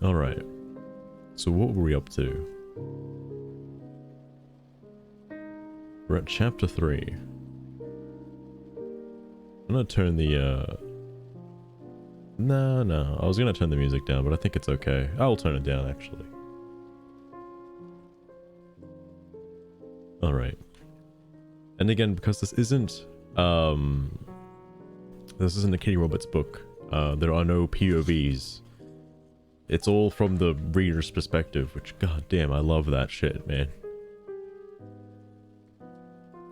Alright. So what were we up to? We're at chapter 3. I'm gonna turn the, No. I was gonna turn the music down, but I think it's okay. I'll turn it down, actually. Alright. And again, because this isn't a Kitty Roberts book, there are no POVs. It's all from the reader's perspective, which, goddamn, I love that shit, man.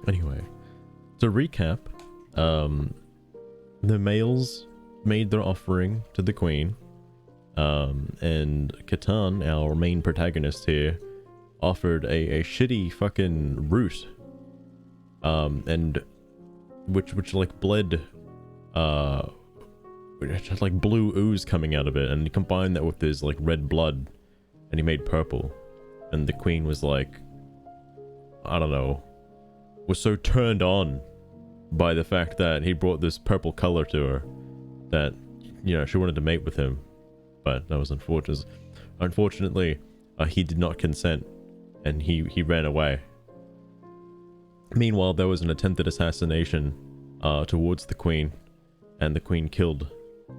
Anyway, to recap, the males made their offering to the queen, and Catan, our main protagonist here, offered a shitty fucking root, and which like bled, it had like blue ooze coming out of it, and he combined that with his like red blood, and he made purple. And the queen was like, I don't know, was so turned on by the fact that he brought this purple color to her that, you know, she wanted to mate with him. But that was unfortunate. Unfortunately, he did not consent, and he ran away. Meanwhile, there was an attempted assassination towards the queen, and the queen killed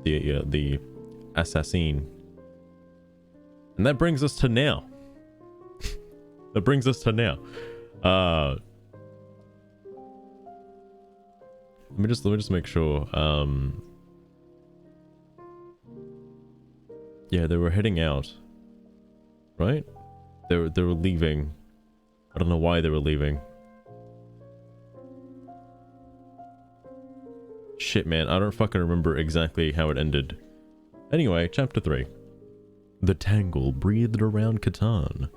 the assassin. And that brings us to now. Let me just make sure. Yeah, they were heading out, right? They were leaving. I don't know why they were leaving. Shit, man, I don't fucking remember exactly how it ended. Anyway, chapter 3. The tangle breathed around Catan.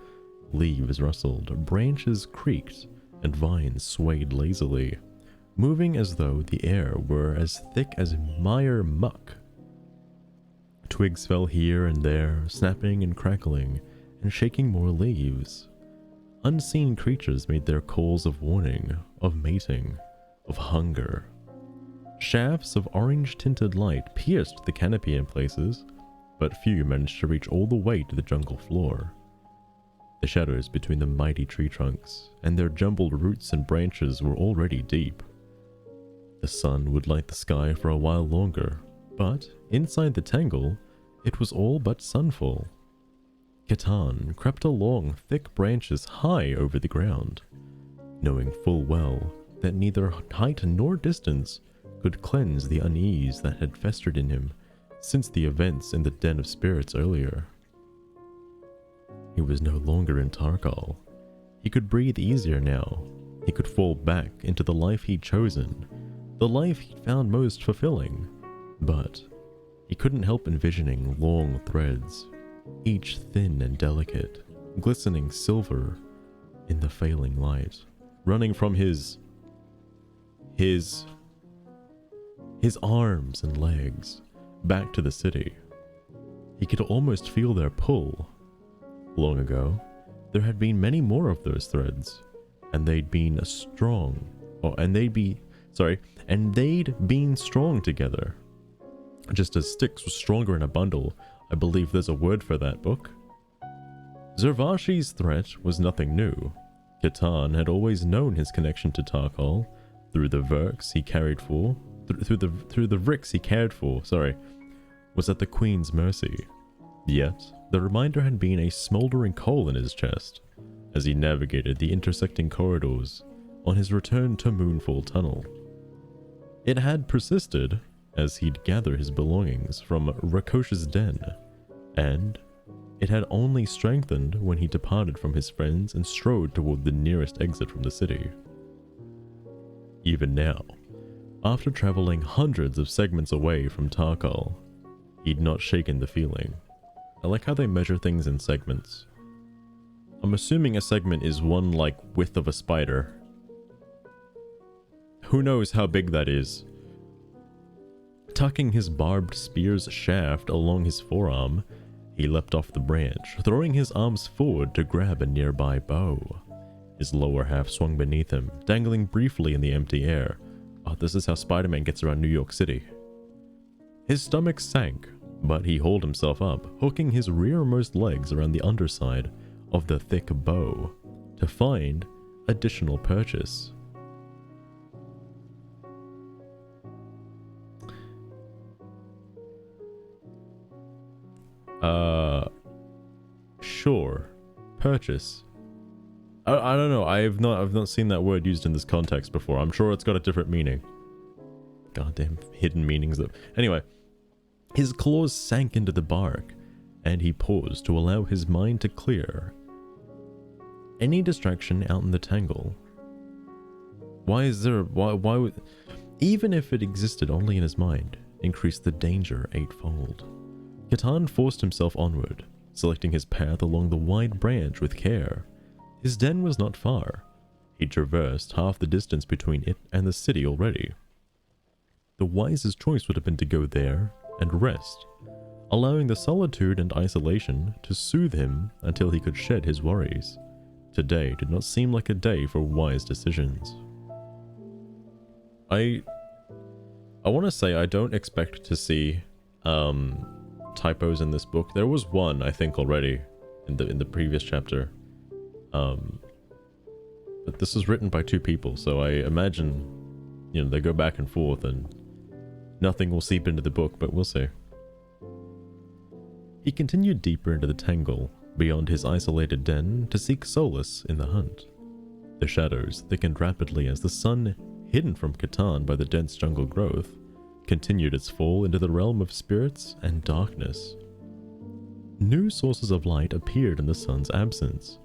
Leaves rustled, branches creaked, and vines swayed lazily, moving as though the air were as thick as mire muck. Twigs fell here and there, snapping and crackling, and shaking more leaves. Unseen creatures made their calls of warning, of mating, of hunger. Shafts of orange-tinted light pierced the canopy in places, but few managed to reach all the way to the jungle floor. The shadows between the mighty tree trunks and their jumbled roots and branches were already deep. The sun would light the sky for a while longer, but inside the tangle, it was all but sunfall. Catan crept along thick branches high over the ground, knowing full well that neither height nor distance could cleanse the unease that had festered in him since the events in the Den of Spirits earlier. He was no longer in Tarkal. He could breathe easier now. He could fall back into the life he'd chosen, the life he'd found most fulfilling. But he couldn't help envisioning long threads, each thin and delicate, glistening silver in the failing light, running from his arms and legs back to the city. He could almost feel their pull. Long ago, there had been many more of those threads, and they'd been strong together. Just as sticks were stronger in a bundle, I believe there's a word for that, book. Zervashi's threat was nothing new. Catan had always known his connection to Tarkal through the Vrks he cared for, was at the Queen's mercy. Yet, the reminder had been a smoldering coal in his chest as he navigated the intersecting corridors on his return to Moonfall Tunnel. It had persisted as he'd gather his belongings from Rakosh's den, and it had only strengthened when he departed from his friends and strode toward the nearest exit from the city. Even now, after traveling hundreds of segments away from Tarkal, he'd not shaken the feeling. I like how they measure things in segments. I'm assuming a segment is one like width of a spider. Who knows how big that is? Tucking his barbed spear's shaft along his forearm, he leapt off the branch, throwing his arms forward to grab a nearby bow. His lower half swung beneath him, dangling briefly in the empty air. Oh, this is how Spider-Man gets around New York City. His stomach sank, But he hauled himself up, hooking his rearmost legs around the underside of the thick bow to find additional purchase. Sure. Purchase. I don't know. I've not seen that word used in this context before. I'm sure it's got a different meaning. Goddamn hidden meanings that. Anyway, his claws sank into the bark, and he paused to allow his mind to clear. Any distraction out in the tangle. Why would, even if it existed only in his mind, increase the danger eightfold. Catan forced himself onward, selecting his path along the wide branch with care. His den was not far. He traversed half the distance between it and the city already. The wisest choice would have been to go there and rest, allowing the solitude and isolation to soothe him until he could shed his worries. Today did not seem like a day for wise decisions. I want to say I don't expect to see typos in this book. There was one, I think, already in the previous chapter. But this is written by two people, so I imagine, you know, they go back and forth and nothing will seep into the book, but we'll see. He continued deeper into the tangle, beyond his isolated den, to seek solace in the hunt. The shadows thickened rapidly as the sun, hidden from Catan by the dense jungle growth, continued its fall into the realm of spirits and darkness. New sources of light appeared in the sun's absence,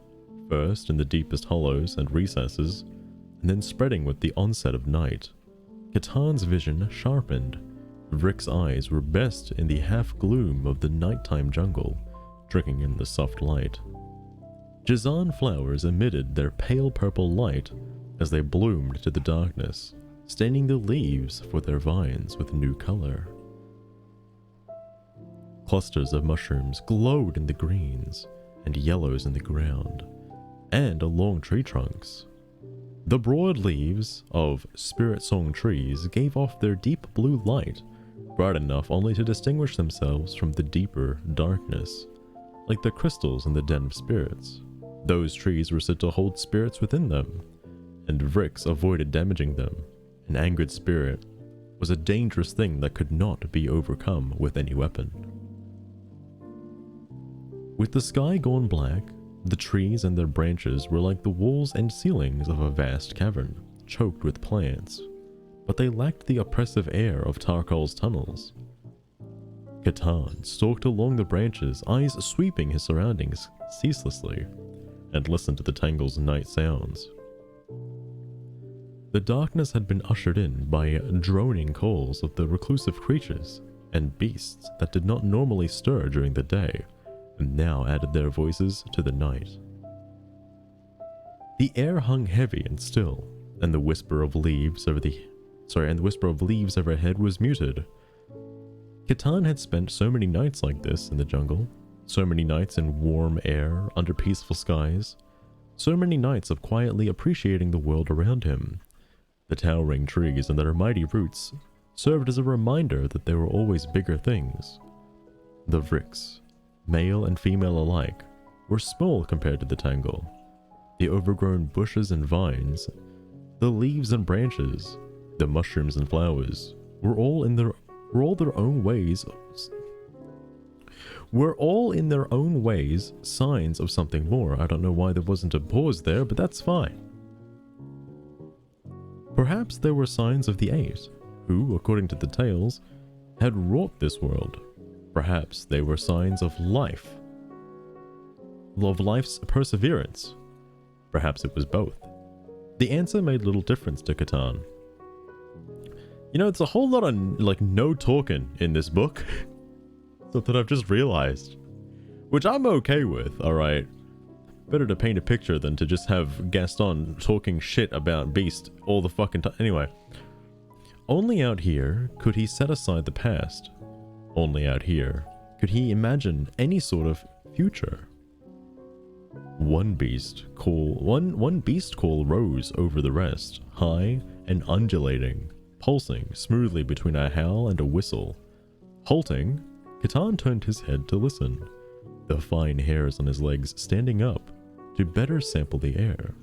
first in the deepest hollows and recesses, and then spreading with the onset of night. Catan's vision sharpened. Vrick's eyes were best in the half-gloom of the nighttime jungle, drinking in the soft light. Jazan flowers emitted their pale purple light as they bloomed to the darkness, staining the leaves for their vines with new color. Clusters of mushrooms glowed in the greens and yellows in the ground, and along tree trunks. The broad leaves of spirit song trees gave off their deep blue light, bright enough only to distinguish themselves from the deeper darkness, like the crystals in the den of spirits. Those trees were said to hold spirits within them, and Vrix avoided damaging them. An angered spirit was a dangerous thing that could not be overcome with any weapon. With the sky gone black, the trees and their branches were like the walls and ceilings of a vast cavern, choked with plants, but they lacked the oppressive air of Tarkal's tunnels. Catan stalked along the branches, eyes sweeping his surroundings ceaselessly, and listened to the tangle's night sounds. The darkness had been ushered in by droning calls of the reclusive creatures and beasts that did not normally stir during the day, and now added their voices to the night. The air hung heavy and still, and the whisper of leaves overhead was muted. Catan had spent so many nights like this in the jungle, so many nights in warm air under peaceful skies, so many nights of quietly appreciating the world around him. The towering trees and their mighty roots served as a reminder that there were always bigger things. The Vrix, male and female alike, were small compared to the tangle. The overgrown bushes and vines, the leaves and branches, the mushrooms and flowers were all in their own ways signs of something more. I don't know why there wasn't a pause there, but that's fine. Perhaps there were signs of the Eight, who, according to the tales, had wrought this world. Perhaps they were signs of life, of life's perseverance. Perhaps it was both. The answer made little difference to Catan. You know, it's a whole lot of, no talking in this book. Something I've just realized. Which I'm okay with, alright? Better to paint a picture than to just have Gaston talking shit about Beast all the fucking time. Anyway. Only out here could he set aside the past. Only out here could he imagine any sort of future. One beast call rose over the rest, high and undulating, pulsing smoothly between a howl and a whistle. Halting, Catan turned his head to listen, the fine hairs on his legs standing up to better sample the air.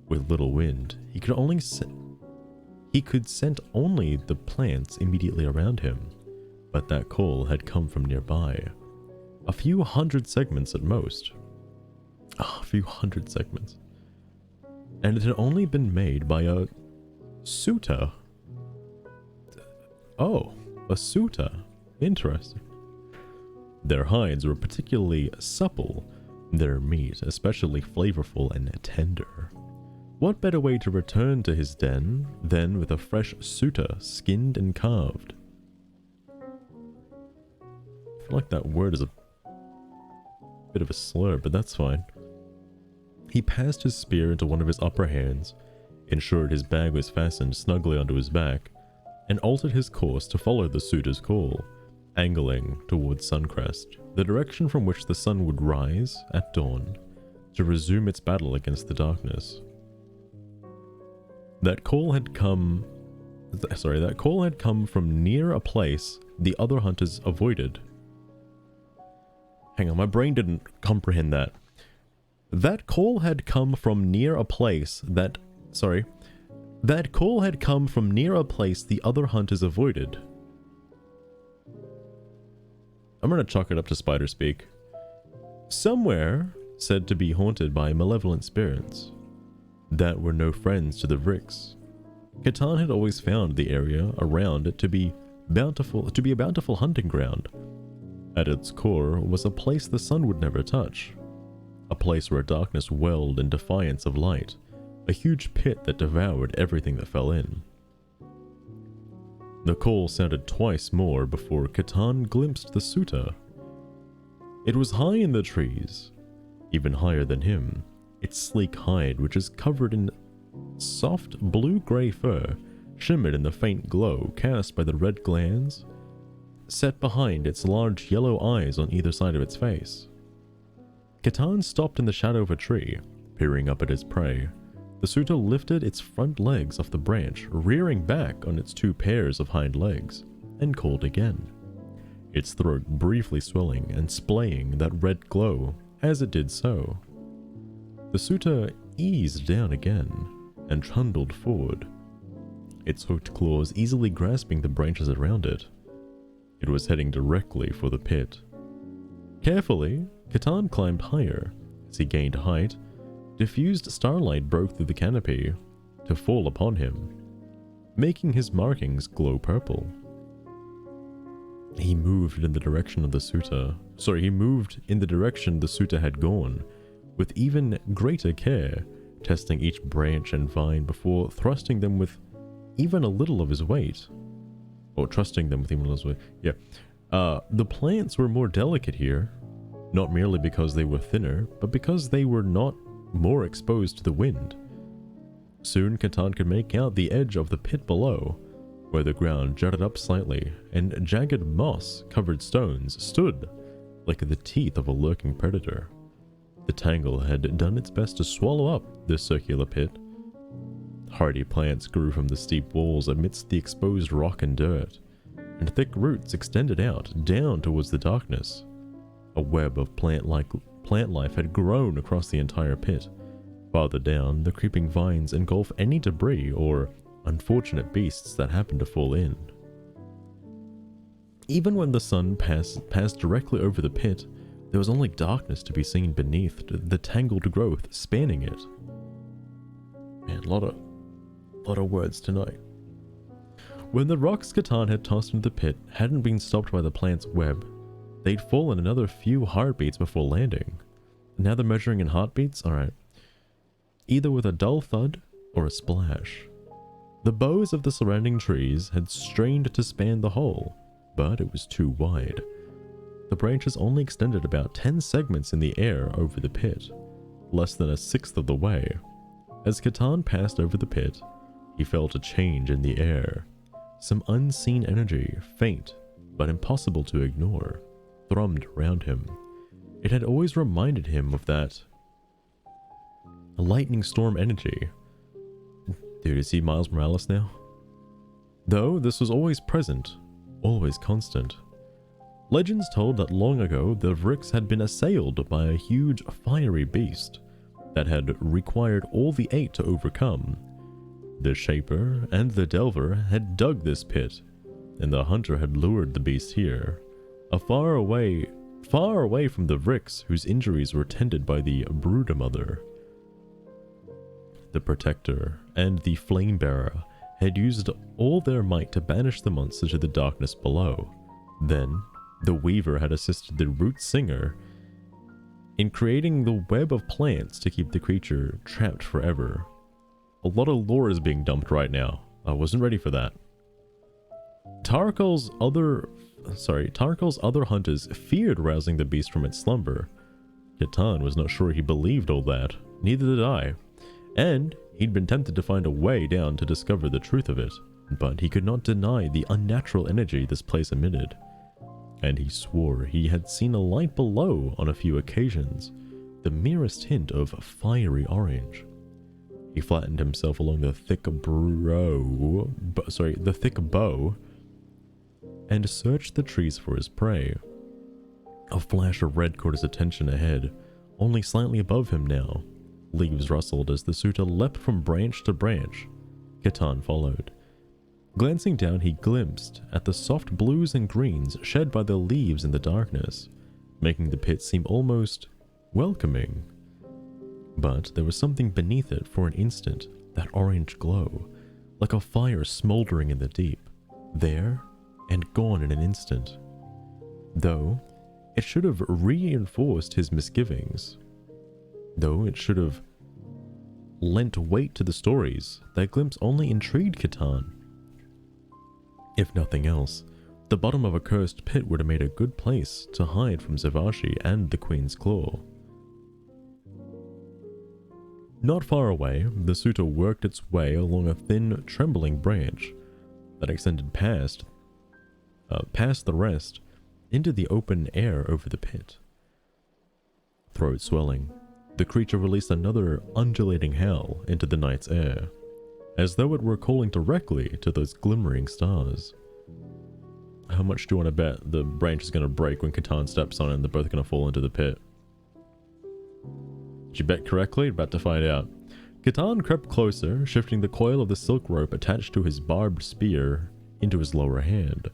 With little wind, he could scent only the plants immediately around him, but that call had come from nearby. A few hundred segments at most. A few hundred segments. And it had only been made by a Suta. Oh, a Suta. Interesting. Their hides were particularly supple, their meat especially flavorful and tender. What better way to return to his den than with a fresh Suta skinned and carved? I feel like that word is a bit of a slur, but that's fine. He passed his spear into one of his upper hands, ensured his bag was fastened snugly onto his back, and altered his course to follow the Suta's call, angling towards Suncrest, the direction from which the sun would rise at dawn to resume its battle against the darkness. That call had come from near a place the other hunters avoided. Hang on, my brain didn't comprehend that. That call had come from near a place that call had come from near a place the other hunters avoided. I'm gonna chalk it up to spider speak. Somewhere said to be haunted by malevolent spirits that were no friends to the Vrix. Catan had always found the area around it to be a bountiful hunting ground. At its core was a place the sun would never touch. A place where darkness welled in defiance of light. A huge pit that devoured everything that fell in. The call sounded twice more before Catan glimpsed the Suta. It was high in the trees, even higher than him. Its sleek hide, which is covered in soft blue-gray fur, shimmered in the faint glow cast by the red glands set behind its large yellow eyes on either side of its face. Catan stopped in the shadow of a tree, peering up at his prey. The Suta lifted its front legs off the branch, rearing back on its two pairs of hind legs, and called again, its throat briefly swelling and splaying that red glow as it did so. The Suta eased down again and trundled forward, its hooked claws easily grasping the branches around it. It was heading directly for the pit. Carefully, Catan climbed higher. As he gained height, diffused starlight broke through the canopy to fall upon him, making his markings glow purple. He moved in the direction of the Suta. He moved in the direction the Suta had gone, with even greater care, testing each branch and vine before thrusting them with even a little of his weight. Or trusting them with even a little of his weight. Yeah. The plants were more delicate here, not merely because they were thinner, but because they were not more exposed to the wind. Soon Catan could make out the edge of the pit below, where the ground jutted up slightly, and jagged moss-covered stones stood like the teeth of a lurking predator. The tangle had done its best to swallow up this circular pit. Hardy plants grew from the steep walls amidst the exposed rock and dirt, and thick roots extended out, down towards the darkness. A web of plant life had grown across the entire pit. Farther down, the creeping vines engulf any debris or unfortunate beasts that happened to fall in. Even when the sun passed directly over the pit, there was only darkness to be seen beneath the tangled growth spanning it. Man, a lot of words tonight. When the rocks Catan had tossed into the pit hadn't been stopped by the plant's web, they'd fallen another few heartbeats before landing. Now they're measuring in heartbeats? Alright. Either with a dull thud or a splash. The boughs of the surrounding trees had strained to span the hole, but it was too wide. The branches only extended about 10 segments in the air over the pit, less than a sixth of the way. As Catan passed over the pit, he felt a change in the air. Some unseen energy, faint but impossible to ignore, thrummed around him. It had always reminded him of that lightning storm energy. Dude, is he Miles Morales now? Though this was always present, always constant. Legends told that long ago the Vrix had been assailed by a huge fiery beast that had required all the 8 to overcome. The Shaper and the Delver had dug this pit, and the Hunter had lured the beast here, far away from the Vrix whose injuries were tended by the Broodmother. The Protector and the Flamebearer had used all their might to banish the monster to the darkness below. Then, the Weaver had assisted the Root Singer in creating the web of plants to keep the creature trapped forever. A lot of lore is being dumped right now. I wasn't ready for that. Tarkal's other hunters feared rousing the beast from its slumber. Catan was not sure he believed all that, neither did I, and he'd been tempted to find a way down to discover the truth of it, but he could not deny the unnatural energy this place emitted. And he swore he had seen a light below on a few occasions, the merest hint of fiery orange. He flattened himself along the thick bow and searched the trees for his prey. A flash of red caught his attention ahead, only slightly above him now. Leaves rustled as the suitor leapt from branch to branch. Catan followed. Glancing down, he glimpsed at the soft blues and greens shed by the leaves in the darkness, making the pit seem almost welcoming. But there was something beneath it for an instant, that orange glow, like a fire smoldering in the deep, there and gone in an instant. Though it should have reinforced his misgivings. Though it should have lent weight to the stories, that glimpse only intrigued Catan. If nothing else, the bottom of a cursed pit would have made a good place to hide from Zavashi and the Queen's Claw. Not far away, the suitor worked its way along a thin, trembling branch that extended past the rest into the open air over the pit. Throat swelling, the creature released another undulating howl into the night's air, as though it were calling directly to those glimmering stars. How much do you want to bet the branch is going to break when Catan steps on it and they're both going to fall into the pit? Did you bet correctly? About to find out. Catan crept closer, shifting the coil of the silk rope attached to his barbed spear into his lower hand.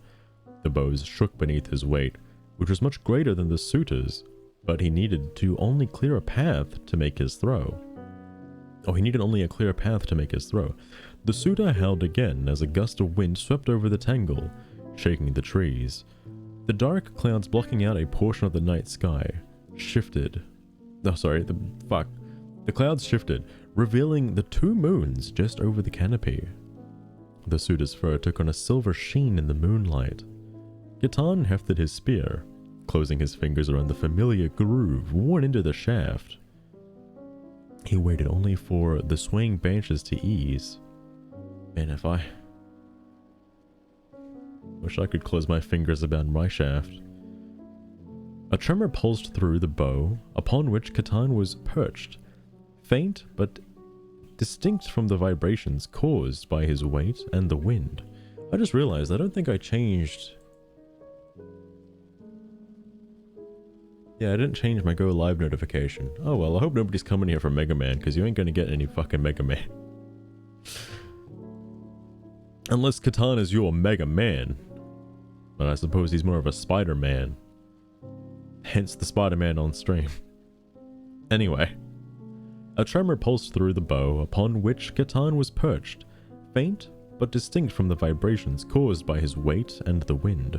The bows shook beneath his weight, which was much greater than the suitor's, but he needed to only clear a path to make his throw. The suitor howled again as a gust of wind swept over the tangle, shaking the trees. The dark clouds blocking out a portion of the night sky shifted. The clouds shifted, revealing the 2 moons just over the canopy. The suitor's fur took on a silver sheen in the moonlight. Catan hefted his spear, closing his fingers around the familiar groove worn into the shaft. He waited only for the swaying branches to ease. Man, wish I could close my fingers about my shaft. A tremor pulsed through the bow upon which Catan was perched, faint but distinct from the vibrations caused by his weight and the wind. I just realized I don't think I changed... Yeah, I didn't change my Go Live notification. Oh well, I hope nobody's coming here for Mega Man, because you ain't gonna get any fucking Mega Man. Unless Catan is your Mega Man. But I suppose he's more of a Spider-Man. Hence the Spider-Man on stream. Anyway. A tremor pulsed through the bow upon which Catan was perched, faint but distinct from the vibrations caused by his weight and the wind.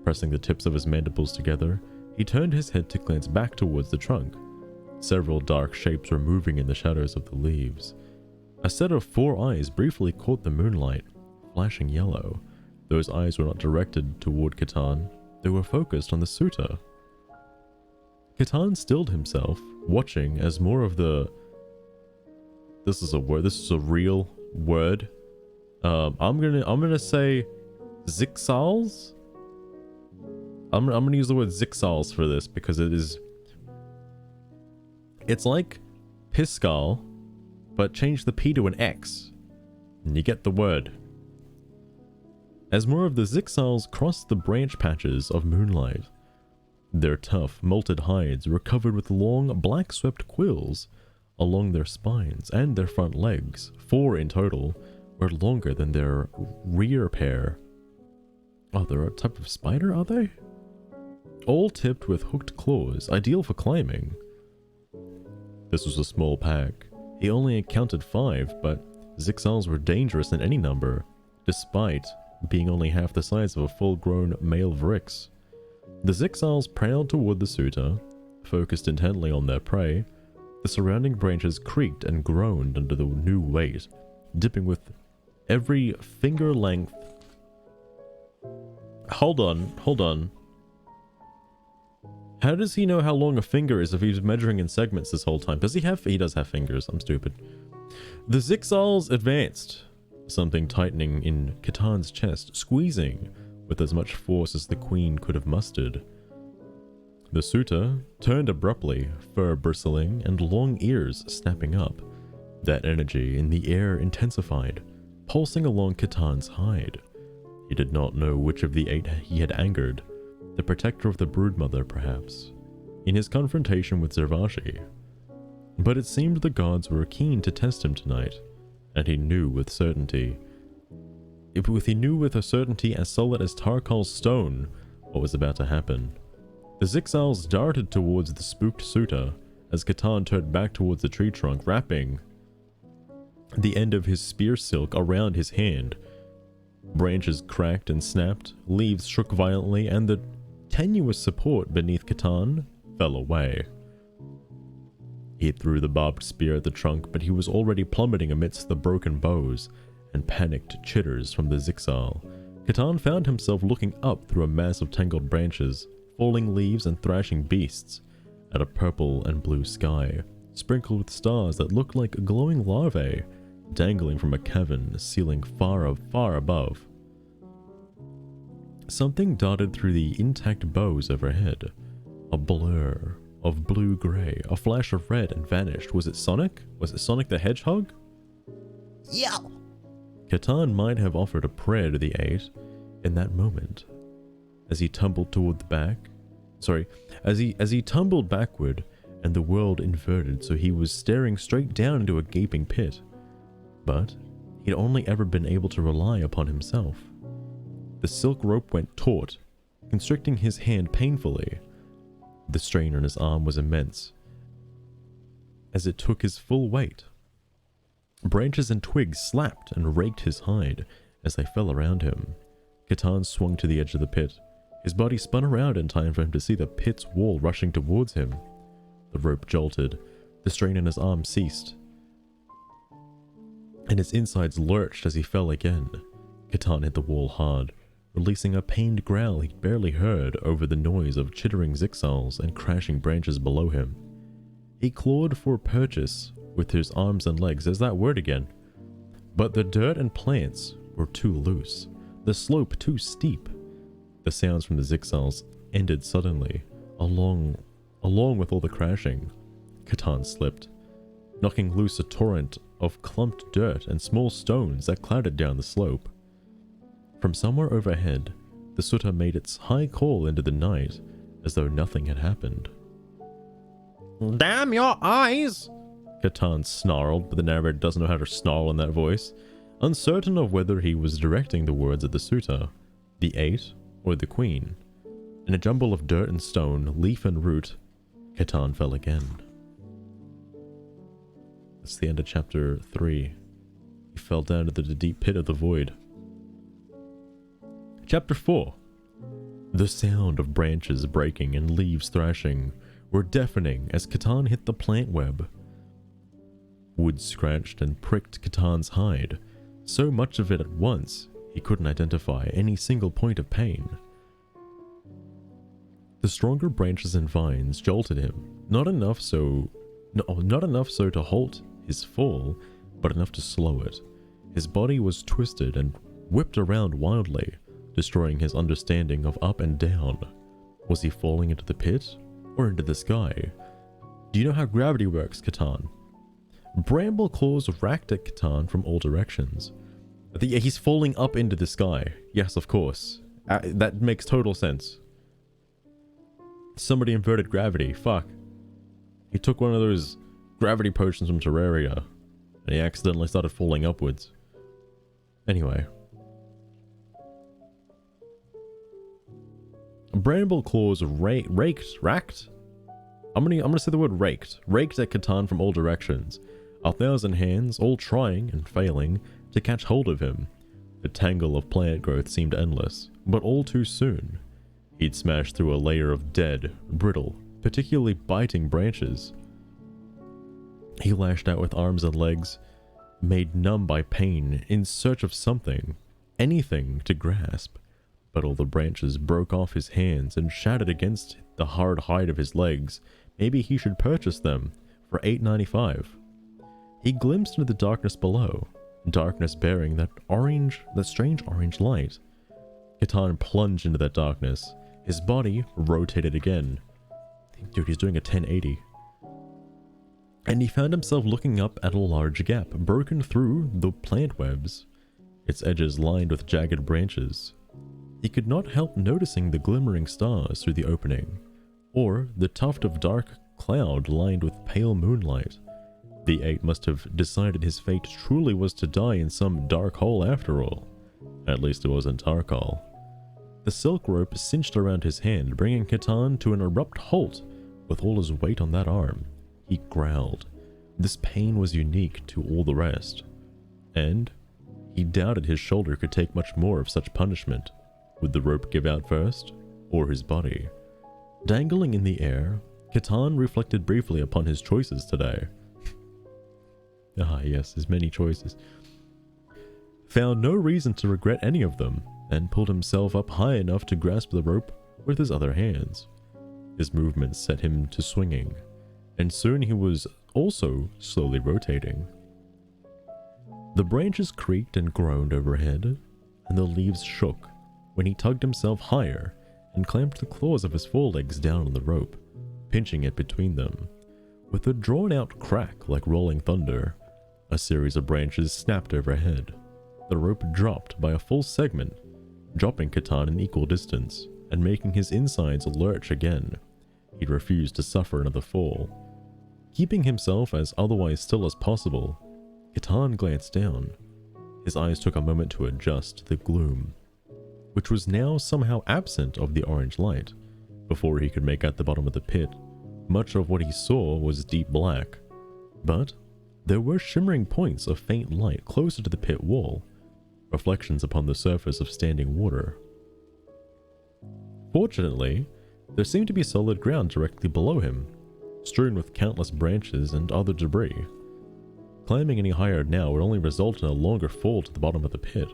Pressing the tips of his mandibles together, he turned his head to glance back towards the trunk. Several dark shapes were moving in the shadows of the leaves. A set of 4 eyes briefly caught the moonlight, flashing yellow. Those eyes were not directed toward Catan, they were focused on the suitor. Catan stilled himself, watching as more of the... This is a real word. I'm gonna say zixals? I'm gonna use the word zixals for this because it's like Piscal, but change the P to an X, and you get the word. As more of the zixals crossed the branch patches of moonlight, Their tough, molted hides were covered with long, black-swept quills along their spines and their front legs. 4 in total were longer than their rear pair. Oh, they're a type of spider, are they? All tipped with hooked claws, ideal for climbing. This was a small pack. He only counted 5, but Zixals were dangerous in any number, despite being only half the size of a full-grown male Vrix. The Zixals prowled toward the suitor, focused intently on their prey. The surrounding branches creaked and groaned under the new weight, dipping with every finger length. Hold on. How does he know how long a finger is if he's measuring in segments this whole time? He does have fingers. I'm stupid. The Zixals advanced, something tightening in Catan's chest, squeezing with as much force as the queen could have mustered. The suitor turned abruptly, fur bristling and long ears snapping up. That energy in the air intensified, pulsing along Catan's hide. He did not know which of the 8 he had angered. The protector of the broodmother, perhaps, in his confrontation with Zervashi. But it seemed the gods were keen to test him tonight, and he knew with certainty. He knew with a certainty as solid as Tarkal's stone what was about to happen. The Zixals darted towards the spooked suitor as Catan turned back towards the tree trunk, wrapping the end of his spear silk around his hand. Branches cracked and snapped, leaves shook violently, and the tenuous support beneath Catan fell away. He threw the barbed spear at the trunk, but he was already plummeting amidst the broken bows and panicked chitters from the Zixal. Catan found himself looking up through a mass of tangled branches, falling leaves and thrashing beasts, at a purple and blue sky, sprinkled with stars that looked like glowing larvae dangling from a cavern ceiling far above. Something darted through the intact bows overhead, a blur of blue-gray, a flash of red, and vanished. Was it Sonic? Was it Sonic the Hedgehog? Yo! Catan might have offered a prayer to the 8 in that moment, as he tumbled toward the back. As he tumbled backward, and the world inverted, so he was staring straight down into a gaping pit. But he'd only ever been able to rely upon himself. The silk rope went taut, constricting his hand painfully. The strain on his arm was immense, as it took his full weight. Branches and twigs slapped and raked his hide as they fell around him. Catan swung to the edge of the pit. His body spun around in time for him to see the pit's wall rushing towards him. The rope jolted. The strain on his arm ceased, and his insides lurched as he fell again. Catan hit the wall hard, releasing a pained growl he barely heard over the noise of chittering Zixals and crashing branches below him. He clawed for purchase with his arms and legs. There's that word again. But the dirt and plants were too loose, the slope too steep. The sounds from the Zixals ended suddenly, along with all the crashing. Catan slipped, knocking loose a torrent of clumped dirt and small stones that clouded down the slope. From somewhere overhead, the Sutta made its high call into the night, as though nothing had happened. Damn your eyes! Catan snarled, but the narrator doesn't know how to snarl in that voice, uncertain of whether he was directing the words at the Sutta, the 8, or the queen. In a jumble of dirt and stone, leaf and root, Catan fell again. That's the end of chapter 3. He fell down into the deep pit of the void. Chapter 4. The sound of branches breaking and leaves thrashing were deafening as Catan hit the plant web. Wood scratched and pricked Catan's hide, so much of it at once he couldn't identify any single point of pain. The stronger branches and vines jolted him, not enough so to halt his fall, but enough to slow it. His body was twisted and whipped around wildly, destroying his understanding of up and down. Was he falling into the pit or into the sky? Do you know how gravity works, Catan? Bramble claws racked at Catan from all directions. He's falling up into the sky. Yes, of course. That makes total sense. Somebody inverted gravity. Fuck. He took one of those gravity potions from Terraria, and he accidentally started falling upwards. Anyway. Bramble Claws racked? I'm gonna say the word raked. Raked at Catan from all directions. 1,000 hands, all trying and failing to catch hold of him. The tangle of plant growth seemed endless, but all too soon. He'd smashed through a layer of dead, brittle, particularly biting branches. He lashed out with arms and legs, made numb by pain, in search of something, anything to grasp. But all the branches broke off his hands and shattered against the hard hide of his legs. Maybe he should purchase them for $8.95. He glimpsed into the darkness below, darkness bearing that strange orange light. Catan plunged into that darkness. His body rotated again. Dude, he's doing a 1080. And he found himself looking up at a large gap, broken through the plant webs, its edges lined with jagged branches. He could not help noticing the glimmering stars through the opening, or the tuft of dark cloud lined with pale moonlight. The ape must have decided his fate truly was to die in some dark hole after all. At least it wasn't Tarkal. The silk rope cinched around his hand, bringing Catan to an abrupt halt with all his weight on that arm. He growled. This pain was unique to all the rest, and he doubted his shoulder could take much more of such punishment. Would the rope give out first, or his body? Dangling in the air, Catan reflected briefly upon his choices today. Ah yes, his many choices. Found no reason to regret any of them, and pulled himself up high enough to grasp the rope with his other hands. His movements set him to swinging, and soon he was also slowly rotating. The branches creaked and groaned overhead, and the leaves shook when he tugged himself higher and clamped the claws of his forelegs down on the rope, pinching it between them. With a drawn-out crack like rolling thunder, a series of branches snapped overhead. The rope dropped by a full segment, dropping Catan an equal distance, and making his insides lurch again. He'd refused to suffer another fall. Keeping himself as otherwise still as possible, Catan glanced down. His eyes took a moment to adjust to the gloom, which was now somehow absent of the orange light. Before he could make out the bottom of the pit, much of what he saw was deep black. But there were shimmering points of faint light closer to the pit wall, reflections upon the surface of standing water. Fortunately, there seemed to be solid ground directly below him, strewn with countless branches and other debris. Climbing any higher now would only result in a longer fall to the bottom of the pit,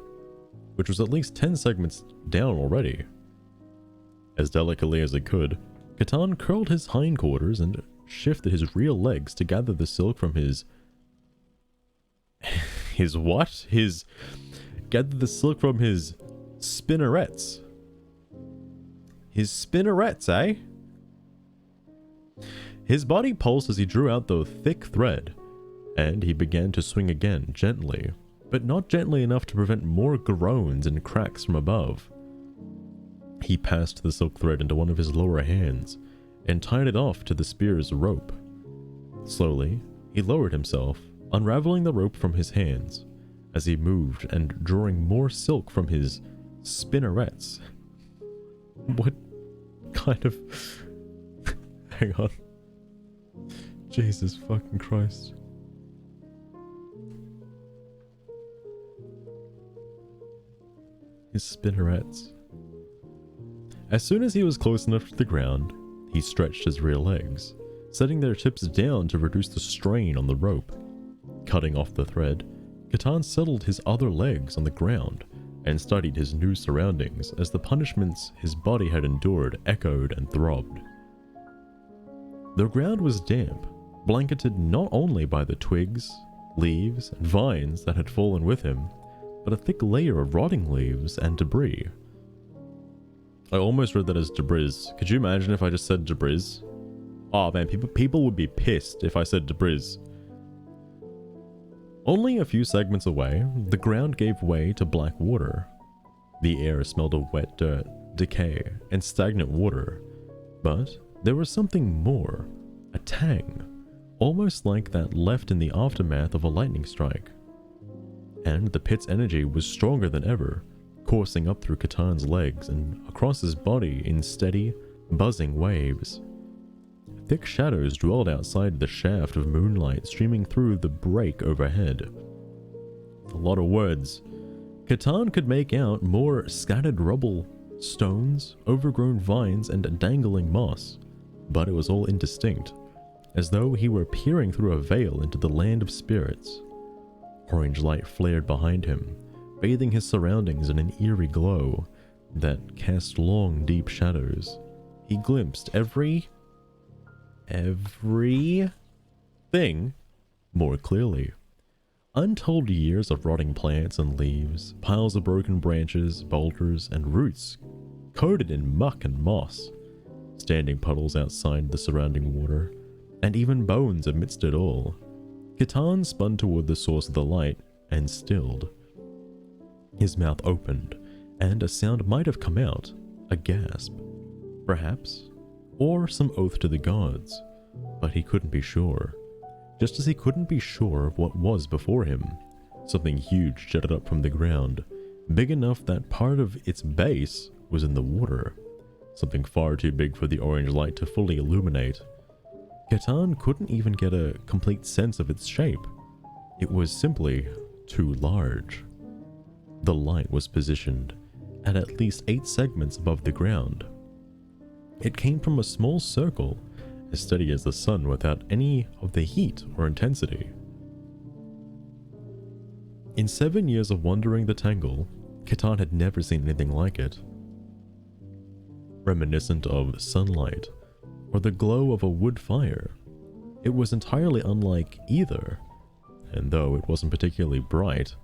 which was at least 10 segments down already. As delicately as he could, Catan curled his hindquarters and shifted his rear legs to gather the silk from gathered the silk from his spinnerets. His spinnerets, eh? His body pulsed as he drew out the thick thread, and he began to swing again, gently, but not gently enough to prevent more groans and cracks from above. He passed the silk thread into one of his lower hands and tied it off to the spear's rope. Slowly, he lowered himself, unraveling the rope from his hands as he moved and drawing more silk from his spinnerets. What kind of... Hang on. Jesus fucking Christ. His spinnerets. As soon as he was close enough to the ground, he stretched his rear legs, setting their tips down to reduce the strain on the rope. Cutting off the thread, Catan settled his other legs on the ground and studied his new surroundings as the punishments his body had endured echoed and throbbed. The ground was damp, blanketed not only by the twigs, leaves, and vines that had fallen with him, but a thick layer of rotting leaves and debris. I almost read that as debris. Could you imagine if I just said debris? Oh man, people would be pissed if I said debris. Only a few segments away, the ground gave way to black water. The air smelled of wet dirt, decay, and stagnant water. But There was something more, a tang, almost like that left in the aftermath of a lightning strike. And the pit's energy was stronger than ever, coursing up through Cataan's legs and across his body in steady, buzzing waves. Thick shadows dwelled outside the shaft of moonlight streaming through the break overhead. A lot of words. Cataan could make out more scattered rubble, stones, overgrown vines, and dangling moss, but it was all indistinct, as though he were peering through a veil into the land of spirits. Orange light flared behind him, bathing his surroundings in an eerie glow that cast long, deep shadows. He glimpsed every thing more clearly. Untold years of rotting plants and leaves, piles of broken branches, boulders, and roots coated in muck and moss, standing puddles outside the surrounding water, and even bones amidst it all. Cataan spun toward the source of the light and stilled. His mouth opened, and a sound might have come out, a gasp, perhaps, or some oath to the gods, but he couldn't be sure. Just as he couldn't be sure of what was before him, something huge jutted up from the ground, big enough that part of its base was in the water, something far too big for the orange light to fully illuminate. Cataan couldn't even get a complete sense of its shape. It was simply too large. The light was positioned at least 8 segments above the ground. It came from a small circle, as steady as the sun without any of the heat or intensity. In 7 years of wandering the Tangle, Cataan had never seen anything like it. Reminiscent of sunlight or the glow of a wood fire, it was entirely unlike either, and though it wasn't particularly bright,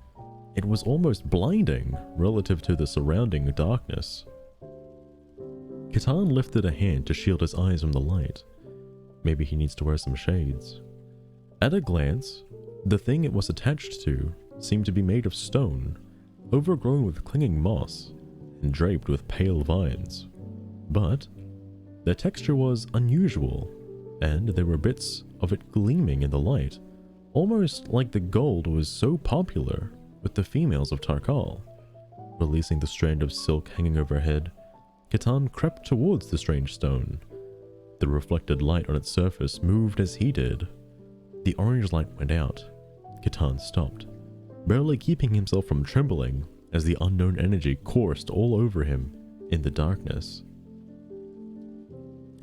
it was almost blinding relative to the surrounding darkness. Cataan lifted a hand to shield his eyes from the light. Maybe he needs to wear some shades. At a glance, the thing it was attached to seemed to be made of stone, overgrown with clinging moss, and draped with pale vines. But the texture was unusual, and there were bits of it gleaming in the light, almost like the gold was so popular with the females of Tarkal. Releasing the strand of silk hanging overhead, Cataan crept towards the strange stone. The reflected light on its surface moved as he did. The orange light went out. Cataan stopped, barely keeping himself from trembling as the unknown energy coursed all over him in the darkness.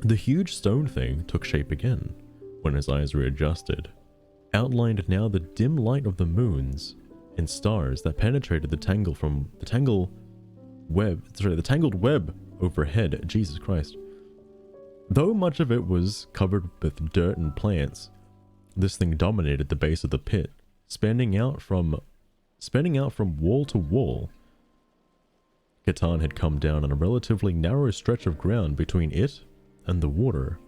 The huge stone thing took shape again when his eyes readjusted, outlined now the dim light of the moons and stars that penetrated the tangled web overhead. Jesus Christ. Though much of it was covered with dirt and plants, this thing dominated the base of the pit, spanning out from wall to wall. Cataan had come down on a relatively narrow stretch of ground between it and the water.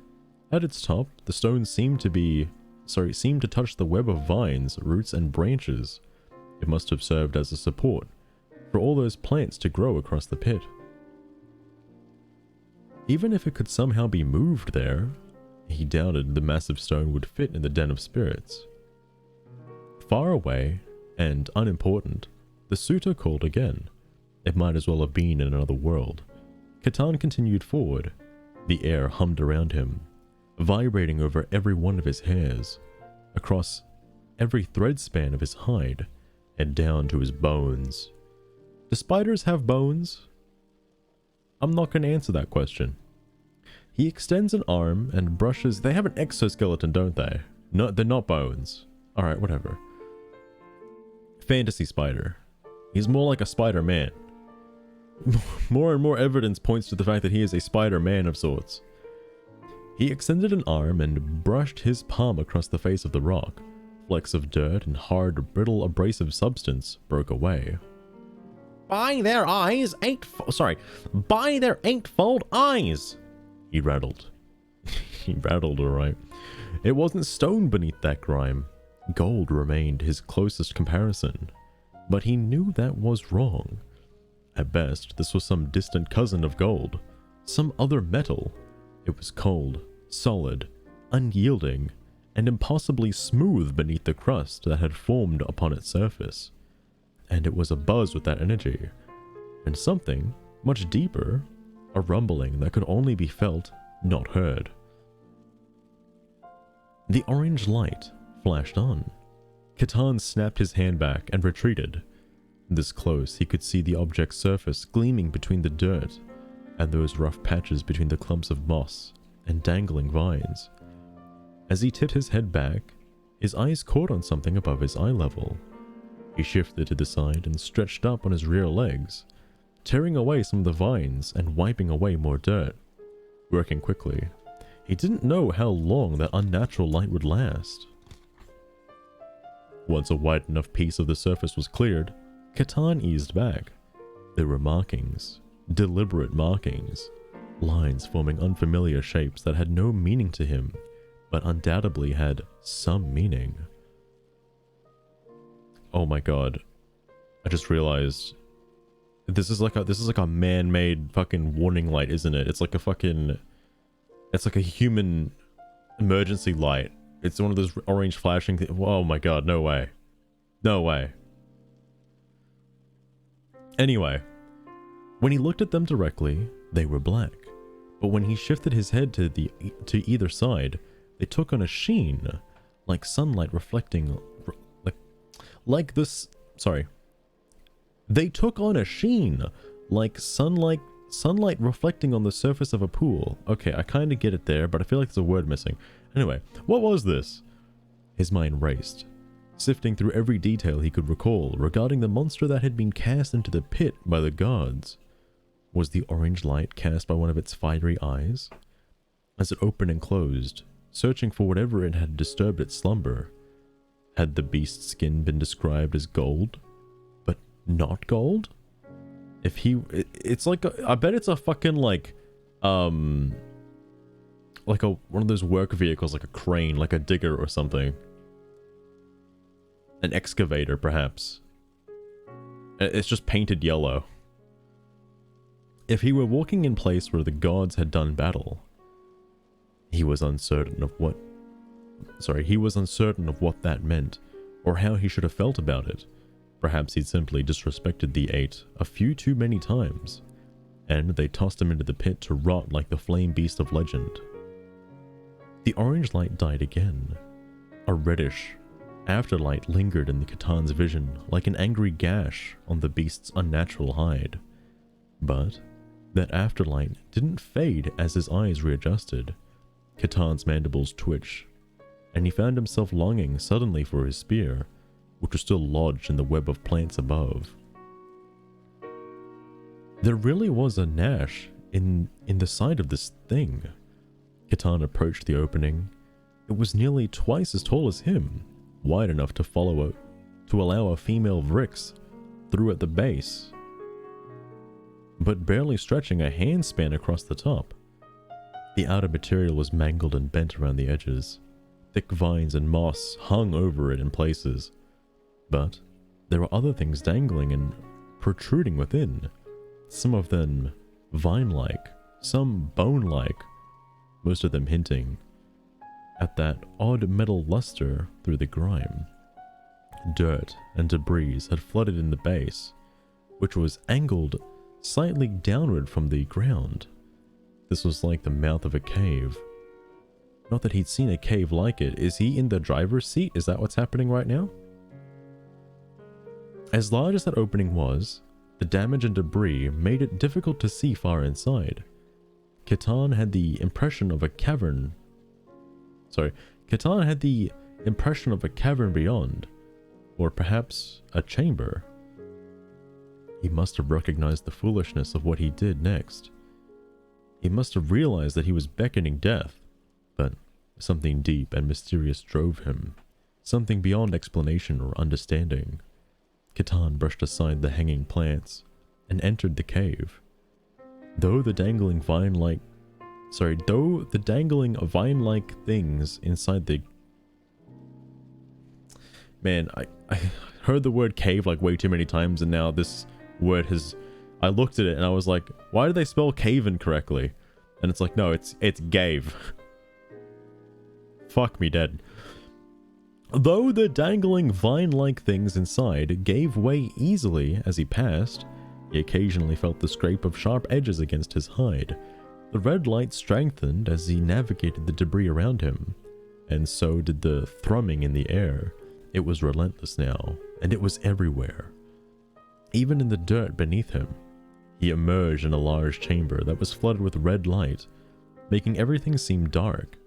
At its top, the stones seemed to touch the web of vines, roots, and branches. It must have served as a support for all those plants to grow across the pit. Even if it could somehow be moved there, he doubted the massive stone would fit in the den of spirits. Far away, and unimportant, the suitor called again. It might as well have been in another world. Cataan continued forward. The air hummed around him, vibrating over every one of his hairs, across every thread span of his hide, and down to his bones. Do spiders have bones? I'm not going to answer that question. He extends an arm and brushes. They have an exoskeleton, don't they? No, they're not bones. Alright, whatever. Fantasy spider. He's more like a Spider-Man. More and more evidence points to the fact that he is a Spider-Man of sorts. He extended an arm and brushed his palm across the face of the rock. Flecks of dirt and hard, brittle, abrasive substance broke away. By their eightfold eyes! He rattled. He rattled, alright. It wasn't stone beneath that grime. Gold remained his closest comparison. But he knew that was wrong. At best, this was some distant cousin of gold. Some other metal. It was cold, solid, unyielding, and impossibly smooth beneath the crust that had formed upon its surface. And it was abuzz with that energy, and something much deeper, a rumbling that could only be felt, not heard. The orange light flashed on. Catan snapped his hand back and retreated. This close, he could see the object's surface gleaming between the dirt and those rough patches between the clumps of moss and dangling vines. As he tipped his head back, his eyes caught on something above his eye level. He shifted to the side and stretched up on his rear legs, tearing away some of the vines and wiping away more dirt. Working quickly, he didn't know how long that unnatural light would last. Once a wide enough piece of the surface was cleared, Catan eased back. There were markings, deliberate markings, lines forming unfamiliar shapes that had no meaning to him, but undoubtedly had some meaning. Oh my god. I just realized this is like a man-made fucking warning light, isn't it? It's like a human emergency light. It's one of those orange flashing things. Oh my god, no way. No way. Anyway, when he looked at them directly, they were black. But when he shifted his head to either side, they took on a sheen, like sunlight reflecting, They took on a sheen, like sunlight reflecting on the surface of a pool. Okay, I kind of get it there, but I feel like there's a word missing. Anyway, what was this? His mind raced, sifting through every detail he could recall regarding the monster that had been cast into the pit by the guards. Was the orange light cast by one of its fiery eyes? As it opened and closed, searching for whatever it had disturbed its slumber, had the beast's skin been described as gold, but not gold? It's like I bet it's a fucking like one of those work vehicles, like a crane, like a digger or something. An excavator, perhaps. It's just painted yellow. If he were walking in place where the gods had done battle, he was uncertain of what that meant, or how he should have felt about it. Perhaps he'd simply disrespected the eight a few too many times, and they tossed him into the pit to rot like the flame beast of legend. The orange light died again. A reddish afterlight lingered in the Catan's vision like an angry gash on the beast's unnatural hide. But that afterlight didn't fade as his eyes readjusted. Catan's mandibles twitched, and he found himself longing suddenly for his spear, which was still lodged in the web of plants above. There really was a gnash in the side of this thing. Catan approached the opening. It was nearly twice as tall as him, wide enough to allow a female Vrix through at the base, but barely stretching a handspan across the top. The outer material was mangled and bent around the edges. Thick vines and moss hung over it in places. But there were other things dangling and protruding within, some of them vine-like, some bone-like, most of them hinting at that odd metal luster through the grime. Dirt and debris had flooded in the base, which was angled slightly downward from the ground. This was like the mouth of a cave. Not that he'd seen a cave like it. Is he in the driver's seat? Is that what's happening right now? As large as that opening was, the damage and debris made it difficult to see far inside. Catan had the impression of a cavern beyond, or perhaps a chamber. He must have recognized the foolishness of what he did next. He must have realized that he was beckoning death, but something deep and mysterious drove him, something beyond explanation or understanding. Catan brushed aside the hanging plants and entered the cave. Though the dangling vine-like things inside the... Man, I heard the word cave like way too many times, and now this word has... I looked at it and I was like, why did they spell cave incorrectly? And it's like, no, it's gave. Fuck me dead. Though the dangling vine-like things inside gave way easily as he passed, he occasionally felt the scrape of sharp edges against his hide. The red light strengthened as he navigated the debris around him, and so did the thrumming in the air. It was relentless now, and it was everywhere. Even in the dirt beneath him, he emerged in a large chamber that was flooded with red light, making everything seem dark.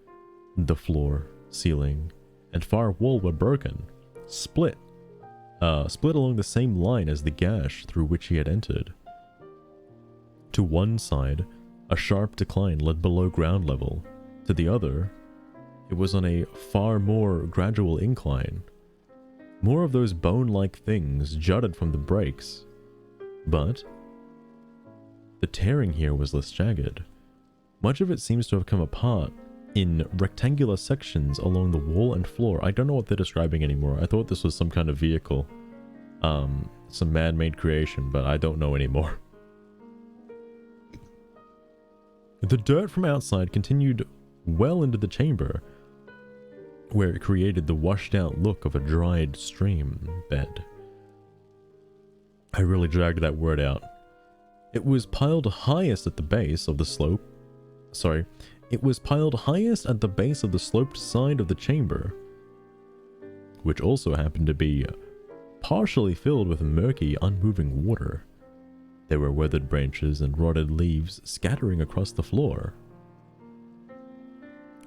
The floor, ceiling, and far wall were broken, split along the same line as the gash through which he had entered. To one side, a sharp decline led below ground level. To the other, it was on a far more gradual incline. More of those bone-like things jutted from the breaks, but the tearing here was less jagged. Much of it seems to have come apart in rectangular sections along the wall and floor. I don't know what they're describing anymore. I thought this was some kind of vehicle. Some man-made creation, but I don't know anymore. The dirt from outside continued well into the chamber, where it created the washed-out look of a dried stream bed. I really dragged that word out. It was piled highest at the base of the slope. It was piled highest at the base of the sloped side of the chamber, which also happened to be partially filled with murky, unmoving water. There were weathered branches and rotted leaves scattering across the floor.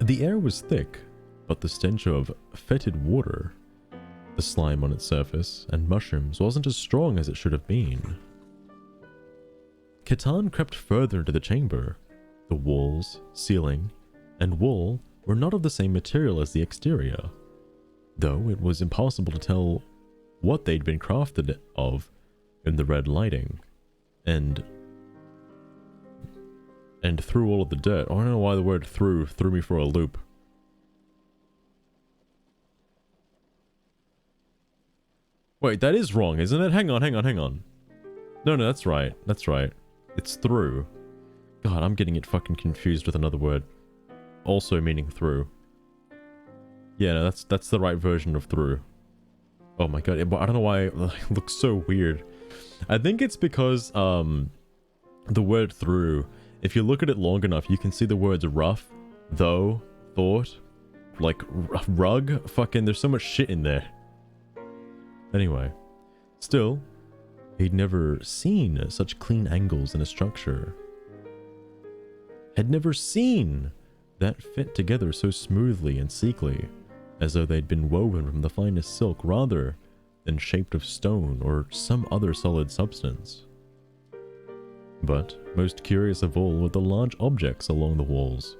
The air was thick, but the stench of fetid water, the slime on its surface, and mushrooms wasn't as strong as it should have been. Catan crept further into the chamber. The walls, ceiling, and wall were not of the same material as the exterior, though it was impossible to tell what they'd been crafted of in the red lighting. And through all of the dirt. I don't know why the word threw me for a loop. Wait, that is wrong, isn't it? Hang on. No, that's right. It's through. God, I'm getting it fucking confused with another word. Also meaning through. Yeah, no, that's the right version of through. Oh my god, I don't know why it looks so weird. I think it's because, the word through, if you look at it long enough, you can see the words rough, though, thought, like, rug, fucking, there's so much shit in there. Anyway, still, he'd never seen such clean angles in a structure. Had never seen that fit together so smoothly and sleekly, as though they'd been woven from the finest silk rather than shaped of stone or some other solid substance. But most curious of all were the large objects along the walls.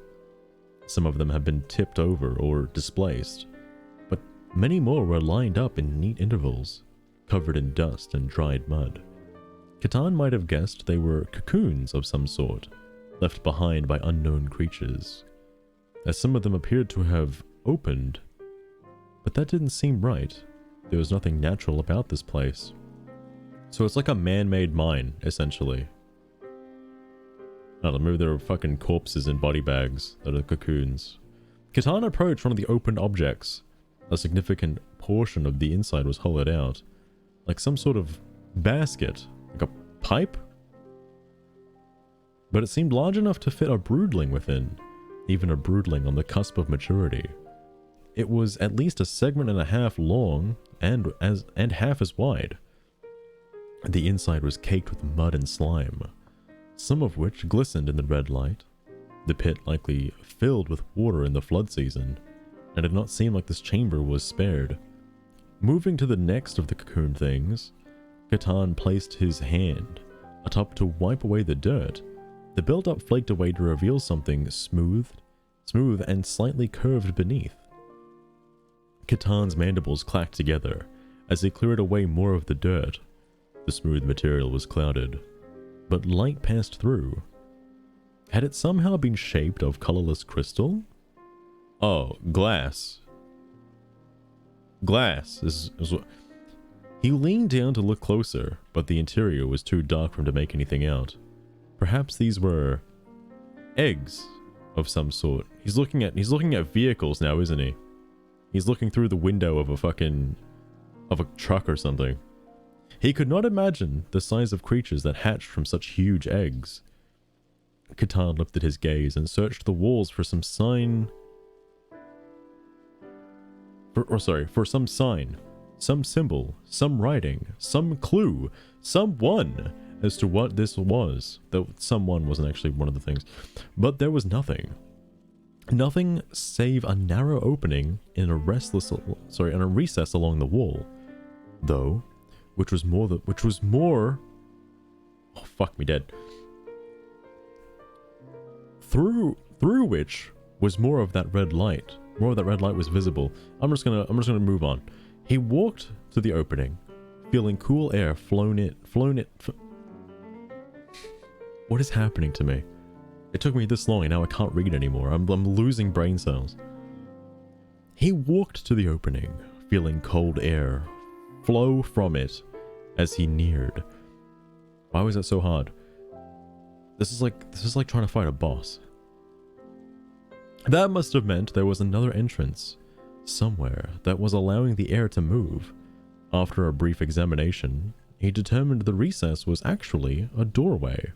Some of them had been tipped over or displaced, but many more were lined up in neat intervals, covered in dust and dried mud. Catan might have guessed they were cocoons of some sort, left behind by unknown creatures, as some of them appeared to have opened. But that didn't seem right. There was nothing natural about this place. So it's like a man-made mine, essentially. Oh, maybe there are fucking corpses in body bags that are cocoons. Catan approached one of the opened objects. A significant portion of the inside was hollowed out, like some sort of basket, like a pipe? But it seemed large enough to fit a broodling within, even a broodling on the cusp of maturity. It was at least a segment and a half long and half as wide. The inside was caked with mud and slime, some of which glistened in the red light. The pit likely filled with water in the flood season, and it did not seem like this chamber was spared. Moving to the next of the cocoon things, Catan placed his hand atop to wipe away the dirt. The build-up flaked away to reveal something smooth and slightly curved beneath. Catan's mandibles clacked together as he cleared away more of the dirt. The smooth material was clouded, but light passed through. Had it somehow been shaped of colorless crystal? Oh, glass. Glass is what... He leaned down to look closer, but the interior was too dark for him to make anything out. Perhaps these were eggs of some sort. He's looking at vehicles now, isn't he? He's looking through the window of a truck or something. He could not imagine the size of creatures that hatched from such huge eggs. Catan lifted his gaze and searched the walls for some sign. For some sign, some symbol, some writing, some clue, someone as to what this was. Though someone wasn't actually one of the things. But there was nothing. Nothing save a narrow opening in a recess along the wall. Though, which was more oh fuck me dead. Through which was more of that red light. More of that red light was visible. I'm just gonna move on. He walked to the opening, feeling cool air flown it. What is happening to me? It took me this long and now I can't read anymore. I'm losing brain cells. He walked to the opening, feeling cold air flow from it as he neared. Why was that so hard? This is like trying to fight a boss. That must have meant there was another entrance somewhere that was allowing the air to move. After a brief examination, he determined the recess was actually a doorway,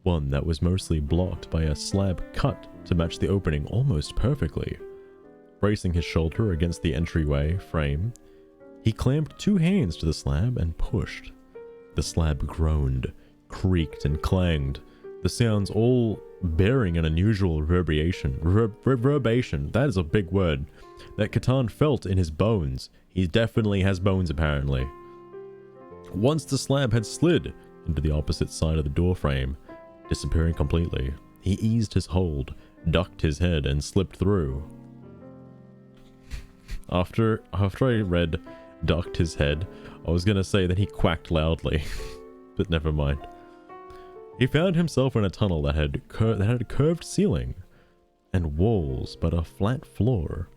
one that was mostly blocked by a slab cut to match the opening almost perfectly. Bracing his shoulder against the entryway frame, he clamped 2 hands to the slab and pushed. The slab groaned, creaked, and clanged, the sounds all bearing an unusual reverberation, that is a big word, that Catan felt in his bones. He definitely has bones apparently. Once the slab had slid into the opposite side of the door frame, disappearing completely, he eased his hold, ducked his head, and slipped through. After I read ducked his head, I was gonna say that he quacked loudly, but never mind. He found himself in a tunnel that had a curved ceiling and walls, but a flat floor.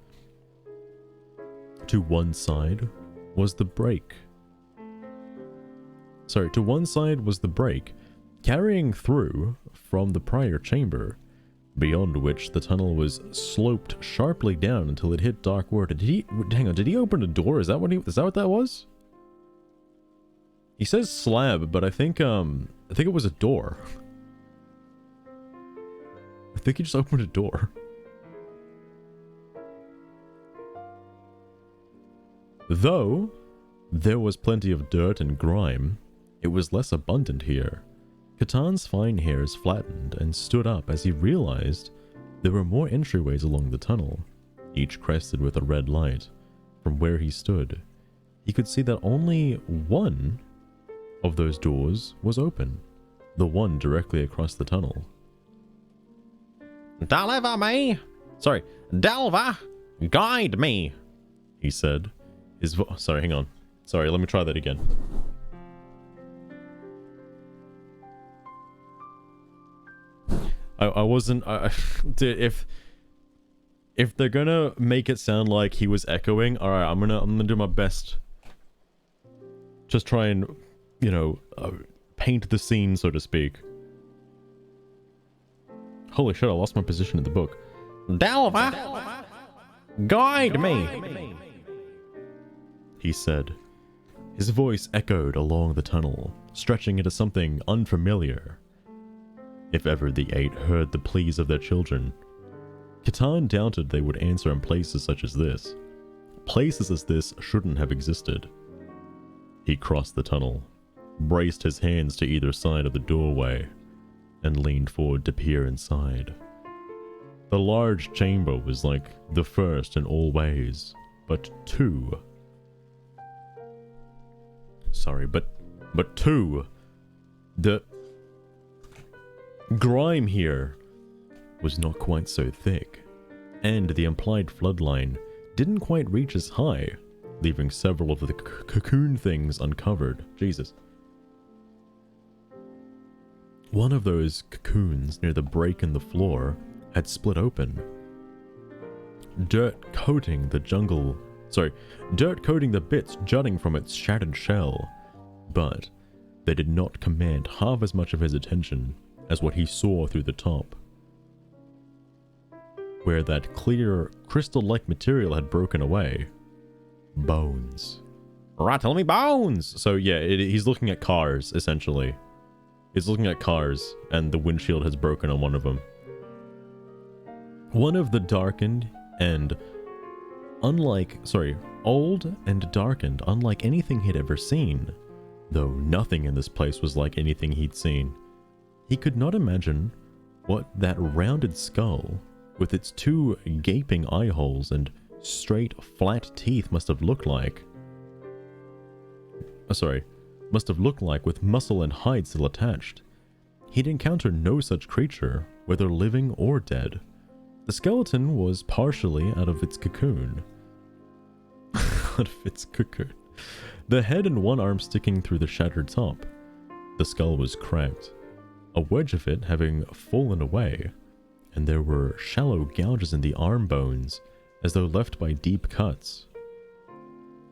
To one side was the break. Carrying through from the prior chamber, beyond which the tunnel was sloped sharply down until it hit dark water. Did he open a door? Is that what that was? He says slab, but I think it was a door. I think he just opened a door. Though there was plenty of dirt and grime, it was less abundant here. Catan's fine hairs flattened and stood up as he realized there were more entryways along the tunnel, each crested with a red light. From where he stood, he could see that only one of those doors was open, the one directly across the tunnel. Deliver me! Guide me! He said. Sorry, hang on. Sorry, let me try that again. I wasn't... dude, if they're gonna make it sound like he was echoing, alright, I'm gonna do my best. Just try and, you know, paint the scene, so to speak. Holy shit, I lost my position in the book. Delver! Guide me! He said. His voice echoed along the tunnel, stretching into something unfamiliar. If ever the 8 heard the pleas of their children, Catan doubted they would answer in places such as this. Places as this shouldn't have existed. He crossed the tunnel, braced his hands to either side of the doorway, and leaned forward to peer inside. The large chamber was like the first in all ways, but two. The grime here was not quite so thick, and the implied floodline didn't quite reach as high, leaving several of the cocoon things uncovered. Jesus. One of those cocoons near the break in the floor had split open. Dirt coating the bits jutting from its shattered shell, but they did not command half as much of his attention as what he saw through the top. where that clear, crystal-like material had broken away. Bones. Rattle me bones! So yeah, he's looking at cars, essentially. He's looking at cars, and the windshield has broken on one of them. One of the darkened and old and darkened, unlike anything he'd ever seen, though nothing in this place was like anything he'd seen. He could not imagine what that rounded skull, with its 2 gaping eye holes and straight, flat teeth must have looked like. Must have looked like with muscle and hide still attached. He'd encountered no such creature, whether living or dead. The skeleton was partially out of its cocoon. Out of its cocoon. The head and one arm sticking through the shattered top. The skull was cracked, a wedge of it having fallen away, and there were shallow gouges in the arm bones, as though left by deep cuts.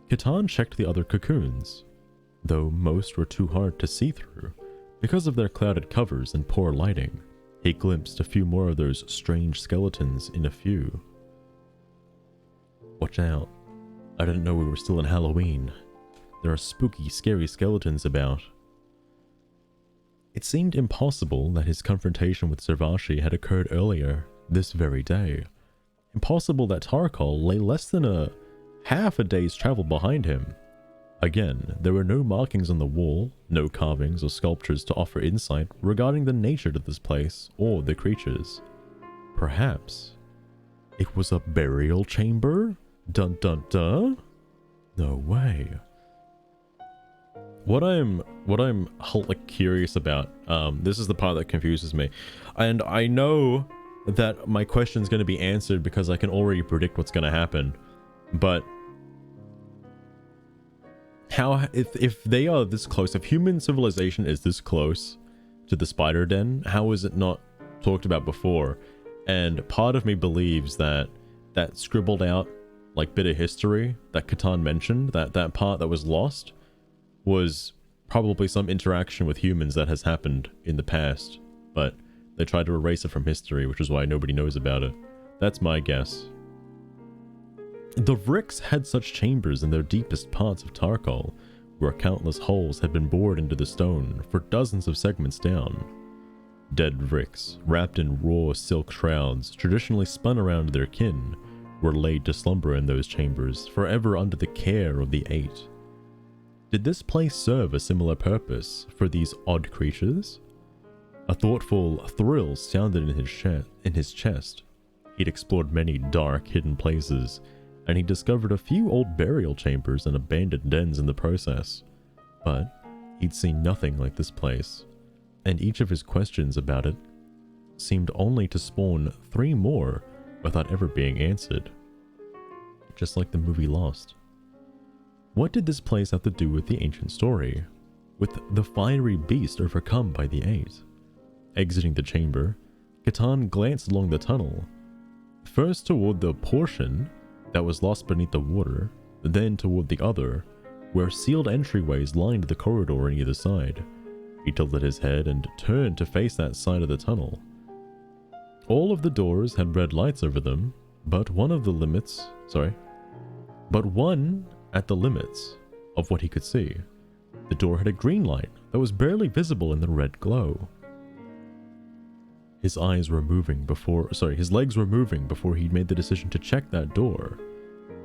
Catan checked the other cocoons, though most were too hard to see through because of their clouded covers and poor lighting. He glimpsed a few more of those strange skeletons in a few. Watch out. I didn't know we were still in Halloween. There are spooky, scary skeletons about. It seemed impossible that his confrontation with Servashi had occurred earlier, this very day. Impossible that Tarkal lay less than half a day's travel behind him. Again, there were no markings on the wall, no carvings or sculptures to offer insight regarding the nature of this place or the creatures. Perhaps it was a burial chamber? Dun dun dun? No way. What I'm like curious about, this is the part that confuses me, and I know that my question is going to be answered because I can already predict what's going to happen, but how, if they are this close, if human civilization is this close to the spider den, how is it not talked about before? And part of me believes that that scribbled out like bit of history that Catan mentioned, that part that was lost, was probably some interaction with humans that has happened in the past, but they tried to erase it from history, which is why nobody knows about it. That's my guess. The Vricks had such chambers in their deepest parts of Tarkal, where countless holes had been bored into the stone for dozens of segments down. Dead Vricks, wrapped in raw silk shrouds, traditionally spun around their kin, were laid to slumber in those chambers, forever under the care of the Eight. Did this place serve a similar purpose for these odd creatures? A thoughtful thrill sounded in his chest. He'd explored many dark, hidden places, and he discovered a few old burial chambers and abandoned dens in the process. But he'd seen nothing like this place, and each of his questions about it seemed only to spawn 3 more without ever being answered. Just like the movie Lost. What did this place have to do with the ancient story? With the fiery beast overcome by the Eight? Exiting the chamber, Catan glanced along the tunnel, first toward the portion that was lost beneath the water, then toward the other, where sealed entryways lined the corridor on either side. He tilted his head and turned to face that side of the tunnel. All of the doors had red lights over them, but one at the limits of what he could see. The door had a green light that was barely visible in the red glow. His legs were moving before he'd made the decision to check that door,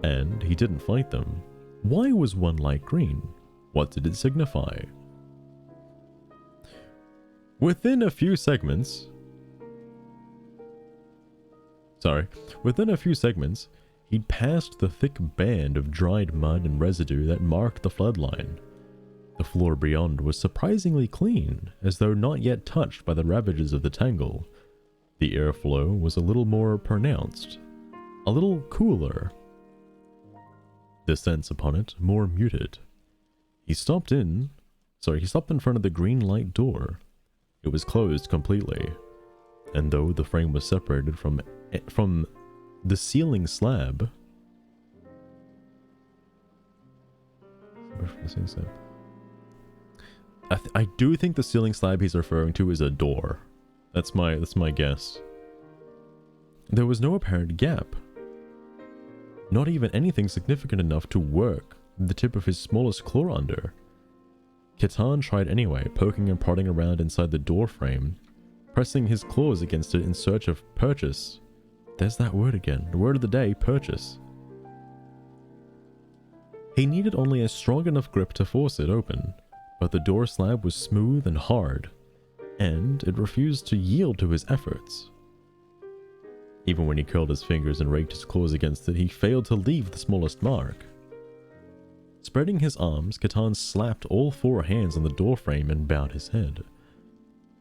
and he didn't fight them. Why was one light green? What did it signify? Within a few segments, he'd passed the thick band of dried mud and residue that marked the floodline. The floor beyond was surprisingly clean, as though not yet touched by the ravages of the tangle. The airflow was a little more pronounced, a little cooler. The sense upon it more muted. He stopped in front of the green light door. It was closed completely, and though the frame was separated from the ceiling slab, I do think the ceiling slab he's referring to is a door. That's my guess. There was no apparent gap. Not even anything significant enough to work the tip of his smallest claw under. Catan tried anyway, poking and prodding around inside the door frame, pressing his claws against it in search of purchase. There's that word again. The word of the day, purchase. He needed only a strong enough grip to force it open, but the door slab was smooth and hard, and it refused to yield to his efforts. Even when he curled his fingers and raked his claws against it, he failed to leave the smallest mark. Spreading his arms, Catan slapped all four hands on the doorframe and bowed his head.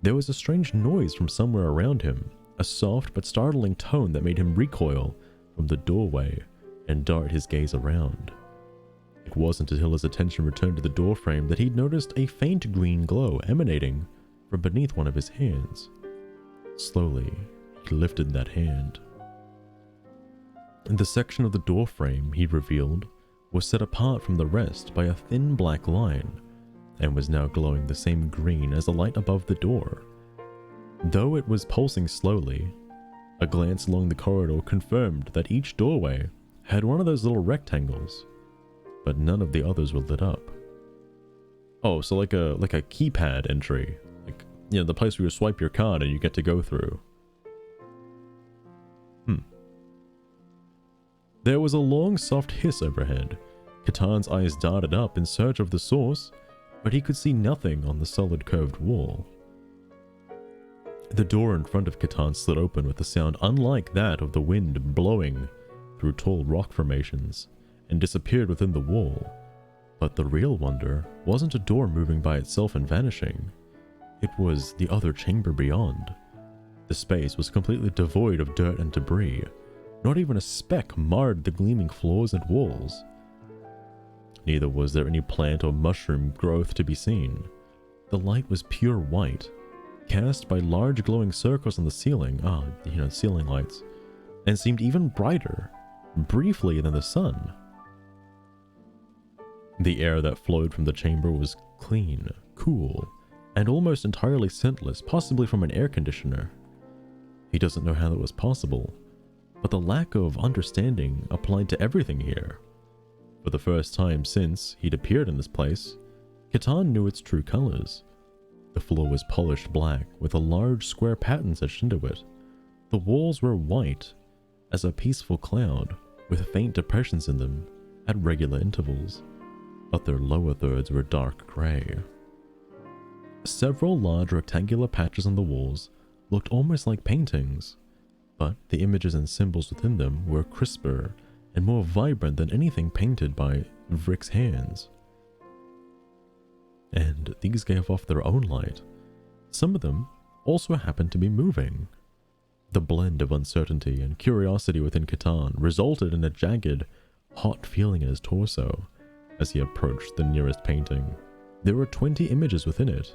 There was a strange noise from somewhere around him, a soft but startling tone that made him recoil from the doorway and dart his gaze around. It wasn't until his attention returned to the doorframe that he'd noticed a faint green glow emanating from beneath one of his hands. Slowly, he lifted that hand. The section of the doorframe, he revealed, was set apart from the rest by a thin black line, and was now glowing the same green as the light above the door. Though it was pulsing slowly, a glance along the corridor confirmed that each doorway had one of those little rectangles, but none of the others were lit up. Oh, so like a keypad entry, like, you know, the place where you swipe your card and you get to go through. There was a long, soft hiss overhead. Catan's eyes darted up in search of the source, but he could see nothing on the solid curved wall. The door in front of Catan slid open with a sound unlike that of the wind blowing through tall rock formations, and disappeared within the wall. But the real wonder wasn't a door moving by itself and vanishing. It was the other chamber beyond. The space was completely devoid of dirt and debris. Not even a speck marred the gleaming floors and walls. Neither was there any plant or mushroom growth to be seen. The light was pure white, cast by large glowing circles on the ceiling, ceiling lights, and seemed even brighter, briefly, than the sun. The air that flowed from the chamber was clean, cool, and almost entirely scentless, possibly from an air conditioner. He doesn't know how that was possible, but the lack of understanding applied to everything here. For the first time since he'd appeared in this place, Catan knew its true colors. The floor was polished black with a large square pattern etched into it. The walls were white as a peaceful cloud with faint depressions in them at regular intervals, but their lower thirds were dark gray. Several large rectangular patches on the walls looked almost like paintings, but the images and symbols within them were crisper and more vibrant than anything painted by Vrick's hands. And these gave off their own light. Some of them also happened to be moving. The blend of uncertainty and curiosity within Catan resulted in a jagged, hot feeling in his torso as he approached the nearest painting. There were 20 images within it.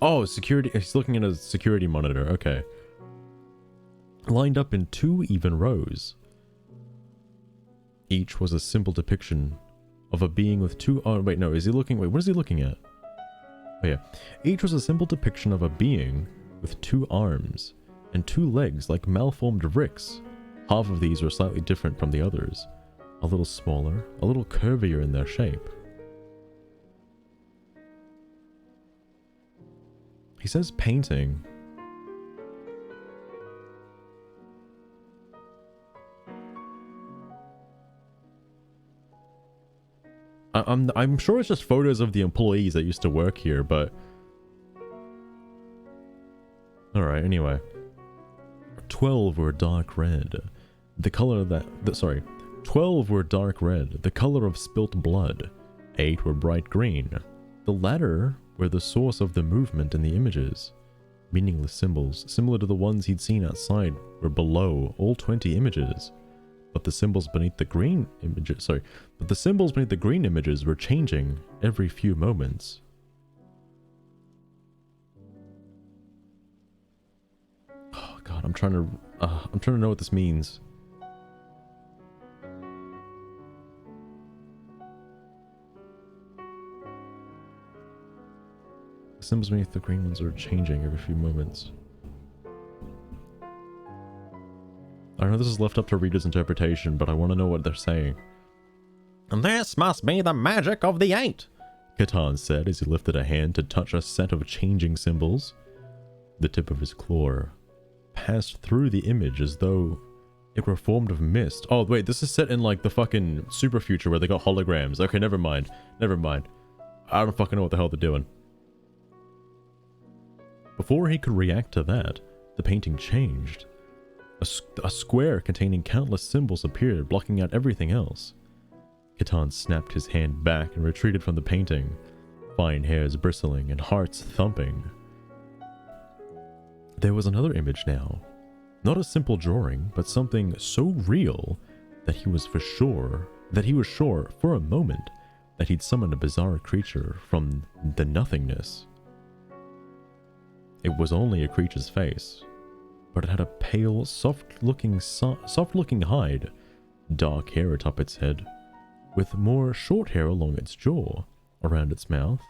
Oh, security. He's looking at a security monitor. Okay. Lined up in 2 even rows. Each was a simple depiction of a being with 2... Oh, wait, no. Is he looking... Wait, what is he looking at? Oh, yeah. Each was a simple depiction of a being with 2 arms and 2 legs like malformed Vricks. Half of these were slightly different from the others. A little smaller, a little curvier in their shape. He says painting. I'm sure it's just photos of the employees that used to work here, but... Alright, anyway. 12 were dark red. The color that... 12 were dark red, the color of spilt blood. 8 were bright green. The latter were the source of the movement in the images. Meaningless symbols, similar to the ones he'd seen outside, were below all 20 images. But the symbols beneath the green images, were changing every few moments. Oh god, I'm trying to know what this means. symbols beneath the green ones are changing every few moments. I know this is left up to readers' interpretation, but I want to know what they're saying. This must be the magic of the 8, Catan said as he lifted a hand to touch a set of changing symbols. The tip of his claw passed through the image as though it were formed of mist. Oh, wait, this is set in like the fucking super future where they got holograms. Okay, never mind. Never mind. I don't fucking know what the hell they're doing. Before he could react to that, the painting changed. A square containing countless symbols appeared, blocking out everything else. Catan snapped his hand back and retreated from the painting, fine hairs bristling and hearts thumping. There was another image now. Not a simple drawing, but something so real that he was sure for a moment that he'd summoned a bizarre creature from the nothingness. It was only a creature's face, but it had a pale, soft-looking hide, dark hair atop its head, with more short hair along its jaw, around its mouth,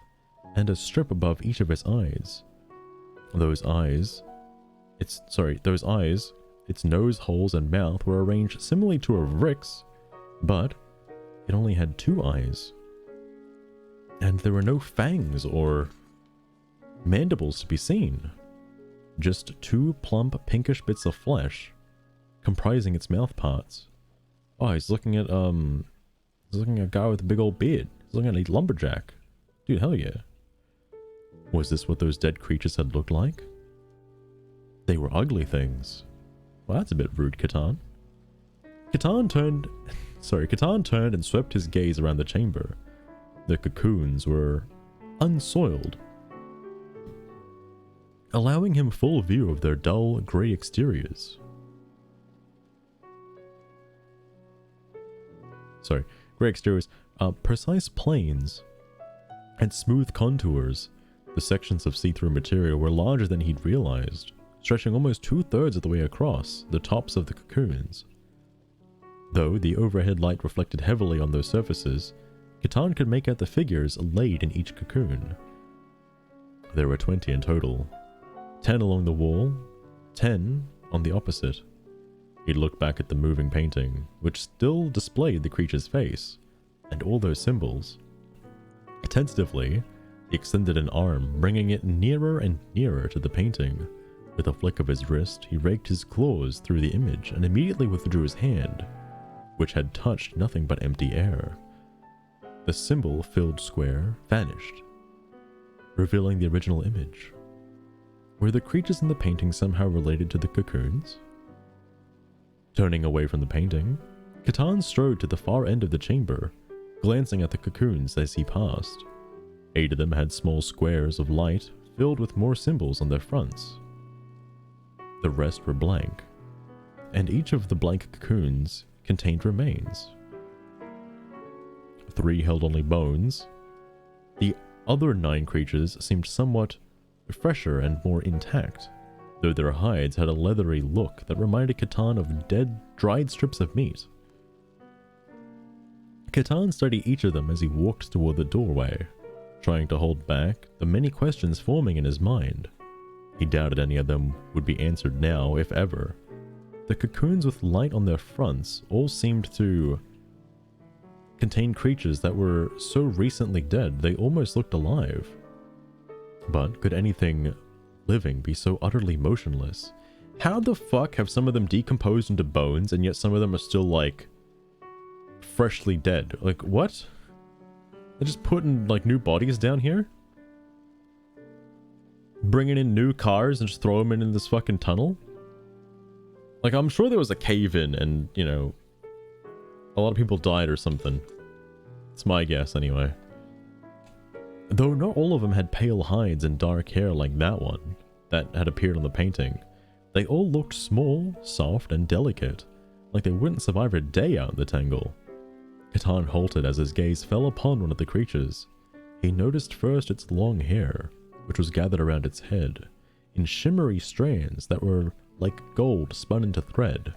and a strip above each of its eyes. Those eyes, its nose holes and mouth were arranged similarly to a Rick's, but it only had 2 eyes. And there were no fangs or mandibles to be seen. Just 2 plump, pinkish bits of flesh comprising its mouth parts. Oh, he's looking at a guy with a big old beard. He's looking at a lumberjack. Dude, hell yeah. Was this what those dead creatures had looked like? They were ugly things. Well, that's a bit rude, Catan. Catan turned and swept his gaze around the chamber. The cocoons were unsoiled, allowing him full view of their dull, grey exteriors. Precise planes and smooth contours. The sections of see-through material were larger than he'd realized, stretching almost 2/3 of the way across the tops of the cocoons. Though the overhead light reflected heavily on those surfaces, Catan could make out the figures laid in each cocoon. There were 20 in total. 10 along the wall, 10 on the opposite. He looked back at the moving painting, which still displayed the creature's face, and all those symbols. Tentatively, he extended an arm, bringing it nearer and nearer to the painting. With a flick of his wrist, he raked his claws through the image and immediately withdrew his hand, which had touched nothing but empty air. The symbol-filled square vanished, revealing the original image. Were the creatures in the painting somehow related to the cocoons? Turning away from the painting, Catan strode to the far end of the chamber, glancing at the cocoons as he passed. 8 of them had small squares of light filled with more symbols on their fronts. The rest were blank, and each of the blank cocoons contained remains. 3 held only bones. The other 9 creatures seemed somewhat fresher and more intact, though their hides had a leathery look that reminded Catan of dead, dried strips of meat. Catan studied each of them as he walked toward the doorway, trying to hold back the many questions forming in his mind. He doubted any of them would be answered now, if ever. The cocoons with light on their fronts all seemed to contain creatures that were so recently dead they almost looked alive. But could anything living be so utterly motionless? How the fuck have some of them decomposed into bones and yet some of them are still like freshly dead? Like what? They're just putting like new bodies down here? Bringing in new cars and just throw them in this fucking tunnel? Like I'm sure there was a cave-in and, you know, a lot of people died or something. It's my guess anyway. Though not all of them had pale hides and dark hair like that one that had appeared on the painting, they all looked small, soft, and delicate, like they wouldn't survive a day out in the tangle. Catan halted as his gaze fell upon one of the creatures. He noticed first its long hair, which was gathered around its head, in shimmery strands that were like gold spun into thread.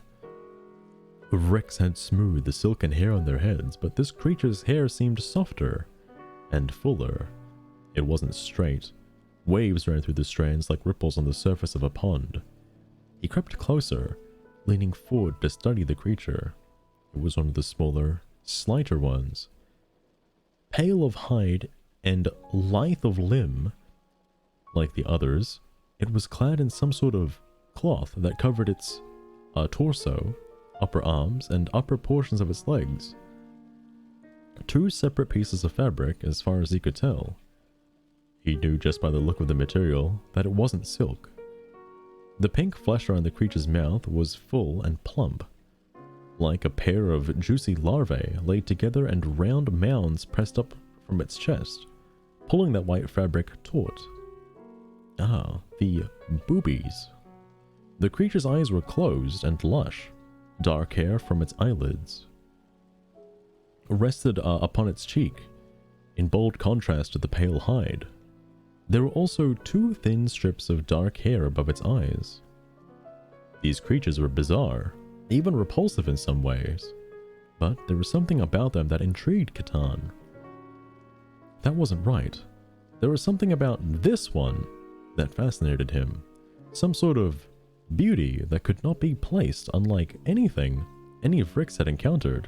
Wrecks had smoothed the silken hair on their heads, but this creature's hair seemed softer and fuller. It wasn't straight, Waves ran through the strands like ripples on the surface of a pond. He crept closer, leaning forward to study the creature. It was one of the smaller, slighter ones. Pale of hide and lithe of limb, like the others, it was clad in some sort of cloth that covered its torso, upper arms, and upper portions of its legs. Two separate pieces of fabric as far as he could tell. He knew just by the look of the material that it wasn't silk. The pink flesh around the creature's mouth was full and plump, like a pair of juicy larvae laid together and round mounds pressed up from its chest, pulling that white fabric taut. Ah, the boobies. The creature's eyes were closed and lush. Dark hair from its eyelids rested upon its cheek, in bold contrast to the pale hide. There were also two thin strips of dark hair above its eyes. These creatures were bizarre, even repulsive in some ways, but there was something about them that intrigued Catan. That wasn't right. There was something about this one that fascinated him, some sort of beauty that could not be placed unlike anything any of Rick's had encountered,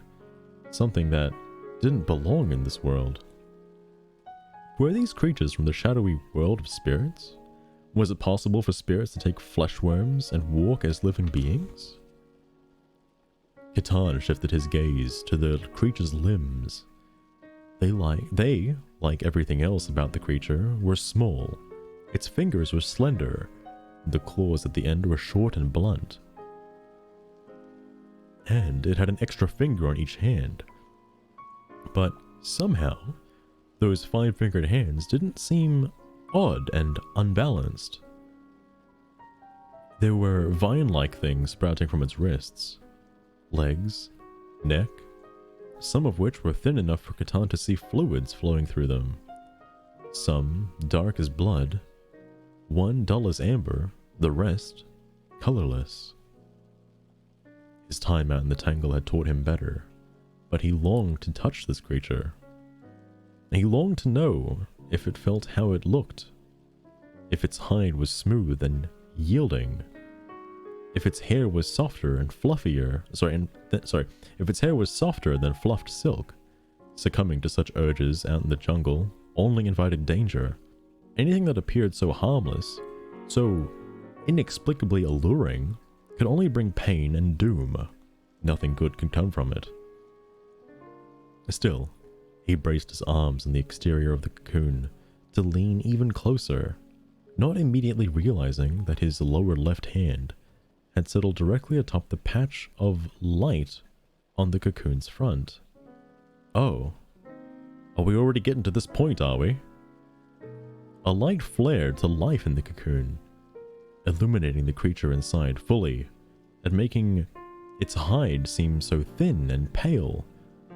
something that didn't belong in this world. Were these creatures from the shadowy world of spirits? Was it possible for spirits to take flesh worms and walk as living beings? Catan shifted his gaze to the creature's limbs. They, like everything else about the creature, were small. Its fingers were slender. The claws at the end were short and blunt. And it had an extra finger on each hand. But somehow, those fine-fingered hands didn't seem odd and unbalanced. There were vine-like things sprouting from its wrists, legs, neck, some of which were thin enough for Catan to see fluids flowing through them. Some dark as blood, one dull as amber, the rest colorless. His time out in the tangle had taught him better, but he longed to touch this creature. He longed to know if it felt how it looked, if its hide was smooth and yielding, if its hair was softer and fluffier, if its hair was softer than fluffed silk. Succumbing to such urges out in the jungle only invited danger. Anything that appeared so harmless, so inexplicably alluring, could only bring pain and doom. Nothing good could come from it. Still, he braced his arms in the exterior of the cocoon to lean even closer, not immediately realizing that his lower left hand had settled directly atop the patch of light on the cocoon's front. Oh, are we already getting to this point, are we? A light flared to life in the cocoon, illuminating the creature inside fully, and making its hide seem so thin and pale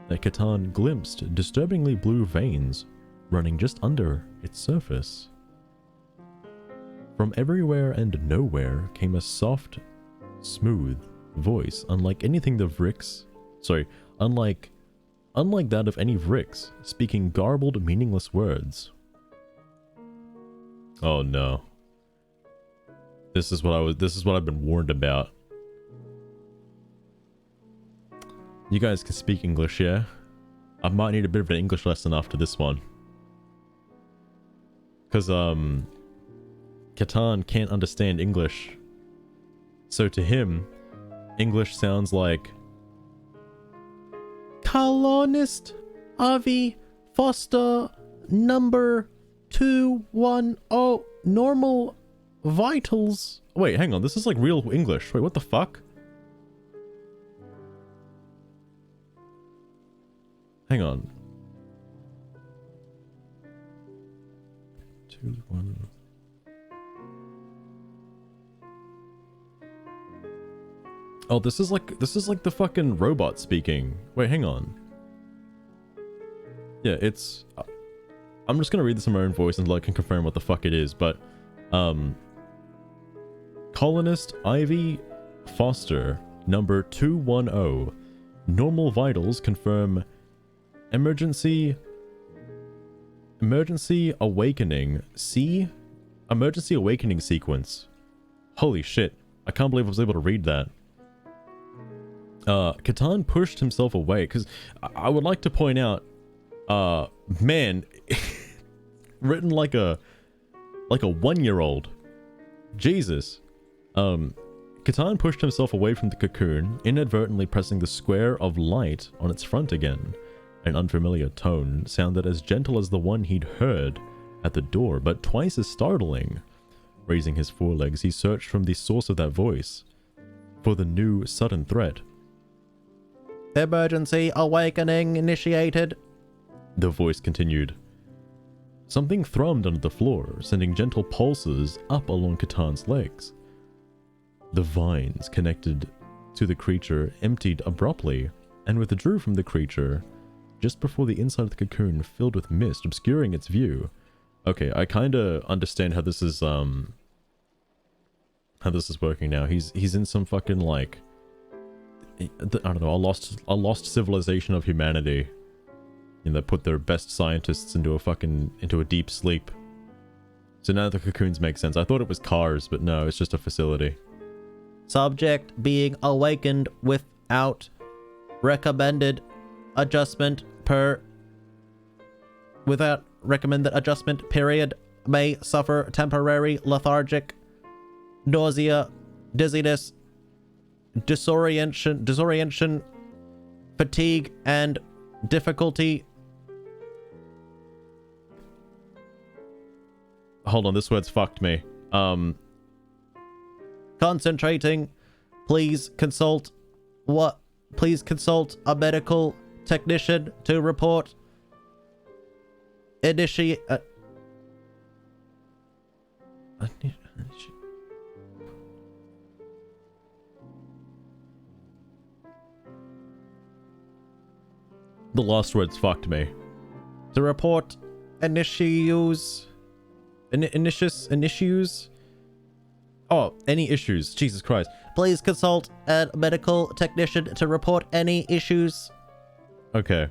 that Catan glimpsed disturbingly blue veins running just under its surface. From everywhere and nowhere came a soft, smooth voice, unlike anything the Vrix, unlike that of any Vrix, speaking garbled, meaningless words. Oh no. This is what I've been warned about. You guys can speak English, yeah? I might need a bit of an English lesson after this one. Cause Catan can't understand English. So to him, English sounds like Colonist Avi Foster number 210 normal vitals. Wait, hang on, this is like real English. Wait, what the fuck? Hang on. 2-1. Oh, this is like the fucking robot speaking. Wait, hang on. Yeah, it's I'm just gonna read this in my own voice until I can confirm what the fuck it is, but Colonist Ivy Foster number 210 normal vitals confirm emergency awakening C Emergency awakening sequence. Holy shit. I can't believe I was able to read that. Catan pushed himself away, because I would like to point out, man, written like a 1-year-old. Jesus. Catan pushed himself away from the cocoon, inadvertently pressing the square of light on its front again. An unfamiliar tone sounded as gentle as the one he'd heard at the door, but twice as startling. Raising his forelegs, he searched from the source of that voice for the new sudden threat. Emergency awakening initiated. The voice continued. Something thrummed under the floor, sending gentle pulses up along Catan's legs. The vines connected to the creature emptied abruptly and withdrew from the creature just before the inside of the cocoon filled with mist, obscuring its view. Okay, I kind of understand how this is working now. He's in some fucking like I don't know, a lost civilization of humanity. And they put their best scientists into a deep sleep. So now the cocoons make sense. I thought it was cars, but no, it's just a facility. Subject being awakened without recommended adjustment without recommended adjustment period may suffer temporary lethargic, nausea, dizziness, disorientation, fatigue, and difficulty. Hold on, this word's fucked me. Concentrating. Please consult a medical technician to report. Initiate. The last words fucked me. To report initius. Oh, any issues. Jesus Christ. Please consult a medical technician to report any issues. Okay.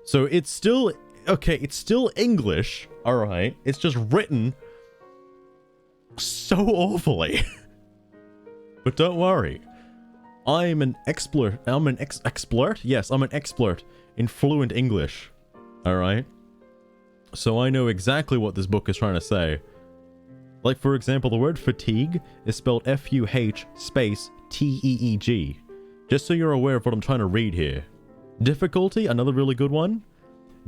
So it's still... Okay, it's still English. Alright. It's just written so awfully. But don't worry. I'm an expert. Yes, I'm an expert in fluent English. Alright? So I know exactly what this book is trying to say. Like, for example, the word fatigue is spelled F-U-H space T-E-E-G. Just so you're aware of what I'm trying to read here. Difficulty, another really good one.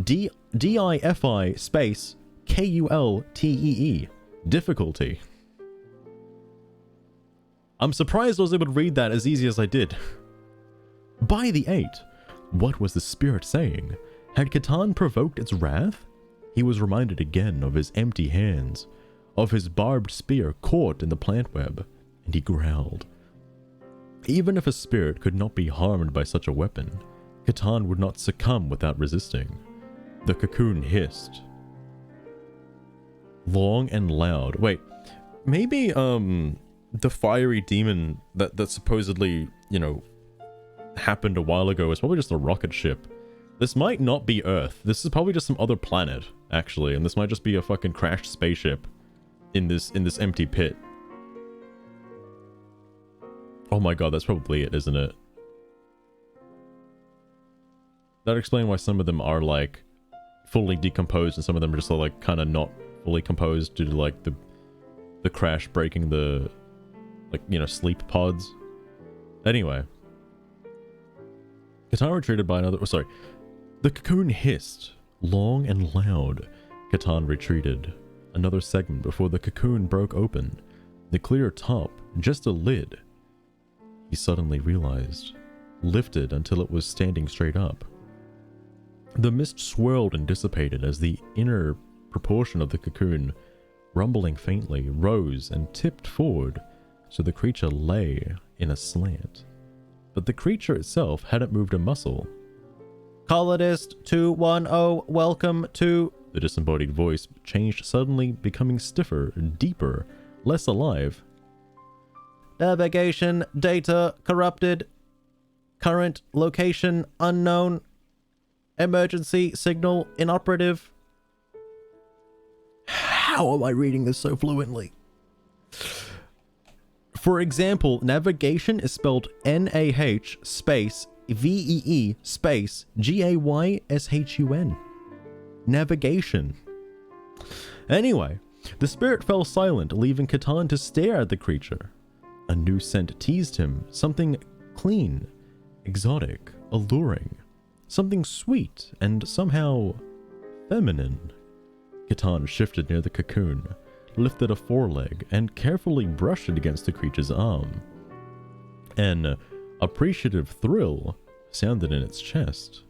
D-I-F-I space K-U-L-T-E-E. Difficulty. I'm surprised I was able to read that as easy as I did. By the 8, what was the spirit saying? Had Catan provoked its wrath? He was reminded again of his empty hands, of his barbed spear caught in the plant web, and he growled. Even if a spirit could not be harmed by such a weapon, Catan would not succumb without resisting. The cocoon hissed. Long and loud. Wait, maybe, the fiery demon that supposedly, you know, happened a while ago is probably just a rocket ship. This might not be Earth. This is probably just some other planet, actually, and this might just be a fucking crashed spaceship in this empty pit. Oh my god, that's probably it, isn't it? That explains why some of them are like fully decomposed and some of them are just like kind of not fully composed due to like the crash breaking the, like, you know, sleep pods. Anyway, Catan retreated by another. Oh, sorry. The cocoon hissed, long and loud. Catan retreated another segment before the cocoon broke open. The clear top, just a lid. He suddenly realized, lifted until it was standing straight up. The mist swirled and dissipated as the inner proportion of the cocoon, rumbling faintly, rose and tipped forward, so the creature lay in a slant. But the creature itself hadn't moved a muscle. Colonist 210, welcome to... The disembodied voice changed suddenly, becoming stiffer, deeper, less alive. Navigation data corrupted. Current location unknown. Emergency signal inoperative. How am I reading this so fluently? For example, navigation is spelled N-A-H space V-E-E space G-A-Y-S-H-U-N. Navigation. Anyway, the spirit fell silent, leaving Catan to stare at the creature. A new scent teased him, something clean, exotic, alluring, something sweet and somehow feminine. Catan shifted near the cocoon, lifted a foreleg, and carefully brushed it against the creature's arm. An appreciative thrill sounded in its chest.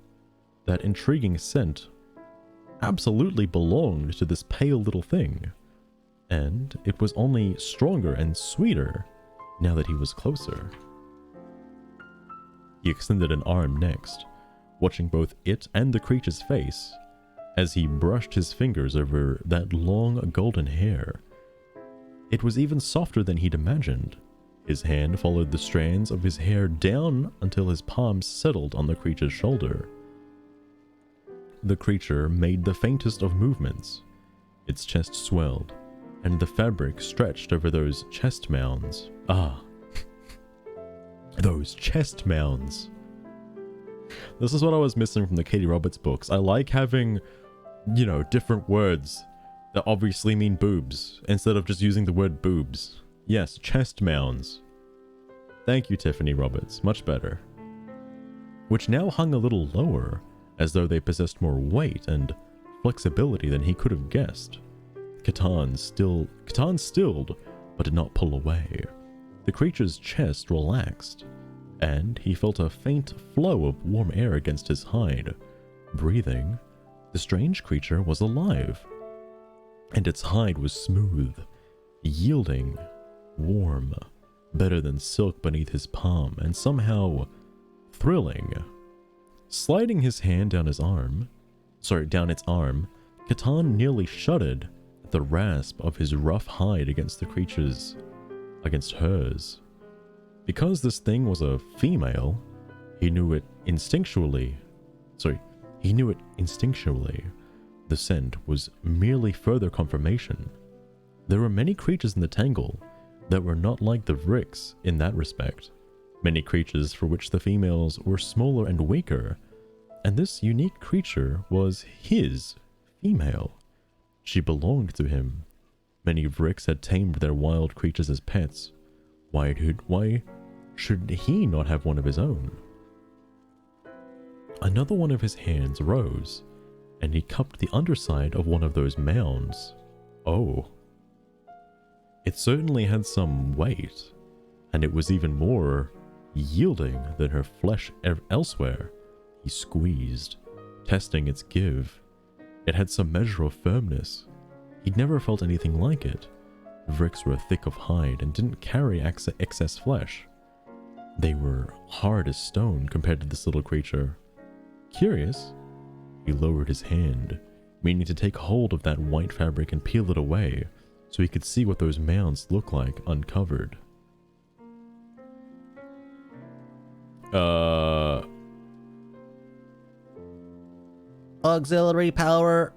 That intriguing scent absolutely belonged to this pale little thing, and it was only stronger and sweeter now that he was closer. He extended an arm next, watching both it and the creature's face as he brushed his fingers over that long golden hair. It was even softer than he'd imagined. His hand followed the strands of his hair down until his palms settled on the creature's shoulder. The creature made the faintest of movements. Its chest swelled, and the fabric stretched over those chest mounds. Ah, those chest mounds. This is what I was missing from the Katie Roberts books. I like having, you know, different words that obviously mean boobs, instead of just using the word boobs. Yes, chest mounds. Thank you, Tiffany Roberts. Much better. Which now hung a little lower, as though they possessed more weight and flexibility than he could have guessed. Catan stilled, but did not pull away. The creature's chest relaxed, and he felt a faint flow of warm air against his hide. Breathing, the strange creature was alive, and its hide was smooth, yielding, warm, better than silk beneath his palm, and somehow thrilling. Sliding his hand down its arm, Catan nearly shuddered at the rasp of his rough hide against hers. Because this thing was a female, he knew it instinctually. The scent was merely further confirmation. There were many creatures in the tangle that were not like the Vrix in that respect. Many creatures for which the females were smaller and weaker, and this unique creature was his female. She belonged to him. Many Vrix had tamed their wild creatures as pets. Why should he not have one of his own? Another one of his hands rose, and he cupped the underside of one of those mounds. Oh. It certainly had some weight, and it was even more yielding than her flesh elsewhere. He squeezed, testing its give. It had some measure of firmness. He'd never felt anything like it. Vrix were thick of hide and didn't carry excess flesh. They were hard as stone compared to this little creature. Curious, he lowered his hand, meaning to take hold of that white fabric and peel it away so he could see what those mounds looked like uncovered. Auxiliary power.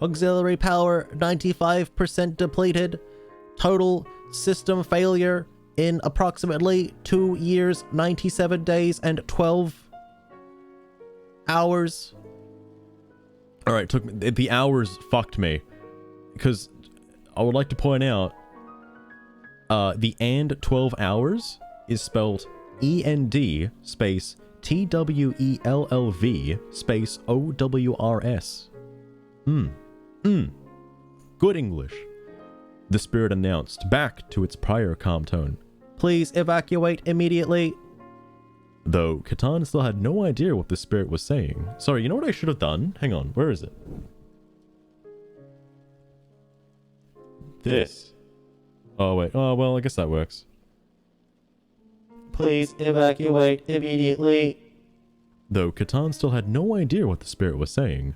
Auxiliary power 95% depleted. Total system failure in approximately 2 years, 97 days, and 12 hours. Alright, the hours fucked me. Because I would like to point out, the and 12 hours is spelled END space TWELLV space OWRS. Good English. The spirit announced, back to its prior calm tone. Please evacuate immediately. Though Catan still had no idea what the spirit was saying. Sorry, you know what I should have done? Hang on, where is it? This. Oh wait, oh well, I guess that works. Please evacuate immediately. Though Catan still had no idea what the spirit was saying,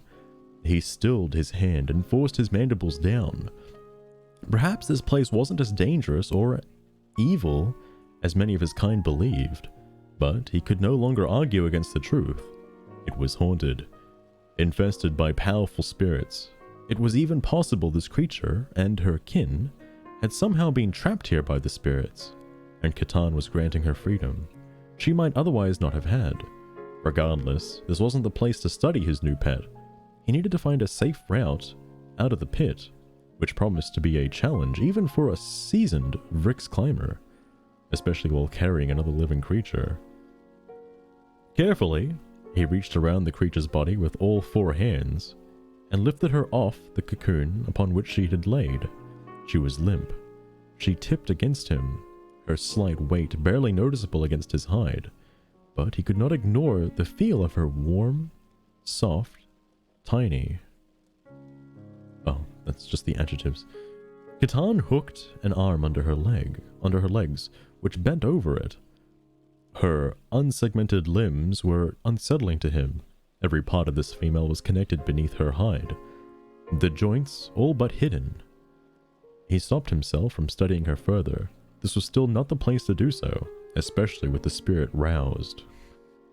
he stilled his hand and forced his mandibles down. Perhaps this place wasn't as dangerous or evil as many of his kind believed, but he could no longer argue against the truth. It was haunted, infested by powerful spirits. It was even possible this creature and her kin had somehow been trapped here by the spirits, and Catan was granting her freedom she might otherwise not have had. Regardless, this wasn't the place to study his new pet. He needed to find a safe route out of the pit, which promised to be a challenge even for a seasoned Vrix climber, especially while carrying another living creature. Carefully, he reached around the creature's body with all 4 hands and lifted her off the cocoon upon which she had laid. She was limp. She tipped against him, her slight weight barely noticeable against his hide, but he could not ignore the feel of her warm, soft, tiny. Oh, that's just the adjectives. Catan hooked an arm under her legs, which bent over it. Her unsegmented limbs were unsettling to him. Every part of this female was connected beneath her hide, the joints all but hidden. He stopped himself from studying her further. This was still not the place to do so, especially with the spirit roused.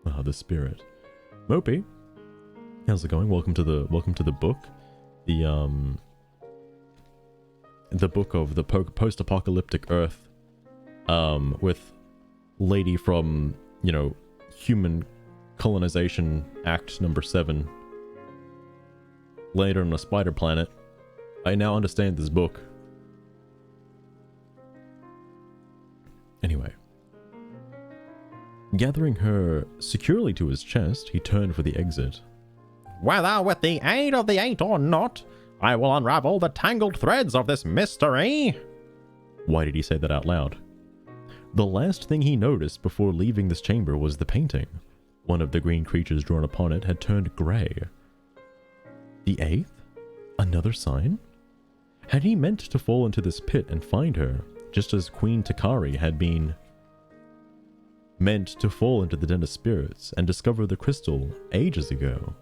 Ah, the spirit. Mopey, how's it going? Welcome to the book. The book of the post-apocalyptic Earth, with lady from, Human Colonization Act number 7. Later on a spider planet. I now understand this book. Anyway. Gathering her securely to his chest, he turned for the exit. Whether with the aid of the 8 or not, I will unravel the tangled threads of this mystery. Why did he say that out loud? The last thing he noticed before leaving this chamber was the painting. One of the green creatures drawn upon it had turned grey. The 8th? Another sign? Had he meant to fall into this pit and find her, just as Queen Takari had been meant to fall into the den of spirits and discover the crystal ages ago?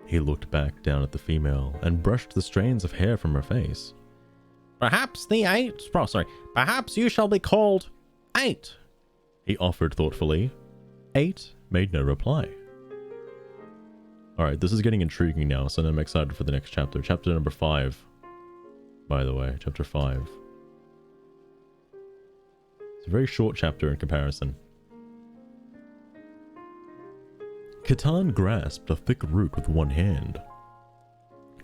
He looked back down at the female and brushed the strands of hair from her face. Perhaps you shall be called 8, he offered thoughtfully. 8 made no reply. Alright, this is getting intriguing now, so I'm excited for the next chapter. Chapter number 5. By the way, chapter 5. It's a very short chapter in comparison. Catan grasped a thick root with one hand,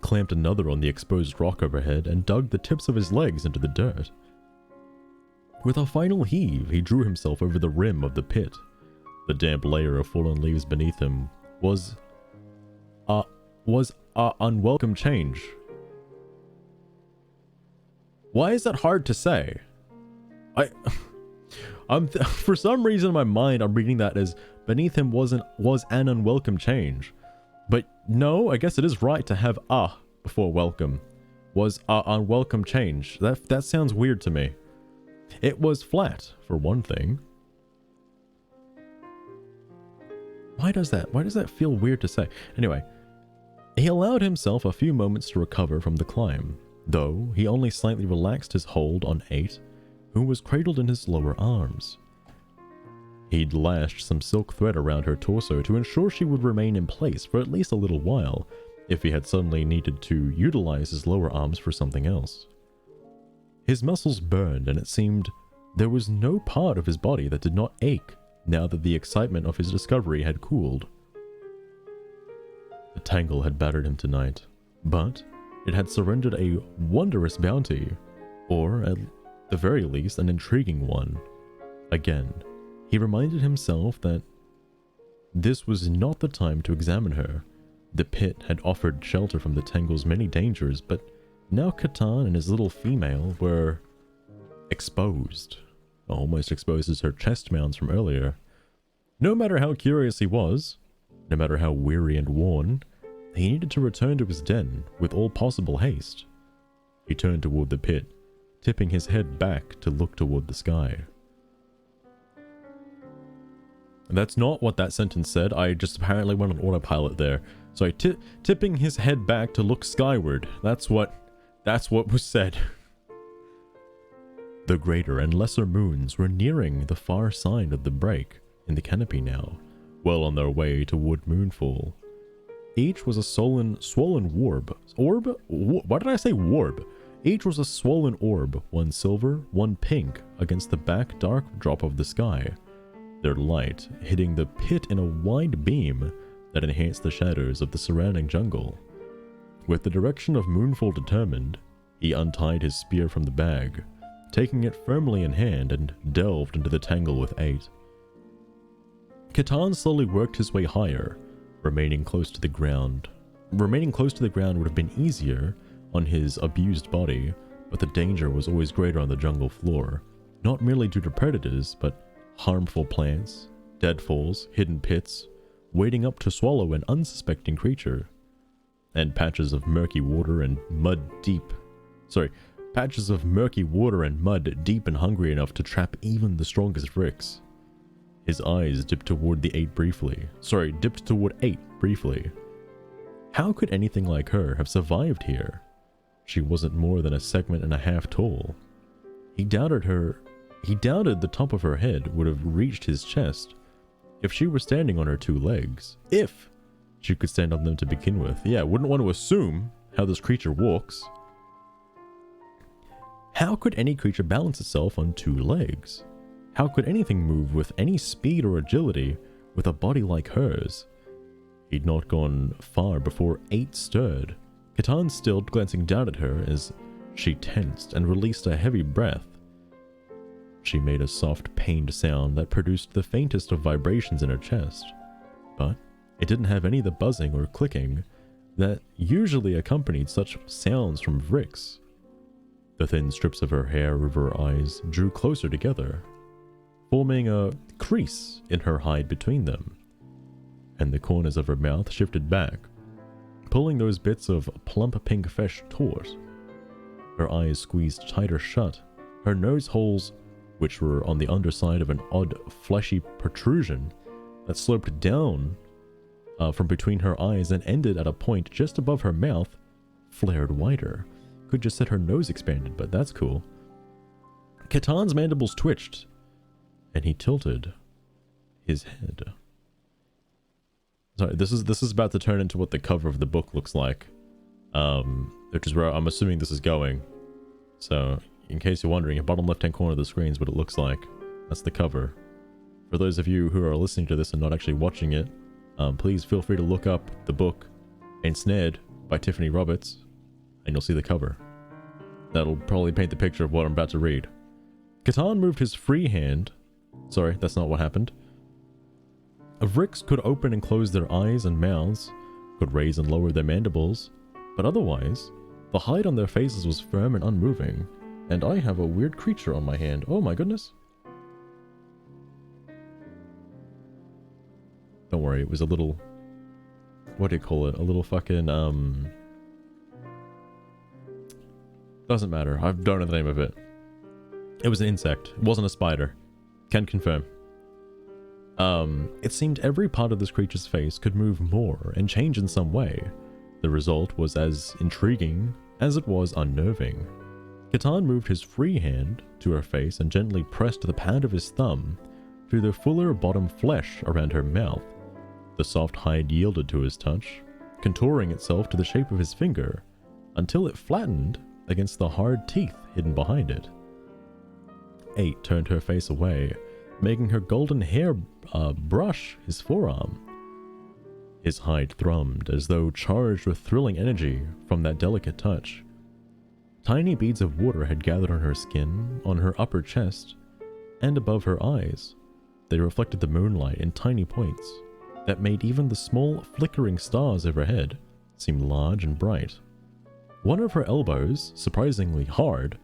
clamped another on the exposed rock overhead, and dug the tips of his legs into the dirt. With a final heave, he drew himself over the rim of the pit. The damp layer of fallen leaves beneath him was a unwelcome change. Why is that hard to say? For some reason in my mind, I'm reading that as beneath him was an unwelcome change. But no, I guess it is right to have before welcome. Was a unwelcome change. That sounds weird to me. It was flat, for one thing. Why does that feel weird to say? Anyway, he allowed himself a few moments to recover from the climb, though he only slightly relaxed his hold on 8, who was cradled in his lower arms. He'd lashed some silk thread around her torso to ensure she would remain in place for at least a little while, if he had suddenly needed to utilize his lower arms for something else. His muscles burned, and it seemed there was no part of his body that did not ache now that the excitement of his discovery had cooled. The tangle had battered him tonight, but it had surrendered a wondrous bounty, or at the very least an intriguing one. Again, he reminded himself that this was not the time to examine her. The pit had offered shelter from the tangle's many dangers, but now Catan and his little female were exposed, almost exposed as her chest mounds from earlier. No matter how curious he was, no matter how weary and worn, he needed to return to his den with all possible haste. He turned toward the pit, tipping his head back to look toward the sky. That's not what that sentence said. I just apparently went on autopilot there. So tipping his head back to look skyward. That's what was said. The greater and lesser moons were nearing the far side of the break in the canopy now, well on their way toward moonfall. Each was a swollen orb. Why did I say warb? Each was a swollen orb, one silver, one pink, against the back dark drop of the sky, their light hitting the pit in a wide beam that enhanced the shadows of the surrounding jungle. With the direction of moonfall determined, he untied his spear from the bag, taking it firmly in hand, and delved into the tangle with 8. Catan slowly worked his way higher, remaining close to the ground. Remaining close to the ground would have been easier on his abused body, but the danger was always greater on the jungle floor, not merely due to predators, but harmful plants, deadfalls, hidden pits, waiting up to swallow an unsuspecting creature, and patches of murky water and mud deep and hungry enough to trap even the strongest Ricks. His eyes dipped toward 8 briefly. How could anything like her have survived here? She wasn't more than a segment and a half tall. He doubted the top of her head would have reached his chest if she were standing on her 2 legs. If she could stand on them to begin with. Yeah, wouldn't want to assume how this creature walks. How could any creature balance itself on 2 legs? How could anything move with any speed or agility with a body like hers? He'd not gone far before 8 stirred. Catan stilled, glancing down at her as she tensed and released a heavy breath. She made a soft, pained sound that produced the faintest of vibrations in her chest, but it didn't have any of the buzzing or clicking that usually accompanied such sounds from Vrix. The thin strips of her hair over her eyes drew closer together, forming a crease in her hide between them, and the corners of her mouth shifted back, pulling those bits of plump pink flesh taut. Her eyes squeezed tighter shut, her nose holes, which were on the underside of an odd fleshy protrusion that sloped down from between her eyes and ended at a point just above her mouth, flared wider. Could just said her nose expanded, but that's cool. Catan's mandibles twitched, and he tilted his head. Sorry, this is about to turn into what the cover of the book looks like, which is where I'm assuming this is going. So, in case you're wondering, the bottom left-hand corner of the screen is what it looks like. That's the cover. For those of you who are listening to this and not actually watching it, please feel free to look up the book Ensnared by Tiffany Roberts, and you'll see the cover. That'll probably paint the picture of what I'm about to read. Catan moved his free hand. Sorry, that's not what happened. Vrix could open and close their eyes and mouths, could raise and lower their mandibles, but otherwise, the hide on their faces was firm and unmoving, and I have a weird creature on my hand. Oh my goodness. Don't worry, it was a little... What do you call it? A little fucking, doesn't matter. I don't know the name of it. It was an insect. It wasn't a spider. Can confirm. It seemed every part of this creature's face could move more and change in some way. The result was as intriguing as it was unnerving. Catan moved his free hand to her face and gently pressed the pad of his thumb through the fuller bottom flesh around her mouth. The soft hide yielded to his touch, contouring itself to the shape of his finger, until it flattened against the hard teeth hidden behind it. 8 turned her face away, making her golden hair brush his forearm. His hide thrummed as though charged with thrilling energy from that delicate touch. Tiny beads of water had gathered on her skin, on her upper chest, and above her eyes. They reflected the moonlight in tiny points that made even the small flickering stars overhead seem large and bright. One of her elbows, surprisingly hard,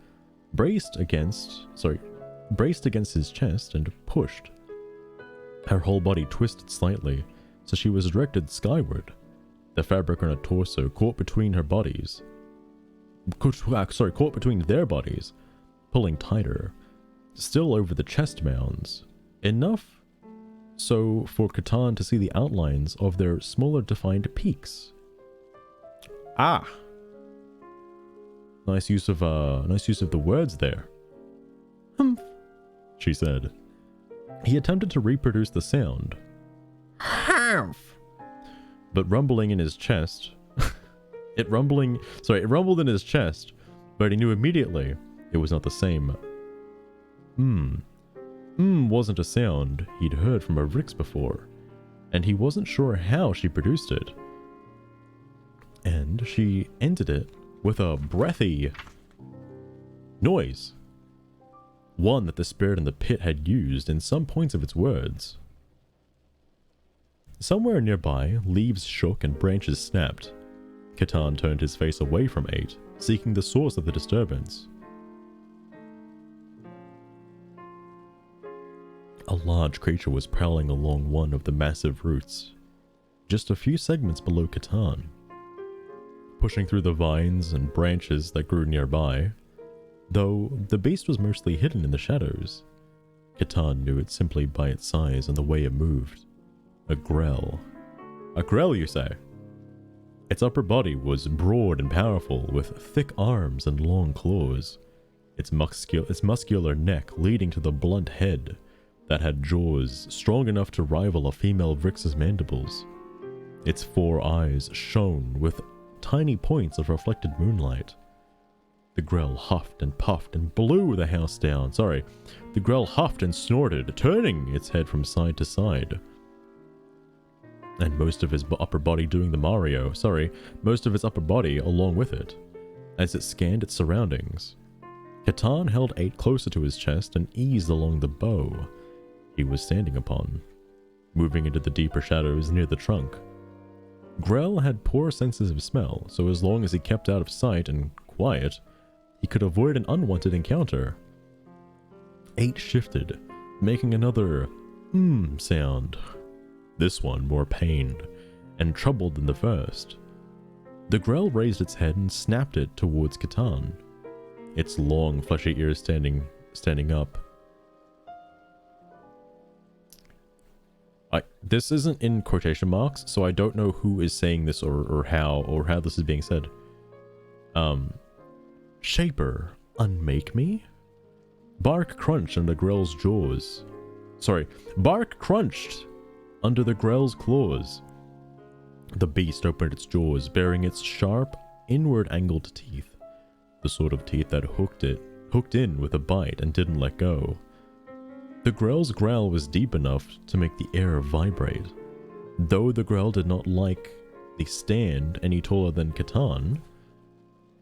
braced against his chest and pushed. Her whole body twisted slightly, so she was directed skyward. The fabric on her torso caught between their bodies, pulling tighter, still over the chest mounds, enough so for Catan to see the outlines of their smaller defined peaks. Ah! Nice use of the words there. Humph, she said. He attempted to reproduce the sound, Humph. but rumbling in his chest. It rumbled in his chest, but he knew immediately it was not the same. Wasn't a sound he'd heard from a Rix before, and he wasn't sure how she produced it. And she ended it with a breathy noise, one that the spirit in the pit had used in some points of its words. Somewhere nearby, leaves shook and branches snapped. Catan turned his face away from 8, seeking the source of the disturbance. A large creature was prowling along one of the massive roots, just a few segments below Catan. Pushing through the vines and branches that grew nearby, though the beast was mostly hidden in the shadows, Catan knew it simply by its size and the way it moved. A grell. A grell, you say? Its upper body was broad and powerful, with thick arms and long claws. Its muscular neck leading to the blunt head that had jaws strong enough to rival a female Vrix's mandibles. Its 4 eyes shone with tiny points of reflected moonlight. The grell huffed and puffed and blew the house down. The grell huffed and snorted, turning its head from side to side. And most of its upper body doing the Mario. Most of its upper body along with it, as it scanned its surroundings. Catan held 8 closer to his chest and eased along the bow he was standing upon, moving into the deeper shadows near the trunk. Grell had poor senses of smell, so as long as he kept out of sight and quiet, he could avoid an unwanted encounter. 8 shifted, making another sound, this one more pained and troubled than the first. The grell raised its head and snapped it towards Catan, its long fleshy ears standing up. This isn't in quotation marks, so I don't know who is saying this or how this is being said. Shaper, unmake me? Bark crunched under the grell's jaws. Bark crunched under the grell's claws. The beast opened its jaws, bearing its sharp, inward-angled teeth, the sort of teeth that hooked in with a bite and didn't let go. The grell's growl was deep enough to make the air vibrate. Though the grell did not like the stand any taller than Catan,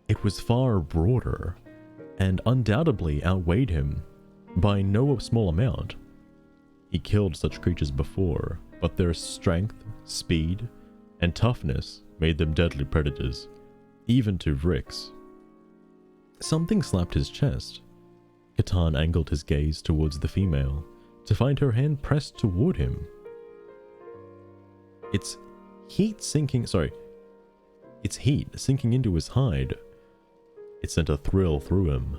it was far broader, and undoubtedly outweighed him by no small amount. He killed such creatures before, but their strength, speed, and toughness made them deadly predators, even to Vrix. Something slapped his chest. Catan angled his gaze towards the female, to find her hand pressed toward him. Its heat sinking into his hide. It sent a thrill through him.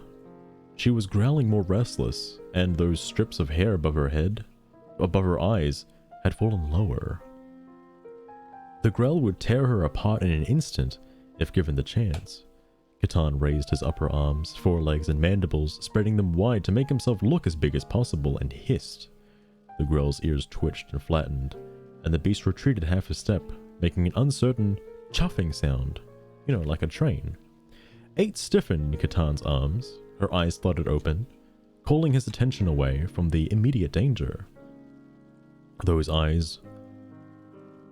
She was growling more restless, and those strips of hair above her eyes, had fallen lower. The grell would tear her apart in an instant, if given the chance. Catan raised his upper arms, forelegs, and mandibles, spreading them wide to make himself look as big as possible, and hissed. The grell's ears twitched and flattened, and the beast retreated half a step, making an uncertain, chuffing sound, like a train. 8 stiffened in Catan's arms, her eyes fluttered open, calling his attention away from the immediate danger. Those eyes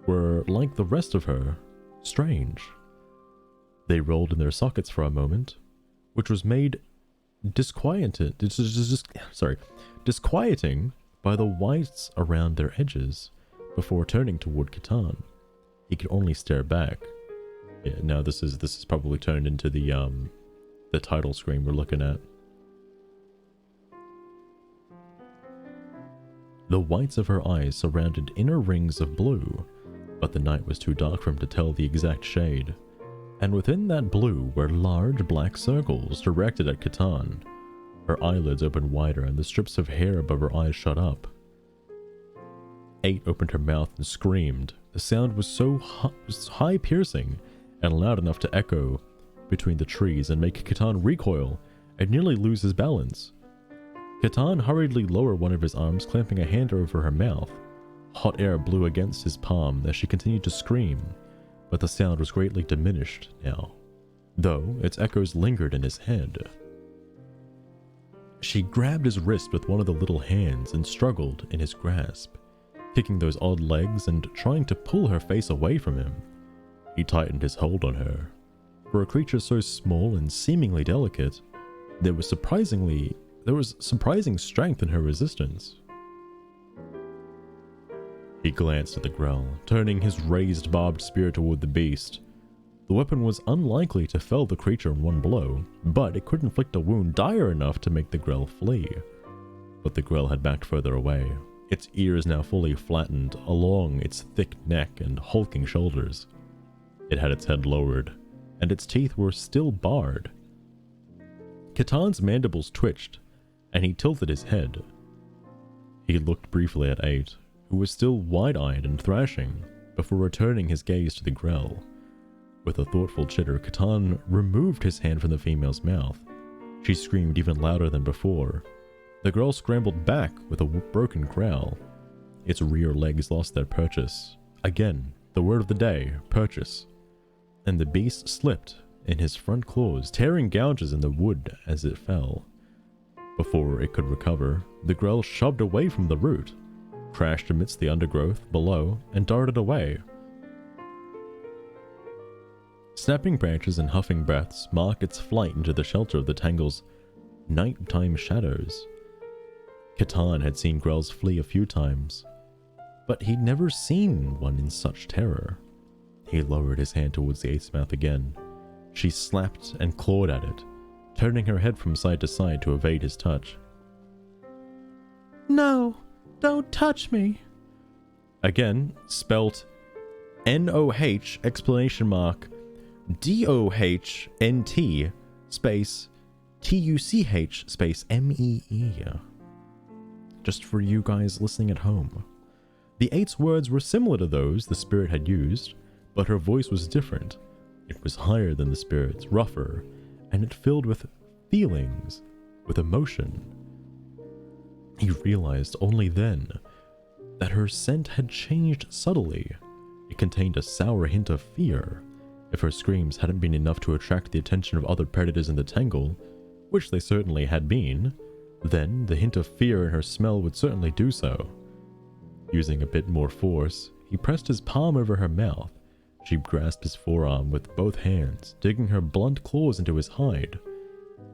were, like the rest of her, strange. They rolled in their sockets for a moment, which was made disquieting by the whites around their edges, before turning toward Catan. He could only stare back. Yeah, now this is probably turned into the title screen we're looking at. The whites of her eyes surrounded inner rings of blue, but the night was too dark for him to tell the exact shade. And within that blue were large black circles directed at Catan. Her eyelids opened wider and the strips of hair above her eyes shut up. 8 opened her mouth and screamed. The sound was so high-piercing and loud enough to echo between the trees and make Catan recoil and nearly lose his balance. Catan hurriedly lowered one of his arms, clamping a hand over her mouth. Hot air blew against his palm as she continued to scream, but the sound was greatly diminished now, though its echoes lingered in his head. She grabbed his wrist with one of the little hands and struggled in his grasp, kicking those odd legs and trying to pull her face away from him. He tightened his hold on her. For a creature so small and seemingly delicate, there was surprising strength in her resistance. He glanced at the grell, turning his raised barbed spear toward the beast. The weapon was unlikely to fell the creature in one blow, but it could inflict a wound dire enough to make the grell flee. But the grell had backed further away, its ears now fully flattened along its thick neck and hulking shoulders. It had its head lowered, and its teeth were still barred. Catan's mandibles twitched, and he tilted his head. He looked briefly at 8, who was still wide-eyed and thrashing, before returning his gaze to the grell. With a thoughtful chitter, Catan removed his hand from the female's mouth. She screamed even louder than before. The girl scrambled back with a broken growl. Its rear legs lost their purchase. Again, the word of the day, purchase. And the beast slipped in his front claws, tearing gouges in the wood as it fell. Before it could recover, the grell shoved away from the root, crashed amidst the undergrowth below, and darted away. Snapping branches and huffing breaths mark its flight into the shelter of the tangle's nighttime shadows. Catan had seen grells flee a few times, but he'd never seen one in such terror. He lowered his hand towards the 8's mouth again. She slapped and clawed at it, turning her head from side to side to evade his touch. "No, don't touch me." Again, spelt N-O-H exclamation mark D-O-H-N-T space T-U-C-H space M-E-E. Just for you guys listening at home. The 8's words were similar to those the spirit had used, but her voice was different. It was higher than the spirit's, rougher, and it filled with feelings, with emotion. He realized only then that her scent had changed subtly. It contained a sour hint of fear. If her screams hadn't been enough to attract the attention of other predators in the tangle, which they certainly had been, then the hint of fear in her smell would certainly do so. Using a bit more force, he pressed his palm over her mouth. She grasped his forearm with both hands, digging her blunt claws into his hide.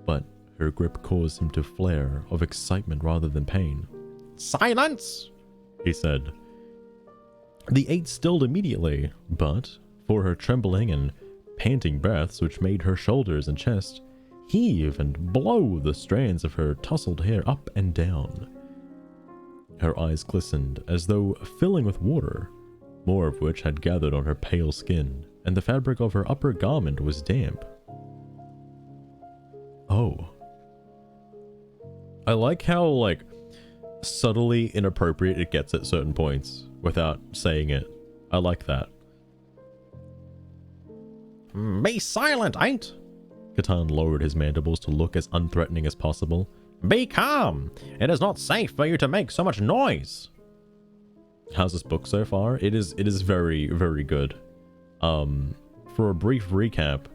But her grip caused him to flare of excitement rather than pain. "Silence!" he said. The 8 stilled immediately, but for her trembling and panting breaths which made her shoulders and chest heave and blow the strands of her tousled hair up and down. Her eyes glistened as though filling with water, more of which had gathered on her pale skin, and the fabric of her upper garment was damp. Oh. I like how, subtly inappropriate it gets at certain points without saying it. I like that. "Be silent, ain't?" Catan lowered his mandibles to look as unthreatening as possible. "Be calm! It is not safe for you to make so much noise!" How's this book so far? It is very, very good. For a brief recap,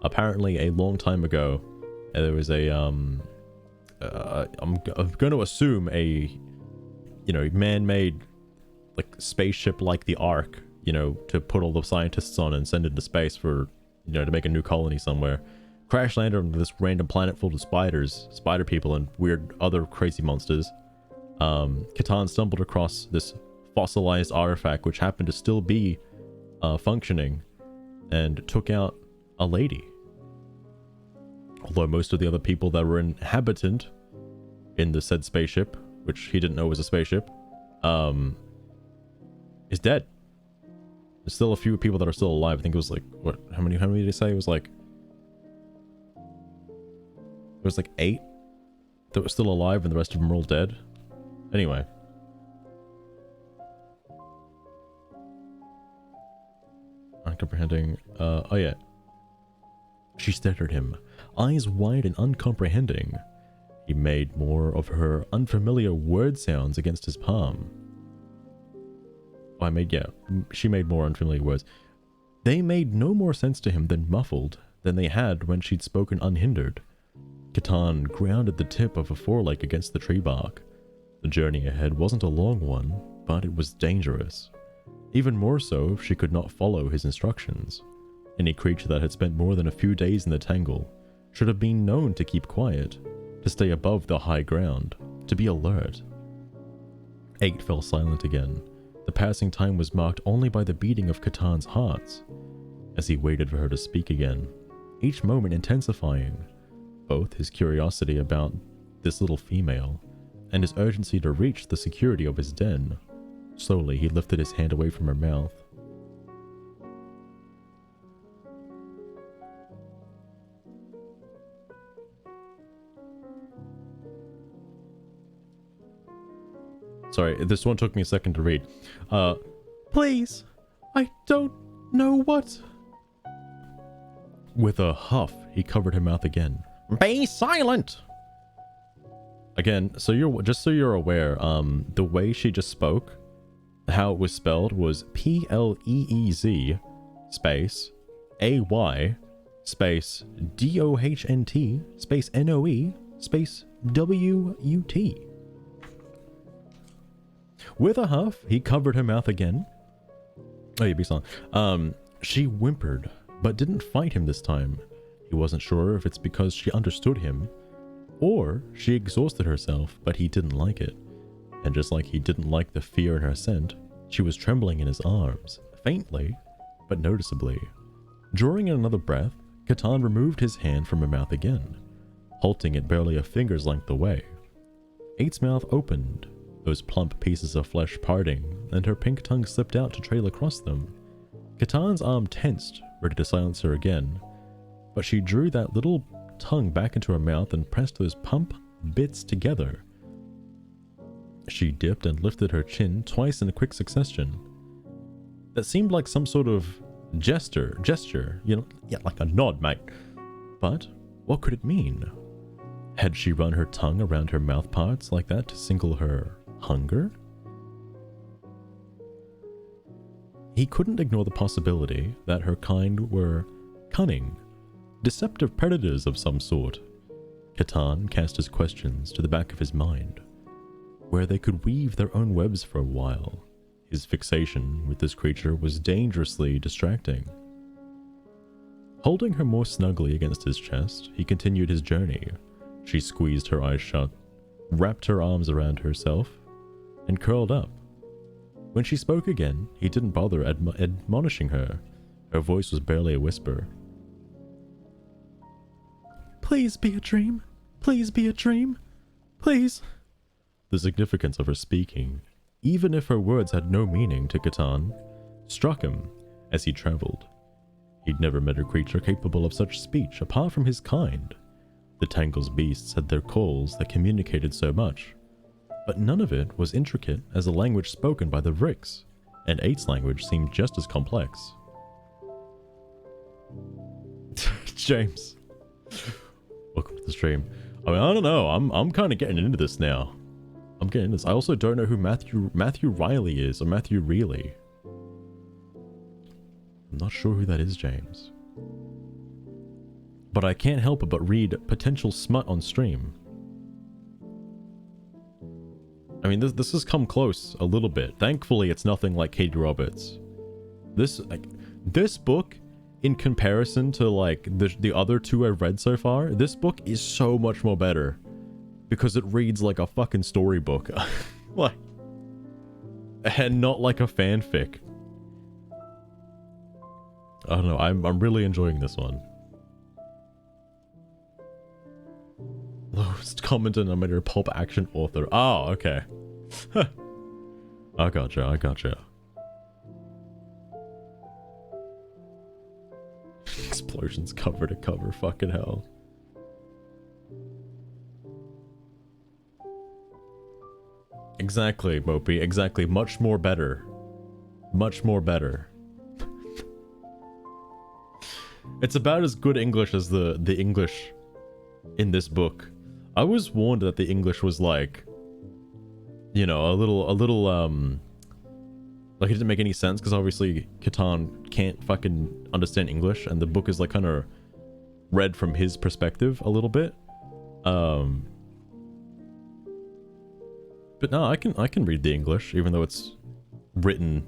apparently a long time ago, there was a, I'm going to assume a, man-made, spaceship like the Ark, to put all the scientists on and send it into space for, to make a new colony somewhere. Crash landed on this random planet full of spiders, spider people, and weird other crazy monsters. Catan stumbled across this fossilized artifact, which happened to still be functioning, and took out a lady. Although most of the other people that were inhabitant in the said spaceship, which he didn't know was a spaceship, is dead. There's still a few people that are still alive. I think it was how many did he say? It was there was 8 that were still alive and the rest of them were all dead. Anyway. Uncomprehending. Oh yeah. She stared at him, eyes wide and uncomprehending. He made more of her unfamiliar word sounds against his palm. She made more unfamiliar words. They made no more sense to him than muffled than they had when she'd spoken unhindered. Catan grounded the tip of a foreleg against the tree bark. The journey ahead wasn't a long one, but it was dangerous. Even more so if she could not follow his instructions. Any creature that had spent more than a few days in the tangle should have been known to keep quiet, to stay above the high ground, to be alert. 8 fell silent again. The passing time was marked only by the beating of Catan's hearts, as he waited for her to speak again, each moment intensifying, both his curiosity about this little female and his urgency to reach the security of his den. Slowly, he lifted his hand away from her mouth. Sorry, this one took me a second to read. Please, I don't know what. With a huff, he covered her mouth again. Be silent! Again, so you're aware, the way she just spoke, how it was spelled was Pleez space AY space DOHNT space NOE space WUT. With a huff, he covered her mouth again. Oh, you be silent. She whimpered, but didn't fight him this time. He wasn't sure if it's because she understood him, or she exhausted herself, but he didn't like it. And just like he didn't like the fear in her scent, she was trembling in his arms, faintly, but noticeably. Drawing in another breath, Catan removed his hand from her mouth again, halting it barely a finger's length away. 8's mouth opened, those plump pieces of flesh parting, and her pink tongue slipped out to trail across them. Catan's arm tensed, ready to silence her again, but she drew that little tongue back into her mouth and pressed those plump bits together. She dipped and lifted her chin twice in a quick succession. That seemed like some sort of gesture, like a nod, mate. But what could it mean? Had she run her tongue around her mouth parts like that to signal her hunger? He couldn't ignore the possibility that her kind were cunning, deceptive predators of some sort. Catan cast his questions to the back of his mind, where they could weave their own webs for a while. His fixation with this creature was dangerously distracting. Holding her more snugly against his chest, he continued his journey. She squeezed her eyes shut, wrapped her arms around herself, and curled up. When she spoke again, he didn't bother admonishing her. Her voice was barely a whisper. Please be a dream. Please be a dream. Please. The significance of her speaking, even if her words had no meaning to Catan, struck him as he traveled. He'd never met a creature capable of such speech apart from his kind. The Tangle's beasts had their calls that communicated so much, but none of it was intricate as the language spoken by the Vrix, and 8's language seemed just as complex. James, welcome to the stream. I mean, I don't know. I'm kind of getting into this now. I'm getting into this. I also don't know who Matthew Riley is, or Matthew Reilly. I'm not sure who that is, James. But I can't help it but read potential smut on stream. I mean, this has come close a little bit. Thankfully, it's nothing like Katie Roberts. This book, in comparison to like the other two I've read so far, this book is so much more better because it reads like a fucking storybook, like, and not like a fanfic. I don't know. I'm really enjoying this one. Lowest common denominator pulp action author. Oh, okay. I gotcha. Explosions cover to cover, fucking hell. Exactly, Mopey, exactly. Much more better. Much more better. It's about as good English as the English in this book. I was warned that the English was like, you know, a little, like it didn't make any sense because obviously Catan can't fucking understand English, and the book is like kind of read from his perspective a little bit. But no, I can read the English, even though it's written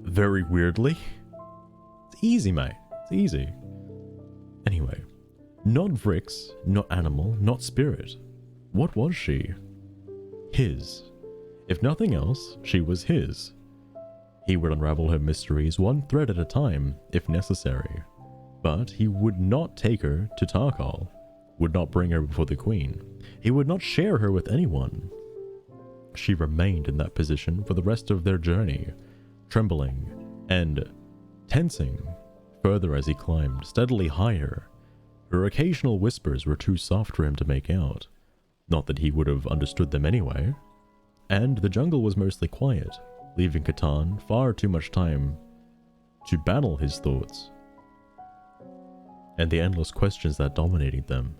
very weirdly. It's easy, mate. It's easy. Anyway, not Vrix, not animal, not spirit. What was she? His. If nothing else, she was his. He would unravel her mysteries one thread at a time, if necessary. But he would not take her to Tarkal, would not bring her before the queen. He would not share her with anyone. She remained in that position for the rest of their journey, trembling and tensing further as he climbed steadily higher. Her occasional whispers were too soft for him to make out, not that he would have understood them anyway, and the jungle was mostly quiet, leaving Catan far too much time to battle his thoughts and the endless questions that dominated them.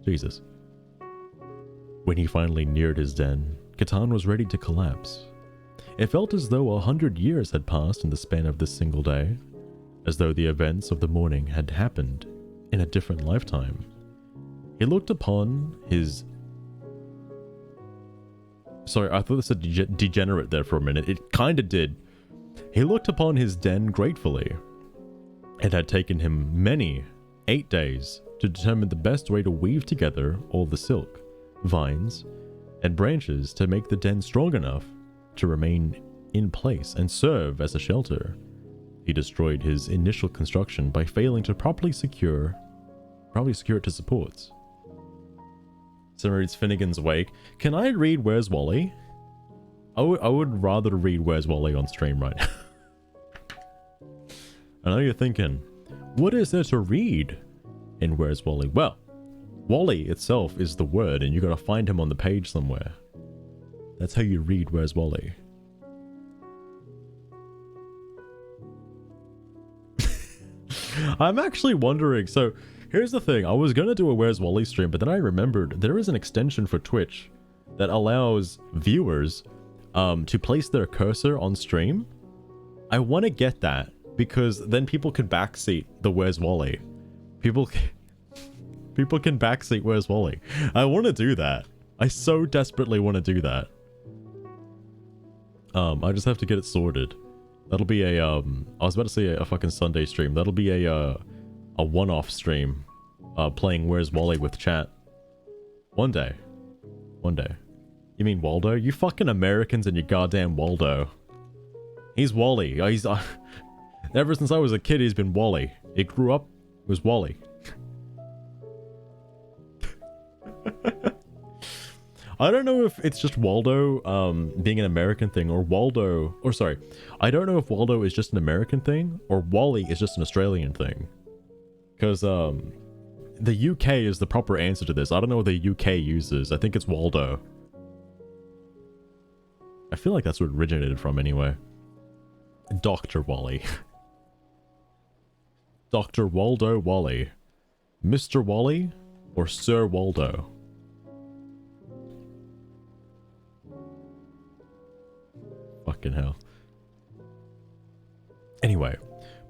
Jesus. When he finally neared his den, Catan was ready to collapse. It felt as though 100 years had passed in the span of this single day, as though the events of the morning had happened in a different lifetime. He looked upon his... Sorry, I thought this said degenerate there for a minute. It kinda did. He looked upon his den gratefully. It had taken him many 8 days to determine the best way to weave together all the silk, vines, and branches to make the den strong enough to remain in place and serve as a shelter. He destroyed his initial construction by failing to properly secure it to supports. Someone reads Finnegan's Wake. Can I read Where's Wally? I would rather read Where's Wally on stream right now. I know you're thinking, what is there to read in Where's Wally? Well, Wally itself is the word, and you gotta find him on the page somewhere. That's how you read Where's Wally. I'm actually wondering, so here's the thing, I was gonna do a Where's Wally stream, but then I remembered there is an extension for Twitch that allows viewers to place their cursor on stream. I want to get that, because then people can backseat the Where's Wally. People can backseat Where's Wally. I want to do that. I so desperately want to do that. I just have to get it sorted. That'll be a I was about to say a fucking Sunday stream. That'll be a one-off stream, playing Where's Wally with chat. One day. You mean Waldo? You fucking Americans and your goddamn Waldo. He's Wally. He's ever since I was a kid, he's been Wally. He grew up, it was Wally. I don't know if it's just Waldo being an American thing, or I don't know if Waldo is just an American thing or Wally is just an Australian thing. Because the UK is the proper answer to this. I don't know what the UK uses. I think it's Waldo. I feel like that's where it originated from anyway. Dr. Wally. Dr. Waldo Wally. Mr. Wally or Sir Waldo? Fucking hell. Anyway,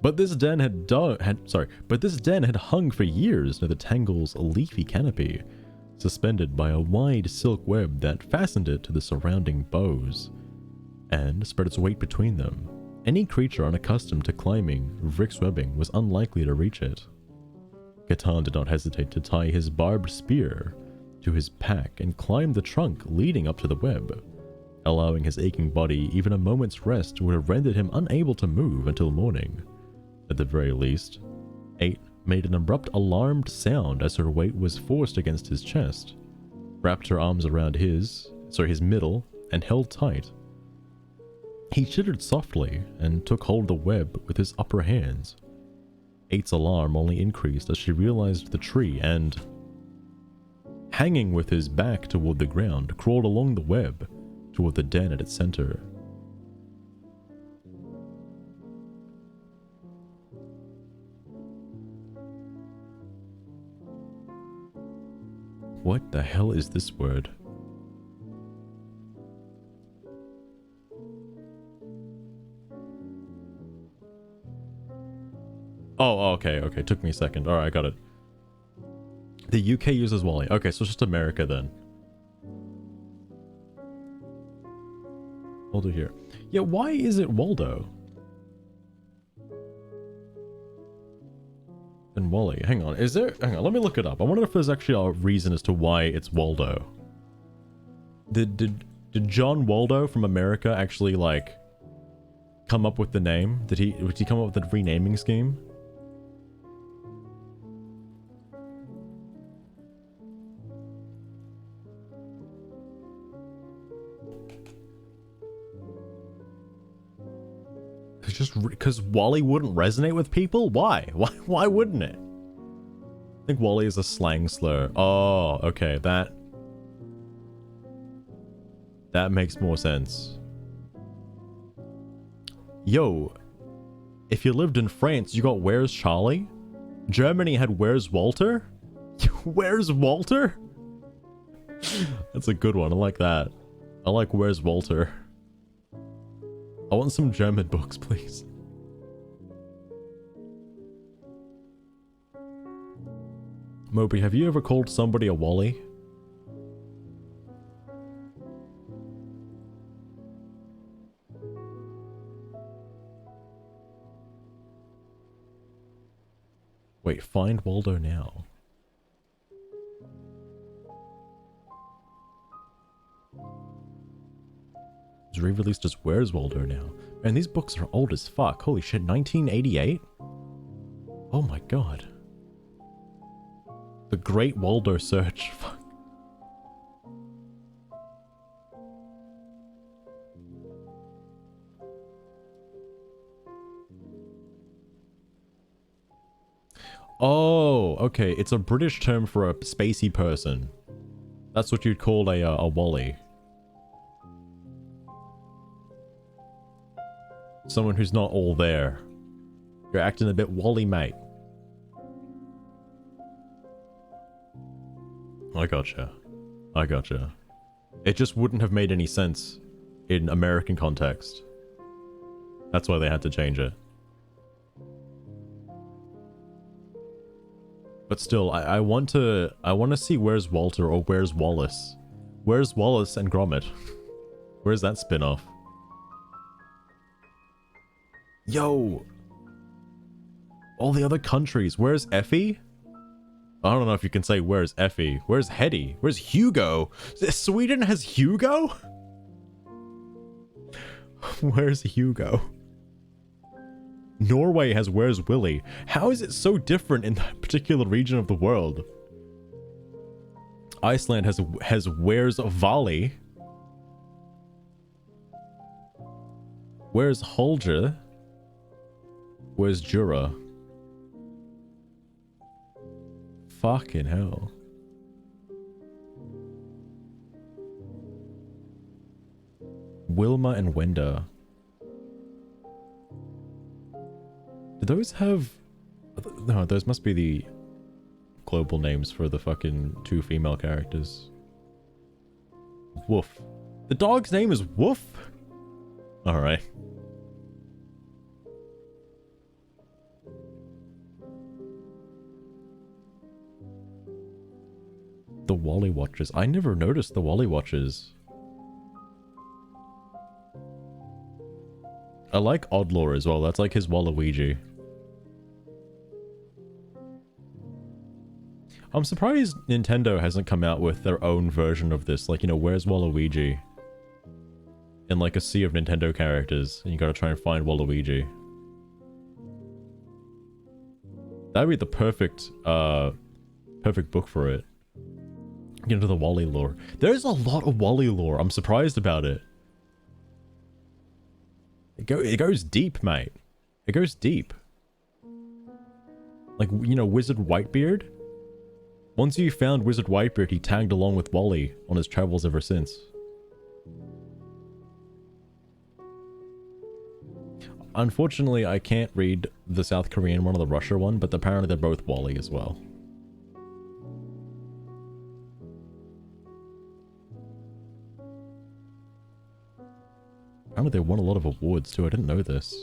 but this den had hung for years near the tangle's leafy canopy, suspended by a wide silk web that fastened it to the surrounding boughs, and spread its weight between them. Any creature unaccustomed to climbing Vrix webbing was unlikely to reach it. Catan did not hesitate to tie his barbed spear to his pack and climb the trunk leading up to the web. Allowing his aching body even a moment's rest would have rendered him unable to move until morning. At the very least, 8 made an abrupt alarmed sound as her weight was forced against his chest, wrapped her arms around his middle, and held tight. He chittered softly and took hold of the web with his upper hands. 8's alarm only increased as she realized the tree and, hanging with his back toward the ground, crawled along the web toward the den at its center. What the hell is this word? Oh, okay, okay. Took me a second. Alright, I got it. The UK uses Wally. Okay, so it's just America then. Waldo here. Yeah, why is it Waldo? And Wally. Hang on. Is there... Hang on, let me look it up. I wonder if there's actually a reason as to why it's Waldo. Did John Waldo from America actually, like, come up with the name? Did he come up with the renaming scheme? It's just because Wally wouldn't resonate with people? Why? Why wouldn't it? I think Wally is a slang slur. Oh, okay, that makes more sense. Yo, if you lived in France, you got Where's Charlie? Germany had Where's Walter? Where's Walter? That's a good one. I like that. I like Where's Walter. I want some German books, please. Moby, have you ever called somebody a Wally? Wait, find Waldo now. It's re-released as Where's Waldo now. Man, these books are old as fuck. Holy shit, 1988? Oh my god. The Great Waldo Search. Fuck. Oh, okay. It's a British term for a spacey person. That's what you'd call a Wally. Someone who's not all there. You're acting a bit Wally, mate. I gotcha. I gotcha. It just wouldn't have made any sense in American context. That's why they had to change it. But still, I want to see Where's Walter or Where's Wallace. Where's Wallace and Gromit? Where's that spin-off? Yo! All the other countries. Where's Effie? I don't know if you can say where's Effie. Where's Hetty? Where's Hugo? Sweden has Hugo? Where's Hugo? Norway has Where's Willy. How is it so different in that particular region of the world? Iceland has Where's Vali. Where's Holger? Where's Jura? Fucking hell. Wilma and Wenda. Do those have... No, those must be the global names for the fucking two female characters. Woof. The dog's name is Woof? Alright. The Wally Watchers. I never noticed the Wally Watchers. I like Oddlaw as well. That's like his Waluigi. I'm surprised Nintendo hasn't come out with their own version of this. Like, you know, where's Waluigi? In like a sea of Nintendo characters. And you gotta try and find Waluigi. That'd be the perfect, perfect book for it. Get into the Wally lore. There's a lot of Wally lore. I'm surprised about it. It goes deep, mate. It goes deep. Like, you know, Wizard Whitebeard? Once you found Wizard Whitebeard, he tagged along with Wally on his travels ever since. Unfortunately, I can't read the South Korean one or the Russia one, but apparently they're both Wally as well. Apparently they won a lot of awards too. I didn't know this.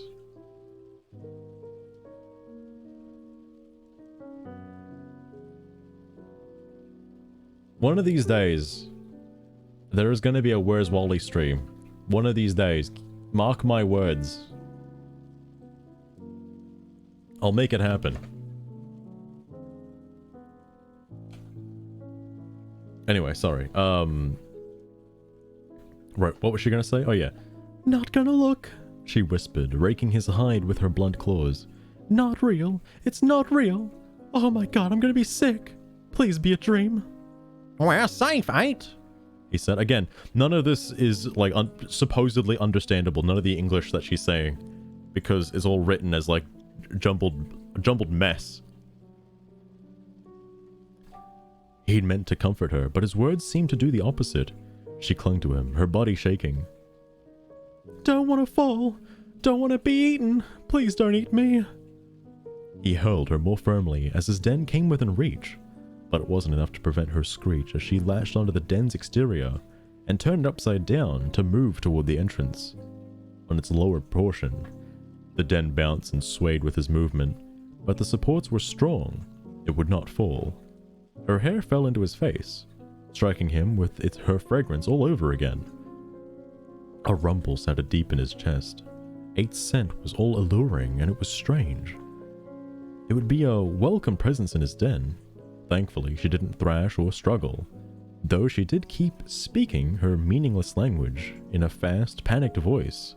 One of these days, there is going to be a Where's Wally stream. One of these days. Mark my words. I'll make it happen. Anyway, sorry. Right, what was she gonna say? Oh yeah. Not gonna look, she whispered, raking his hide with her blunt claws. Not real. It's not real. Oh my god, I'm gonna be sick. Please be a dream. We're safe, ain't? He said. Again, none of this is like supposedly understandable. None of the English that she's saying, because it's all written as like jumbled mess. He'd meant to comfort her, but his words seemed to do the opposite. She clung to him, her body shaking. Don't want to fall. Don't want to be eaten. Please don't eat me. He hurled her more firmly as his den came within reach, but it wasn't enough to prevent her screech as she latched onto the den's exterior and turned upside down to move toward the entrance. On its lower portion, the den bounced and swayed with his movement, but the supports were strong. It would not fall. Her hair fell into his face, striking him with her fragrance all over again. A rumble sounded deep in his chest. 8's scent was all alluring, and it was strange. It would be a welcome presence in his den. Thankfully, she didn't thrash or struggle, though she did keep speaking her meaningless language in a fast, panicked voice.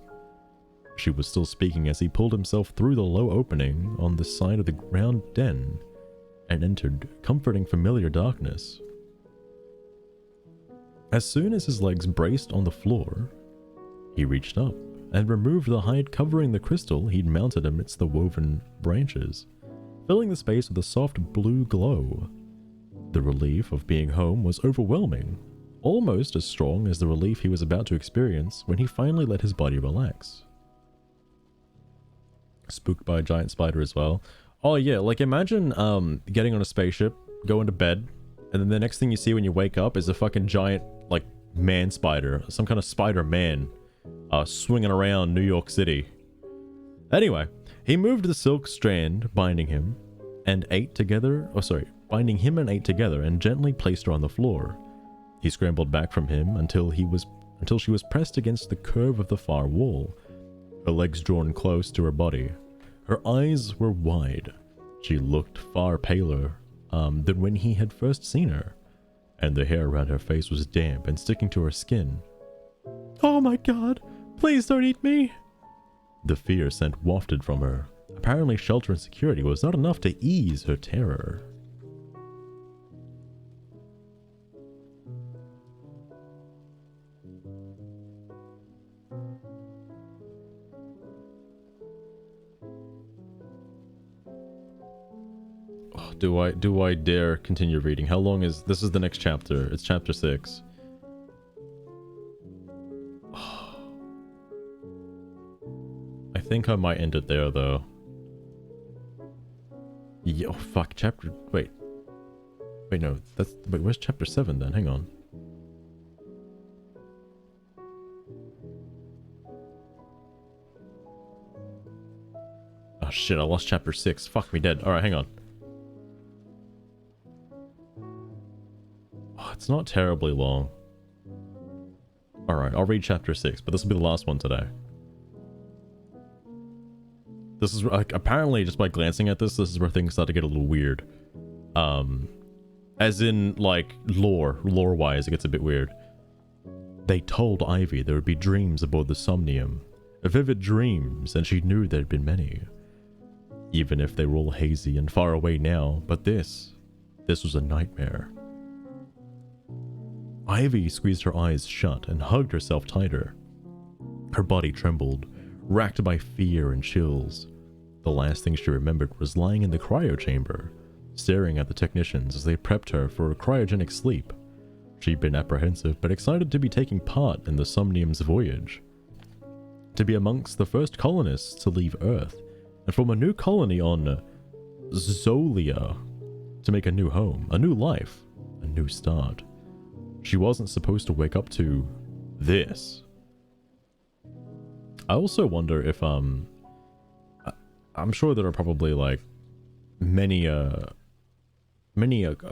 She was still speaking as he pulled himself through the low opening on the side of the round den and entered comforting familiar darkness. As soon as his legs braced on the floor, he reached up and removed the hide covering the crystal he'd mounted amidst the woven branches, filling the space with a soft blue glow. The relief of being home was overwhelming, almost as strong as the relief he was about to experience when he finally let his body relax. Spooked by a giant spider as well. Oh yeah, like imagine getting on a spaceship, going to bed, and then the next thing you see when you wake up is a fucking giant, like, man spider. Some kind of Spider-Man swinging around New York City. Anyway, he moved the silk strand binding him and 8 together, binding him and 8 together and gently placed her on the floor. He scrambled back from him until she was pressed against the curve of the far wall, her legs drawn close to her body. Her eyes were wide. She looked far paler than when he had first seen her, and the hair around her face was damp and sticking to her skin. Oh my god, please don't eat me! The fear scent wafted from her. Apparently shelter and security was not enough to ease her terror. Do I dare continue reading? How long is this? Is the next chapter? It's chapter 6. I think I might end it there though. Yo, fuck, wait, no, where's chapter 7 then? Hang on. Oh shit, I lost chapter 6. Fuck me dead. Alright, hang on. Oh, it's not terribly long. Alright, I'll read chapter 6, but this will be the last one today. This is like, apparently just by glancing at this is where things start to get a little weird. As in, like, lore-wise, it gets a bit weird. They told Ivy there would be dreams aboard the Somnium. Vivid dreams, and she knew there'd been many. Even if they were all hazy and far away now, but this was a nightmare. Ivy squeezed her eyes shut and hugged herself tighter. Her body trembled, racked by fear and chills. The last thing she remembered was lying in the cryo chamber, staring at the technicians as they prepped her for a cryogenic sleep. She'd been apprehensive but excited to be taking part in the Somnium's voyage. To be amongst the first colonists to leave Earth, and form a new colony on Zolia, to make a new home, a new life, a new start. She wasn't supposed to wake up to this. I also wonder if I'm sure there are probably like many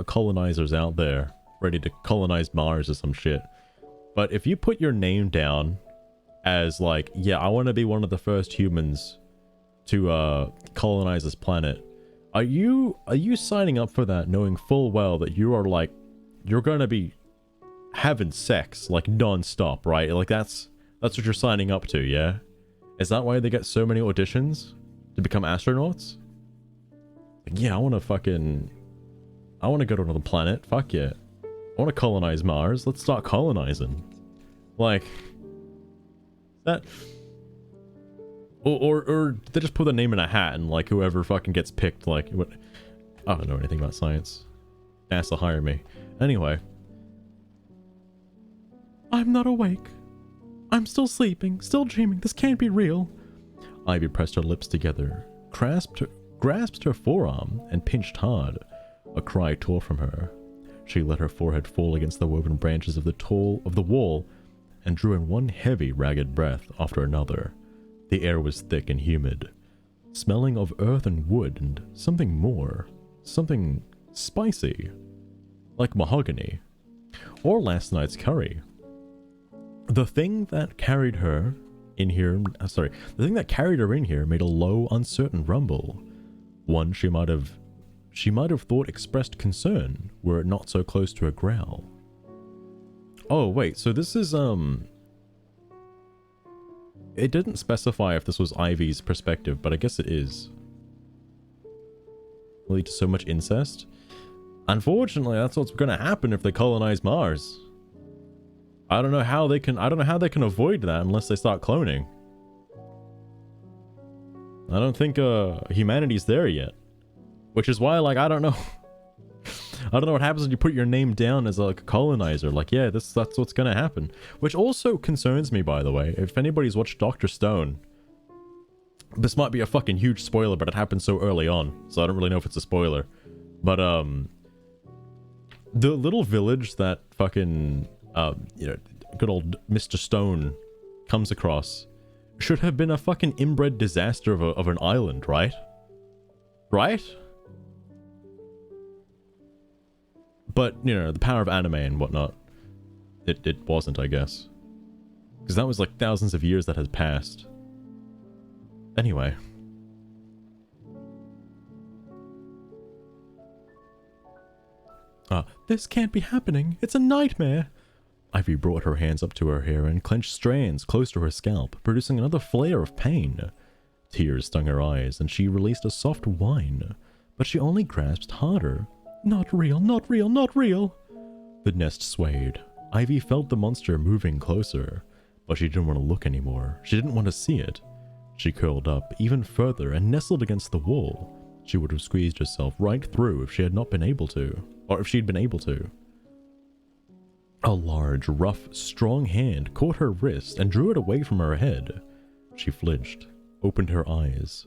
colonizers out there ready to colonize Mars or some shit. But if you put your name down as like, yeah, I want to be one of the first humans to colonize this planet, are you signing up for that knowing full well that you are like, you're gonna be having sex like non-stop, right? Like that's what you're signing up to, yeah? Is that why they get so many auditions to become astronauts? Like, yeah, I want to go to another planet. Fuck yeah. I want to colonize Mars. Let's start colonizing. Like, that... Or they just put their name in a hat and, like, whoever fucking gets picked, like... What, I don't know anything about science. NASA, hire me. Anyway. I'm not awake. I'm still sleeping, still dreaming. This can't be real. Ivy pressed her lips together, grasped her forearm, and pinched hard. A cry tore from her. She let her forehead fall against the woven branches of the wall and drew in one heavy, ragged breath after another. The air was thick and humid, smelling of earth and wood and something more. Something spicy. Like mahogany. Or last night's curry. The thing that carried her in here... the thing that carried her in here made a low, uncertain rumble. One she might have thought expressed concern were it not so close to a growl. Oh, wait, so this is, it didn't specify if this was Ivy's perspective, but I guess it is. Will lead to so much incest? Unfortunately, that's what's gonna happen if they colonize Mars. I don't know how they can avoid that unless they start cloning. I don't think, humanity's there yet. Which is why, like, I don't know. I don't know what happens when you put your name down as like a colonizer. Like, yeah, that's what's gonna happen. Which also concerns me, by the way. If anybody's watched Dr. Stone, this might be a fucking huge spoiler, but it happened so early on, so I don't really know if it's a spoiler. But the little village that fucking you know, good old Mr. Stone comes across should have been a fucking inbred disaster of an island, right? Right? But, you know, the power of anime and whatnot, it wasn't, I guess. Because that was like thousands of years that had passed. Anyway. This can't be happening. It's a nightmare. Ivy brought her hands up to her hair and clenched strands close to her scalp, producing another flare of pain. Tears stung her eyes, and she released a soft whine, but she only grasped harder. Not real, not real, not real! The nest swayed. Ivy felt the monster moving closer, but she didn't want to look anymore. She didn't want to see it. She curled up even further and nestled against the wall. She would have squeezed herself right through if she had not been able to, or if she'd been able to. A large, rough, strong hand caught her wrist and drew it away from her head. She flinched, opened her eyes,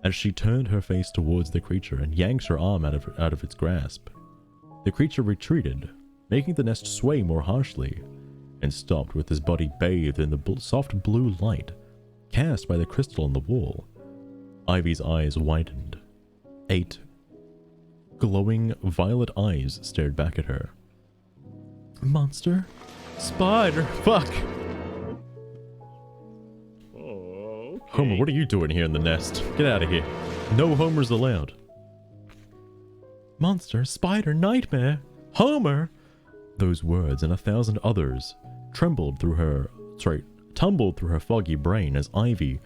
as she turned her face towards the creature and yanked her arm out of its grasp. The creature retreated, making the nest sway more harshly, and stopped with his body bathed in the soft blue light cast by the crystal on the wall. Ivy's eyes widened. 8 glowing violet eyes stared back at her. Monster? Spider? Fuck! Homer, what are you doing here in the nest? Get out of here. No Homers allowed. Monster, spider, nightmare, Homer! Those words and 1,000 others tumbled through her foggy brain as Ivy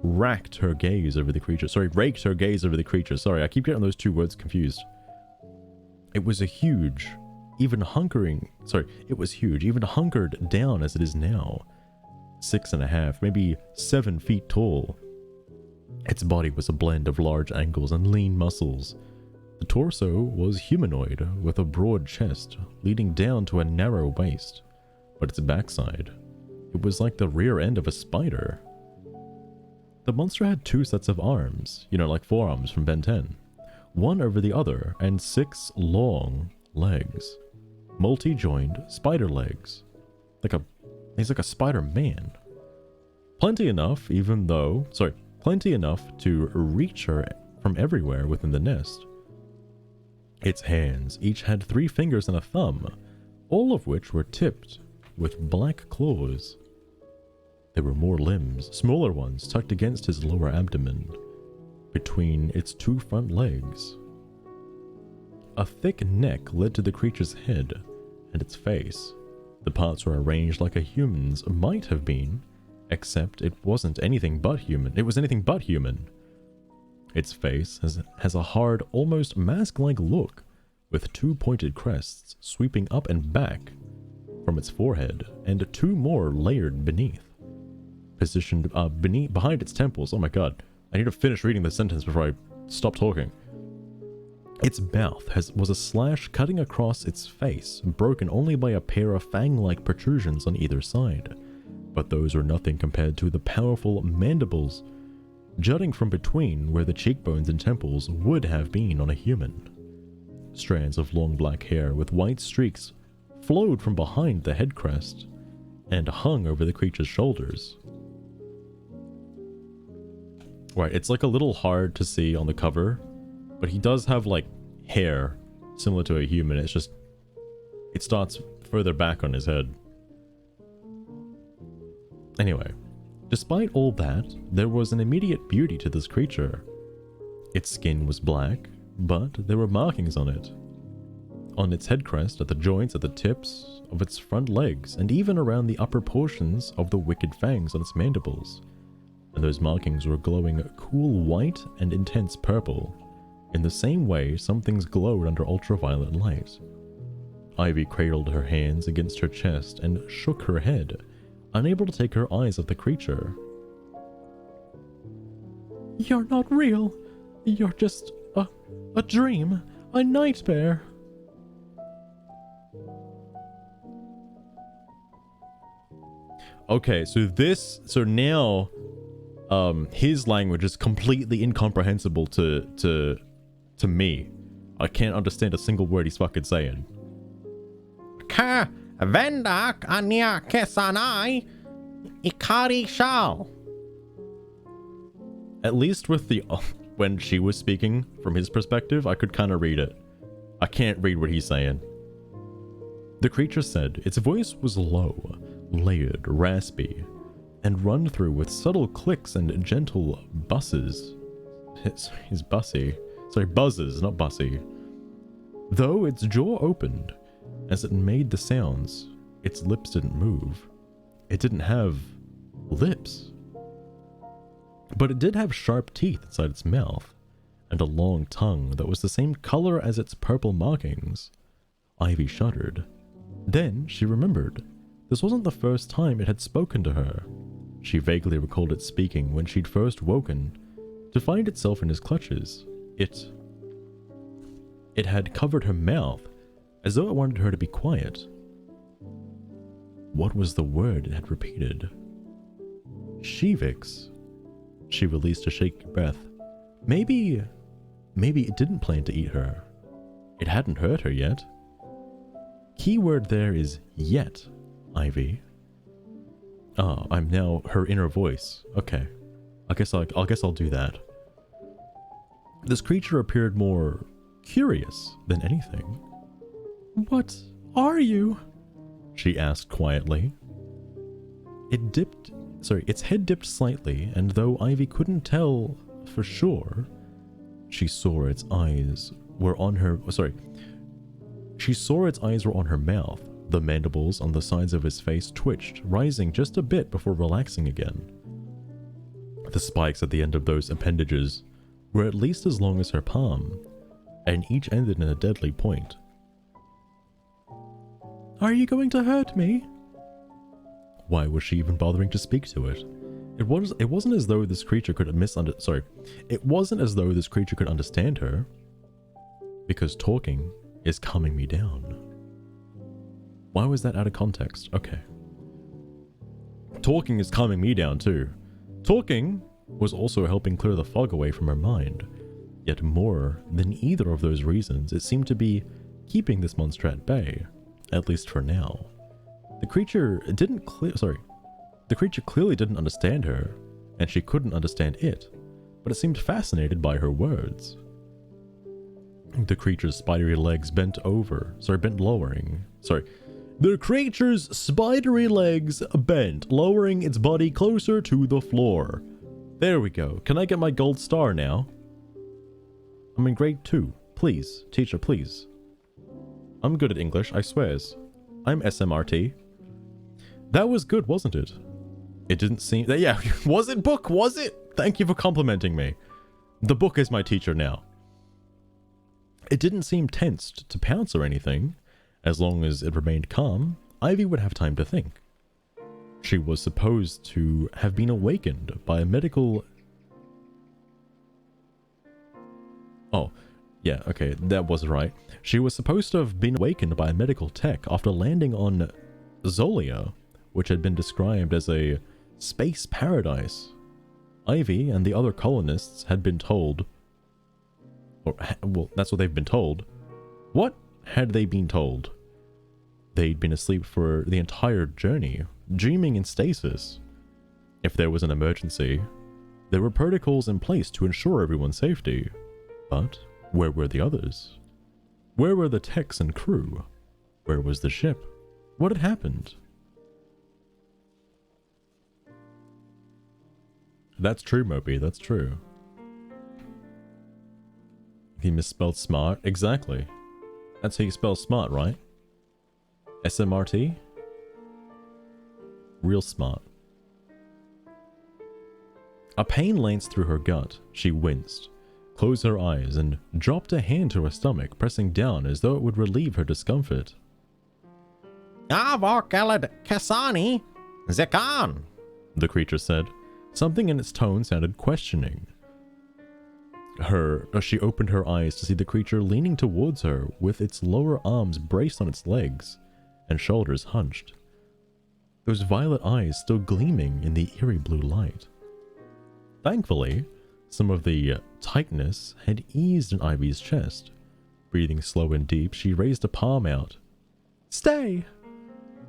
raked her gaze over the creature. Sorry, I keep getting those two words confused. It was huge, even hunkered down as it is now. 6.5, maybe 7 feet tall. Its body was a blend of large angles and lean muscles. The torso was humanoid, with a broad chest leading down to a narrow waist. But its backside, it was like the rear end of a spider. The monster had 2 sets of arms, you know, like forearms from Ben 10. One over the other, and 6 long legs. Multi-joined spider legs. He's like a Spider-Man. Plenty enough, plenty enough to reach her from everywhere within the nest. Its hands each had 3 fingers and a thumb, all of which were tipped with black claws. There were more limbs, smaller ones tucked against his lower abdomen, between its 2 front legs. A thick neck led to the creature's head and its face. The parts were arranged like a human's might have been, except it wasn't anything but human. It was anything but human. Its face has a hard, almost mask-like look, with 2 pointed crests sweeping up and back from its forehead, and 2 more layered beneath. Positioned behind its temples. Oh my god. I need to finish reading the sentence before I stop talking. Its mouth was a slash cutting across its face, broken only by a pair of fang-like protrusions on either side. But those were nothing compared to the powerful mandibles jutting from between where the cheekbones and temples would have been on a human. Strands of long black hair with white streaks flowed from behind the head crest and hung over the creature's shoulders. Right, it's like a little hard to see on the cover, but he does have like hair similar to a human. It's just, it starts further back on his head. Anyway, despite all that, there was an immediate beauty to this creature. Its skin was black, but there were markings on it. On its head crest, at the joints, at the tips of its front legs, and even around the upper portions of the wicked fangs on its mandibles. And those markings were glowing cool white and intense purple, in the same way some things glowed under ultraviolet light. Ivy cradled her hands against her chest and shook her head, unable to take her eyes off the creature. "You're not real. You're just a dream, a nightmare." Okay, so now his language is completely incomprehensible to me. I can't understand a single word he's fucking saying. Ka vendak anya kesanai ikari shal. At least with the when she was speaking from his perspective, I could kind of read it. I can't read what he's saying. The creature said its voice was low, layered, raspy, and run through with subtle clicks and gentle buzzes. He's bussy. Sorry, buzzes, not bussy. Though its jaw opened as it made the sounds, its lips didn't move. It didn't have lips. But it did have sharp teeth inside its mouth, and a long tongue that was the same color as its purple markings. Ivy shuddered. Then she remembered. This wasn't the first time it had spoken to her. She vaguely recalled it speaking when she'd first woken to find itself in his clutches. It had covered her mouth as though it wanted her to be quiet. What was the word it had repeated? Shivix. She released a shaky breath. Maybe it didn't plan to eat her. It hadn't hurt her yet. Keyword there is yet, Ivy. Ah, I'm now her inner voice. Okay. I guess I'll do that. This creature appeared more curious than anything. "What are you?" she asked quietly. Its head dipped slightly, and though Ivy couldn't tell for sure, she saw its eyes were on her mouth. The mandibles on the sides of his face twitched, rising just a bit before relaxing again. The spikes at the end of those appendages were at least as long as her palm, and each ended in a deadly point. "Are you going to hurt me?" Why was she even bothering to speak to it? It wasn't as though this creature could understand her, because talking is calming me down. Why was that out of context? Okay. Talking is calming me down too. Talking was also helping clear the fog away from her mind. Yet more than either of those reasons, it seemed to be keeping this monster at bay, at least for now. The creature didn't The creature clearly didn't understand her, and she couldn't understand it, but it seemed fascinated by her words. The creature's spidery legs bent lowering. The creature's spidery legs bent, lowering its body closer to the floor. There we go. Can I get my gold star now? I'm in grade 2. Please, teacher, please. I'm good at English, I swears. I'm SMRT. That was good, wasn't it? It didn't seem... Yeah, was it, book? Was it? Thank you for complimenting me. The book is my teacher now. It didn't seem tensed to pounce or anything. As long as it remained calm, Ivy would have time to think. She was supposed to have been awakened by a medical... Oh, yeah, okay, that was right. She was supposed to have been awakened by a medical tech after landing on Zolia, which had been described as a space paradise. Ivy and the other colonists had been told... well, that's what they've been told. What had they been told? They'd been asleep for the entire journey, dreaming in stasis. If there was an emergency, there were protocols in place to ensure everyone's safety. But where were the others? Where were the techs and crew? Where was the ship? What had happened? That's true, Moby, that's true. He misspelled smart. Exactly. That's how you spell smart, right? SMRT? Real smart. A pain lanced through her gut. She winced, closed her eyes, and dropped a hand to her stomach, pressing down as though it would relieve her discomfort. Avokalad Kasani Zekan, the creature said. Something in its tone sounded questioning. She opened her eyes to see the creature leaning towards her with its lower arms braced on its legs and shoulders hunched. Those violet eyes still gleaming in the eerie blue light. Thankfully, some of the tightness had eased in Ivy's chest. Breathing slow and deep, she raised a palm out. Stay!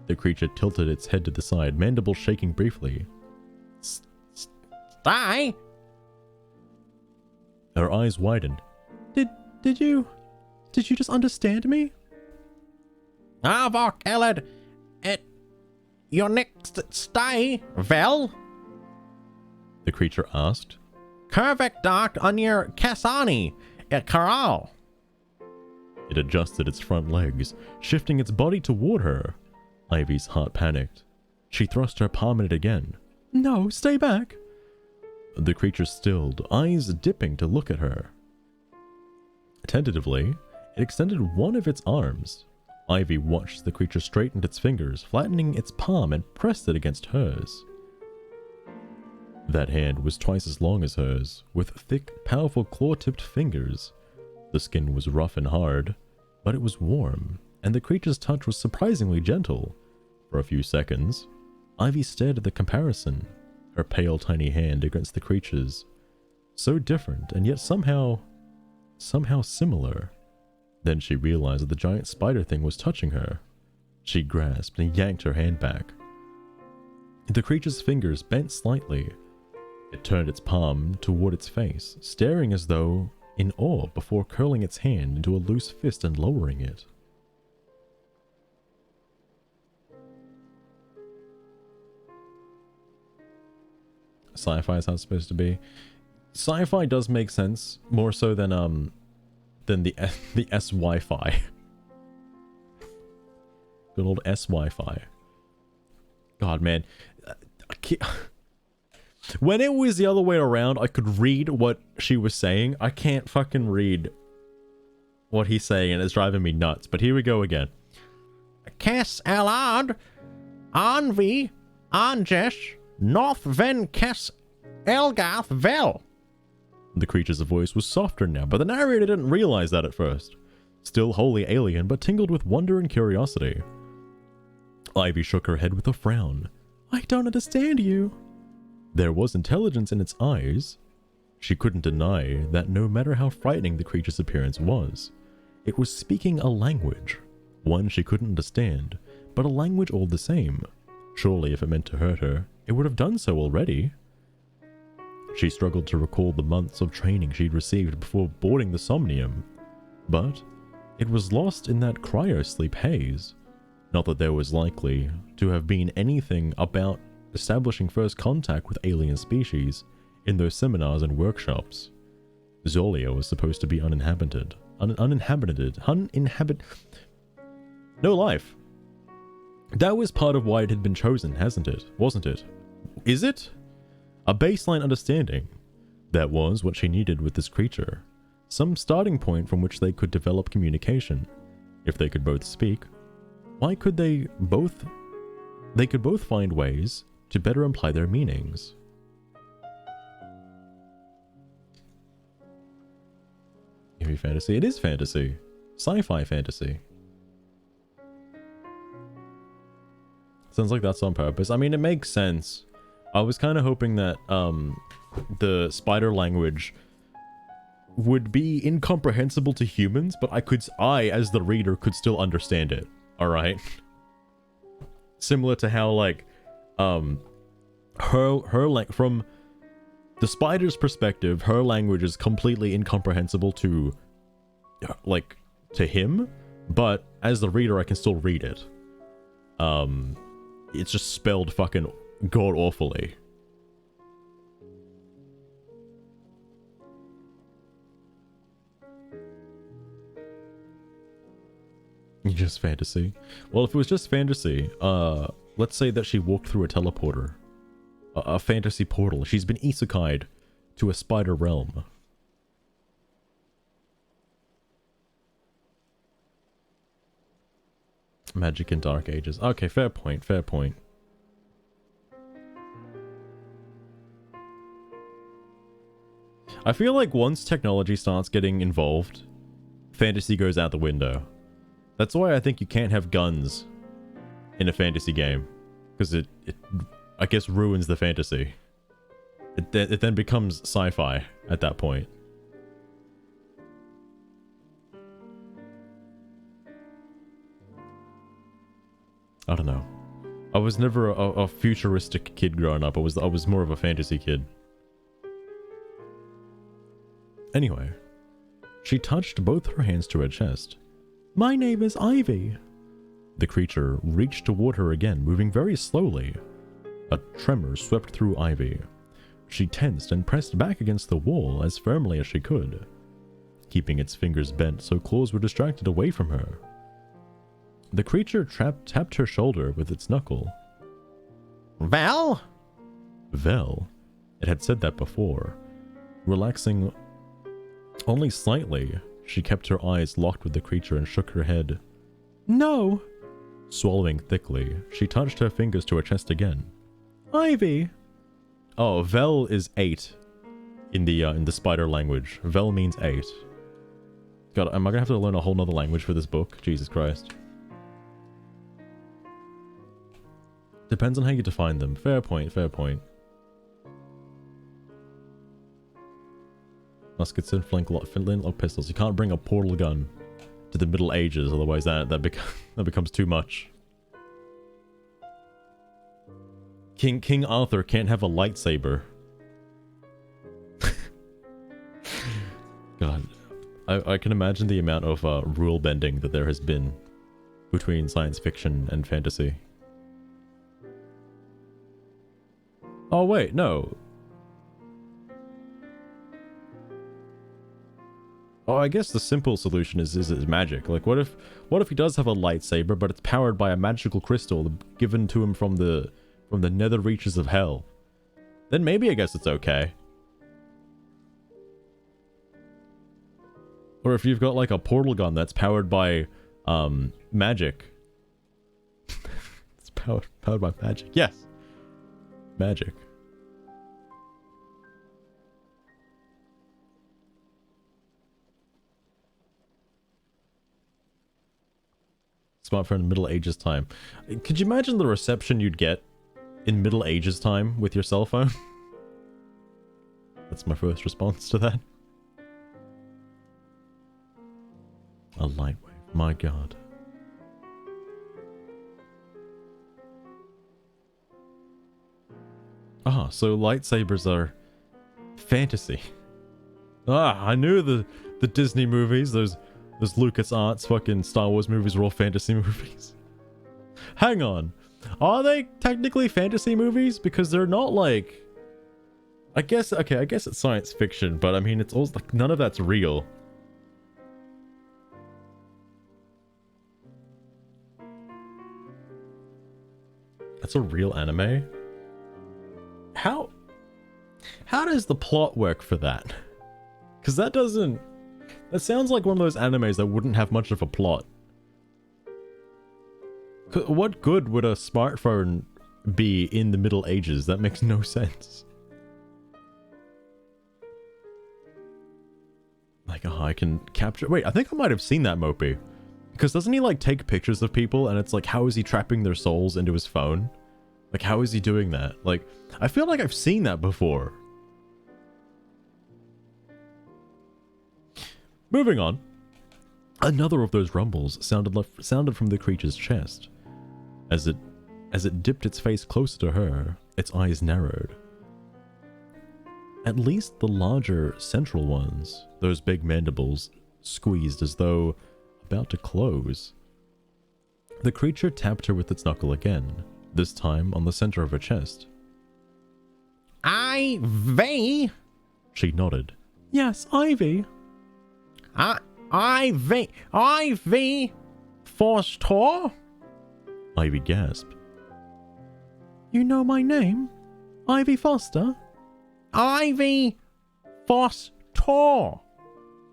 The creature tilted its head to the side, mandibles shaking briefly. Stay! Her eyes widened. Did you just understand me? Avokalad your next stay, Vel? The creature asked. Kurvik docked on your Kasani at Karal. It adjusted its front legs, shifting its body toward her. Ivy's heart panicked. She thrust her palm in it again. No, stay back. The creature stilled, eyes dipping to look at her. Tentatively, it extended one of its arms. Ivy watched the creature straighten its fingers, flattening its palm and pressed it against hers. That hand was twice as long as hers, with thick, powerful claw-tipped fingers. The skin was rough and hard, but it was warm, and the creature's touch was surprisingly gentle. For a few seconds, Ivy stared at the comparison, her pale, tiny hand against the creature's. So different, and yet somehow similar. Then she realized that the giant spider thing was touching her. She grasped and yanked her hand back. The creature's fingers bent slightly. It turned its palm toward its face, staring as though in awe before curling its hand into a loose fist and lowering it. Sci-fi is how it's supposed to be. Sci-fi does make sense, more so than the S-Wi-Fi. Good old S-Wi-Fi. God, man. I can't... When it was the other way around, I could read what she was saying. I can't fucking read what he's saying, and it's driving me nuts. But here we go again. Kes Elad, Anvi, Anjesh, North Ven Kes Elgath Vel. The creature's voice was softer now, but the narrator didn't realize that at first. Still wholly alien, but tingled with wonder and curiosity. Ivy shook her head with a frown. I don't understand you. There was intelligence in its eyes. She couldn't deny that no matter how frightening the creature's appearance was, it was speaking a language. One she couldn't understand, but a language all the same. Surely if it meant to hurt her, it would have done so already. She struggled to recall the months of training she'd received before boarding the Somnium, but it was lost in that cryosleep haze. Not that there was likely to have been anything about establishing first contact with alien species in those seminars and workshops. Zolia was supposed to be uninhabited. No life. That was part of why it had been chosen, hasn't it? Wasn't it? Is it? A baseline understanding. That was what she needed with this creature. Some starting point from which they could develop communication. If they could both speak, why could they both... They could both find ways to better imply their meanings. Eerie fantasy. It is fantasy. Sci-fi fantasy. Sounds like that's on purpose. I mean, it makes sense. I was kind of hoping that the spider language would be incomprehensible to humans, but I, as the reader, could still understand it. Alright? Similar to how, like, from the spider's perspective, her language is completely incomprehensible to, like, to him, but as the reader, I can still read it. It's just spelled fucking god-awfully. Just fantasy. Well, if it was just fantasy, let's say that she walked through a teleporter. A fantasy portal. She's been isekai'd to a spider realm. Magic in Dark Ages. Okay, fair point, fair point. I feel like once technology starts getting involved, fantasy goes out the window. That's why I think you can't have guns in a fantasy game. Because it I guess, ruins the fantasy. It then becomes sci-fi at that point. I don't know. I was never a futuristic kid growing up. I was more of a fantasy kid. Anyway, she touched both her hands to her chest. My name is Ivy. The creature reached toward her again, moving very slowly. A tremor swept through Ivy. She tensed and pressed back against the wall as firmly as she could, keeping its fingers bent so claws were distracted away from her. The creature tapped her shoulder with its knuckle. Val? Vel. It had said that before. Relaxing only slightly, she kept her eyes locked with the creature and shook her head. No! Swallowing thickly, she touched her fingers to her chest again. Ivy! Oh, Vel is 8 in the spider language. Vel means 8. God, am I gonna have to learn a whole nother language for this book? Jesus Christ. Depends on how you define them. Fair point, fair point. Muskets and flintlock pistols. You can't bring a portal gun to the Middle Ages, otherwise that becomes too much. King Arthur can't have a lightsaber. God, I can imagine the amount of rule bending that there has been between science fiction and fantasy. Oh wait, no. Oh, I guess the simple solution is magic. Like, what if he does have a lightsaber, but it's powered by a magical crystal given to him from the nether reaches of hell? Then maybe I guess it's okay. Or if you've got like a portal gun that's powered by magic. It's powered by magic. Yes. Magic. Smartphone in Middle Ages time. Could you imagine the reception you'd get in Middle Ages time with your cell phone? That's my first response to that. A light wave. My god. Ah, so lightsabers are fantasy. Ah, I knew the Disney movies, those LucasArts fucking Star Wars movies were all fantasy movies. Hang on. Are they technically fantasy movies? Because they're not like... I guess it's science fiction, but I mean, it's all like, none of that's real. That's a real anime? How does the plot work for that? Because that sounds like one of those animes that wouldn't have much of a plot. What good would a smartphone be in the Middle Ages? That makes no sense. Like, oh, I can capture... Wait, I think I might have seen that Mopey. Because doesn't he, like, take pictures of people and it's like, how is he trapping their souls into his phone? Like, how is he doing that? Like, I feel like I've seen that before. Moving on. Another of those rumbles sounded from the creature's chest. As it dipped its face closer to her, its eyes narrowed. At least the larger central ones, those big mandibles, squeezed as though about to close. The creature tapped her with its knuckle again, this time on the center of her chest. Ivy? She nodded. Yes, Ivy. Ivy Foster? Ivy gasped. You know my name? Ivy Foster? Ivy Foster.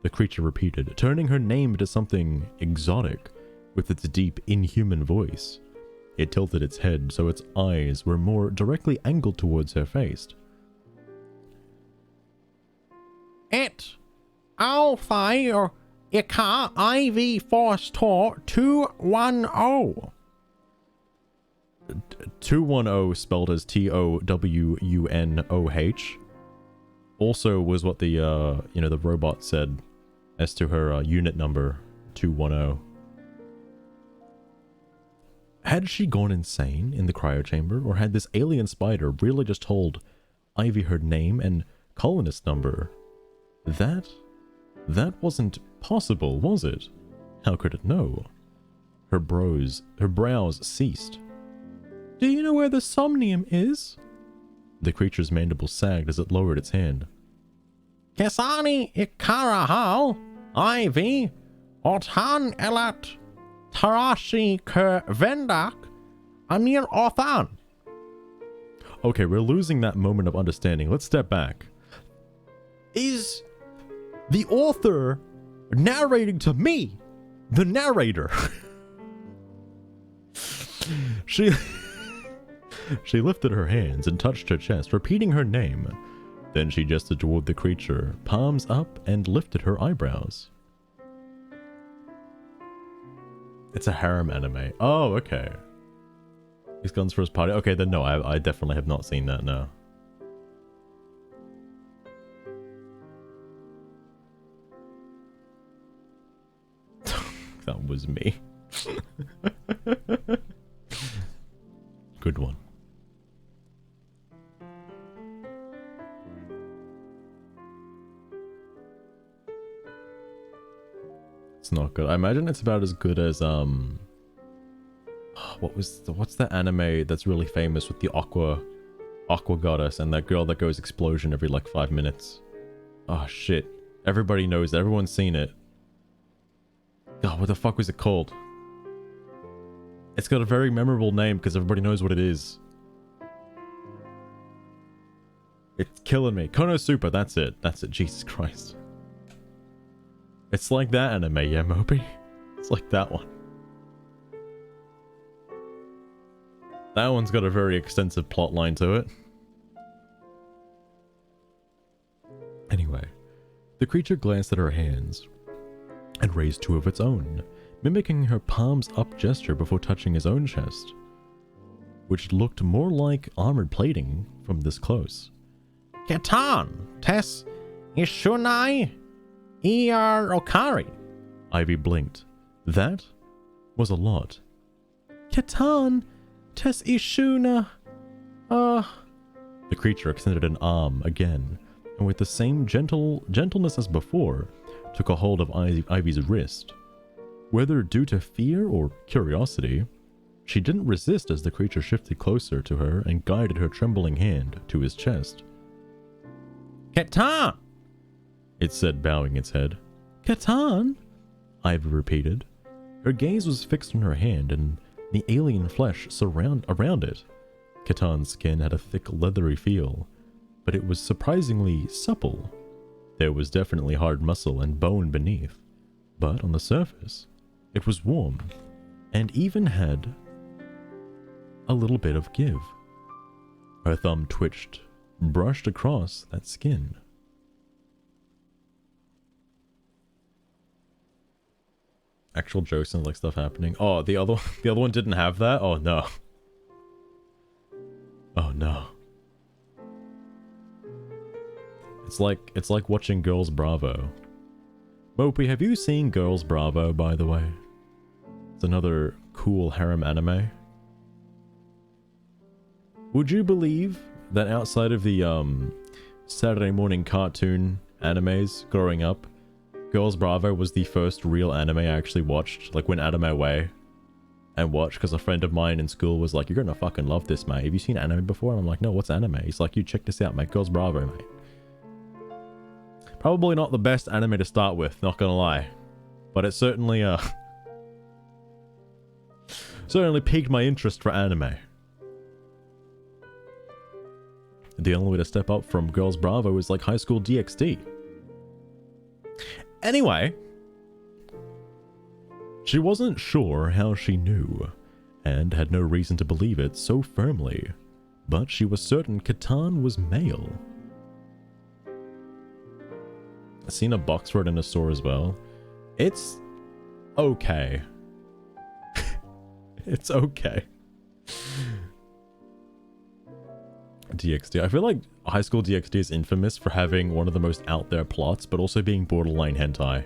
The creature repeated, turning her name into something exotic with its deep, inhuman voice. It tilted its head so its eyes were more directly angled towards her face. It Alpha Ika Ivy Foster 210. 210 spelled as Towunoh also was what the the robot said as to her unit number 210. Had she gone insane in the cryo chamber, or had this alien spider really just told Ivy her name and colonist number? That wasn't possible, was it? How could it know? Her brows ceased. Do you know where the somnium is? The creature's mandible sagged as it lowered its hand. Kesani Ikarahal Ivy Otan Elat Tarashi Vendak Anir Othan. Okay, we're losing that moment of understanding. Let's step back. Is the author narrating to me, the narrator? She lifted her hands and touched her chest, repeating her name. Then she gestured toward the creature, palms up, and lifted her eyebrows. It's a harem anime. Oh, okay. He's guns for his party. Okay, then no, I definitely have not seen that, no. That was me. Good one. It's not good. I imagine it's about as good as what's that anime that's really famous with the aqua goddess and that girl that goes explosion every like 5 minutes? Oh shit. Everybody knows it. Everyone's seen it. God, what the fuck was it called? It's got a very memorable name because everybody knows what it is. It's killing me. Konosuba, that's it. That's it. Jesus Christ. It's like that anime, yeah, Moby? It's like that one. That one's got a very extensive plot line to it. Anyway, the creature glanced at her hands and raised two of its own, mimicking her palms up gesture before touching his own chest, which looked more like armored plating from this close. Ketan Tes Ishunai Iyar Okari. Ivy blinked. That was a lot. Ketan Tes Ishuna The creature extended an arm again, and with the same gentleness as before, took a hold of Ivy's wrist. Whether due to fear or curiosity, she didn't resist as the creature shifted closer to her and guided her trembling hand to his chest. Catan! It said, bowing its head. Catan? Ivy repeated. Her gaze was fixed on her hand and the alien flesh around it. Catan's skin had a thick, leathery feel, but it was surprisingly supple. There was definitely hard muscle and bone beneath, but on the surface, it was warm and even had a little bit of give. Her thumb twitched, brushed across that skin. Actual jokes and like stuff happening. Oh, the other one didn't have that? Oh no. Oh no. It's like watching Girls Bravo. Mopey, have you seen Girls Bravo, by the way? It's another cool harem anime. Would you believe that outside of the Saturday morning cartoon animes growing up, Girls Bravo was the first real anime I actually watched, like went out of my way and watched, because a friend of mine in school was like, you're gonna fucking love this, mate. Have you seen anime before? And I'm like, no, what's anime? He's like, you check this out, mate. Girls Bravo, mate. Probably not the best anime to start with, not gonna lie. But it certainly certainly piqued my interest for anime. The only way to step up from Girls Bravo is like High School DxD. Anyway, she wasn't sure how she knew, and had no reason to believe it so firmly, but she was certain Catan was male. I've seen a box for it in a store as well. It's okay. It's okay. DxD. I feel like High School DxD is infamous for having one of the most out there plots, but also being borderline hentai.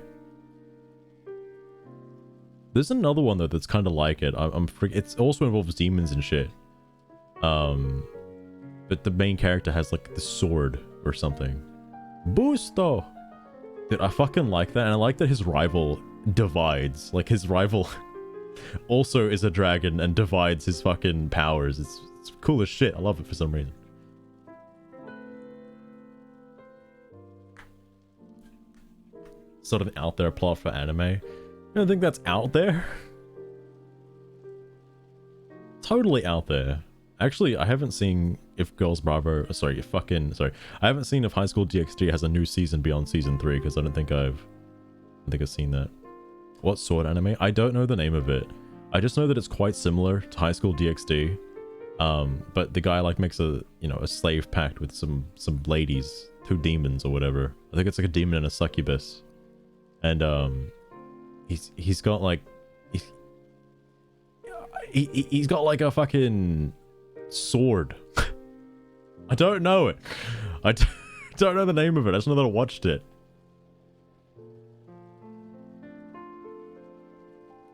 There's another one though that's kind of like it. It also involves demons and shit. But the main character has like the sword or something. Busto! Dude, I fucking like that, and I like that his rival divides. Like, his rival also is a dragon and divides his fucking powers. It's cool as shit. I love it for some reason. Sort of an out there plot for anime. I don't think that's out there. Totally out there. Actually, I haven't seen if Girls Bravo... Sorry, I haven't seen if High School DxD has a new season beyond Season 3, because I don't think I've seen that. What sword anime? I don't know the name of it. I just know that it's quite similar to High School DxD. But the guy, like, makes a slave pact with some ladies, 2 demons or whatever. I think it's like a demon and a succubus. And, he's got, like... He's got, like, a fucking... sword. I don't know it. I don't know the name of it. I just know that I watched it.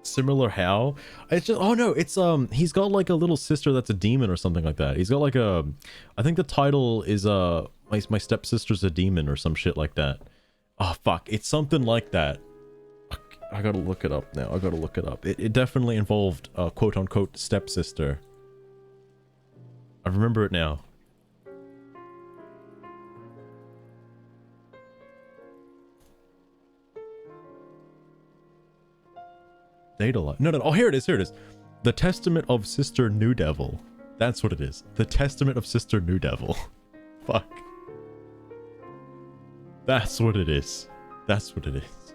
Similar how? It's just, oh no, it's he's got like a little sister that's a demon or something like that. He's got like a, I think the title is my stepsister's a demon or some shit like that. Oh fuck, it's something like that. I gotta look it up now. I gotta look it up. It definitely involved a quote unquote stepsister. I remember it now. Data line. No. Oh, here it is. The Testament of Sister New Devil. That's what it is. The Testament of Sister New Devil. Fuck. That's what it is. That's what it is.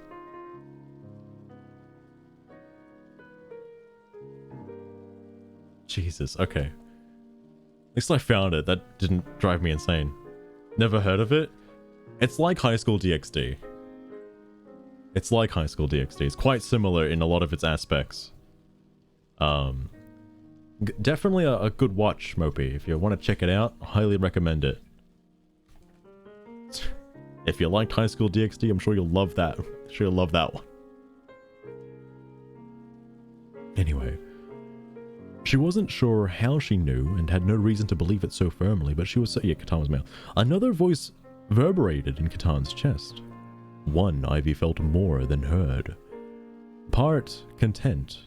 Jesus. Okay. At least I found it. That didn't drive me insane. Never heard of it? It's like High School DxD. It's like High School DxD. It's quite similar in a lot of its aspects. Definitely a good watch, Mopey. If you want to check it out, I highly recommend it. If you liked High School DxD, I'm sure you'll love that. I'm sure you'll love that one. Anyway. She wasn't sure how she knew and had no reason to believe it so firmly, but she was so— yeah, Catan was male. Another voice reverberated in Catan's chest. One Ivy felt more than heard. Part content,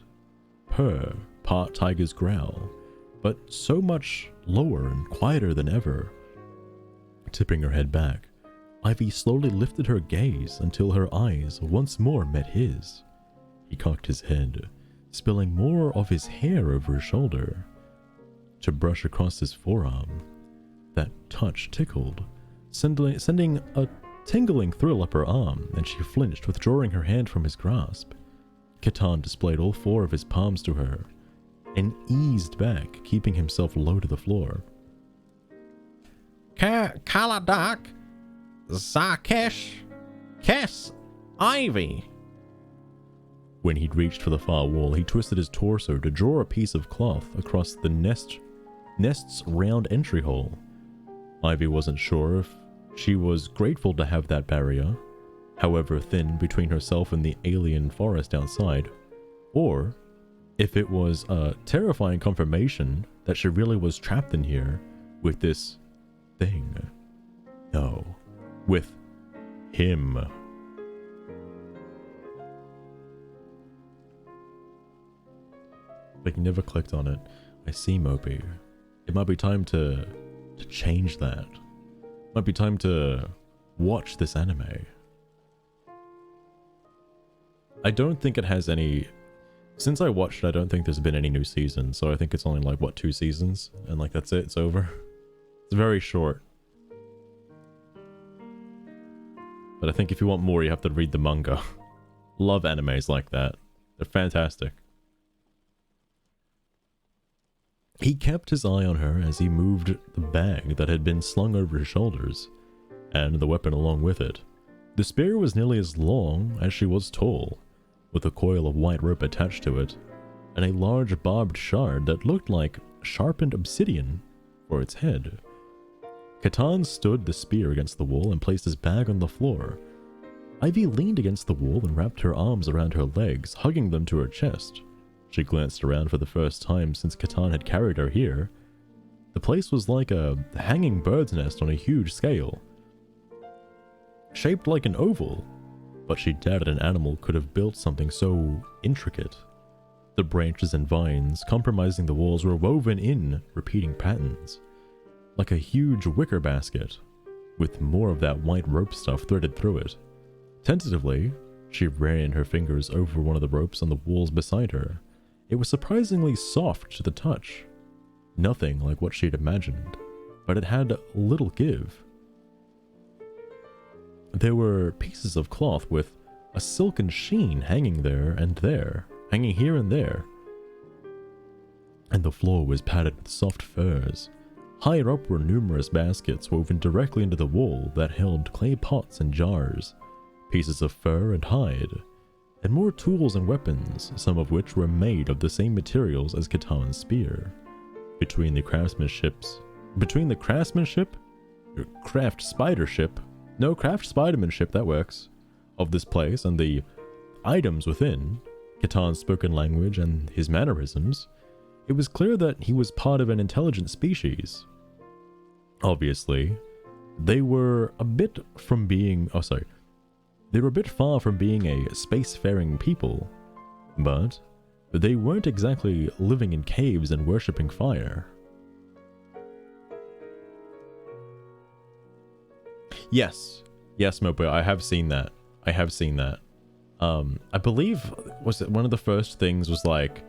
purr, part tiger's growl, but so much lower and quieter than ever. Tipping her head back, Ivy slowly lifted her gaze until her eyes once more met his. He cocked his head, spilling more of his hair over his shoulder, to brush across his forearm. That touch tickled, sending a tingling thrill up her arm, and she flinched, withdrawing her hand from his grasp. Catan displayed all four of his palms to her, and eased back, keeping himself low to the floor. Kaladak, Zakesh, Kes, Ivy. When he'd reached for the far wall, he twisted his torso to draw a piece of cloth across the nest's round entry hole. Ivy wasn't sure if she was grateful to have that barrier, however thin, between herself and the alien forest outside, or if it was a terrifying confirmation that she really was trapped in here with this thing. No, with him. But he never clicked on it. I see, Mopey. It might be time to change that. Might be time to watch this anime. I don't think it has any... Since I watched it, I don't think there's been any new seasons, so I think it's only like, what, 2 seasons? And like, that's it, it's over. It's very short. But I think if you want more, you have to read the manga. Love animes like that. They're fantastic. He kept his eye on her as he moved the bag that had been slung over his shoulders, and the weapon along with it. The spear was nearly as long as she was tall, with a coil of white rope attached to it, and a large barbed shard that looked like sharpened obsidian for its head. Catan stood the spear against the wall and placed his bag on the floor. Ivy leaned against the wall and wrapped her arms around her legs, hugging them to her chest. She glanced around for the first time since Catan had carried her here. The place was like a hanging bird's nest on a huge scale, shaped like an oval, but she doubted an animal could have built something so intricate. The branches and vines compromising the walls were woven in repeating patterns, like a huge wicker basket, with more of that white rope stuff threaded through it. Tentatively, she ran her fingers over one of the ropes on the walls beside her. It was surprisingly soft to the touch. Nothing like what she'd imagined, but it had little give. There were pieces of cloth with a silken sheen hanging here and there, and the floor was padded with soft furs. Higher up were numerous baskets woven directly into the wall that held clay pots and jars, pieces of fur and hide, and more tools and weapons, some of which were made of the same materials as Catan's spear. Between the craft spidermanship, that works, of this place and the items within, Catan's spoken language and his mannerisms, it was clear that he was part of an intelligent species. Obviously, they were a bit far from being a spacefaring people, but they weren't exactly living in caves and worshipping fire. Yes, Mopo, I have seen that. I believe, was it one of the first things was like,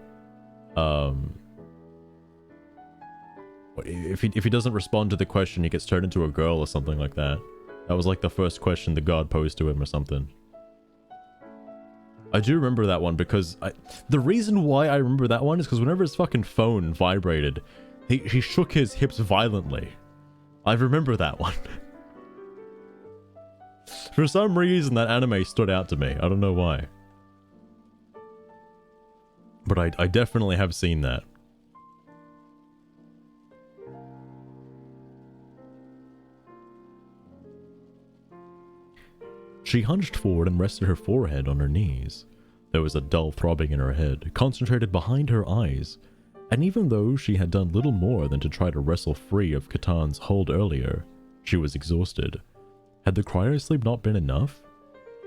if he doesn't respond to the question, he gets turned into a girl or something like that. That was like the first question the god posed to him or something. I do remember that one because the reason why I remember that one is because whenever his fucking phone vibrated, he shook his hips violently. I remember that one. For some reason, that anime stood out to me. I don't know why. But I definitely have seen that. She hunched forward and rested her forehead on her knees. There was a dull throbbing in her head, concentrated behind her eyes, And even though she had done little more than to try to wrestle free of Katan's hold earlier, she was exhausted. Had the cryosleep not been enough?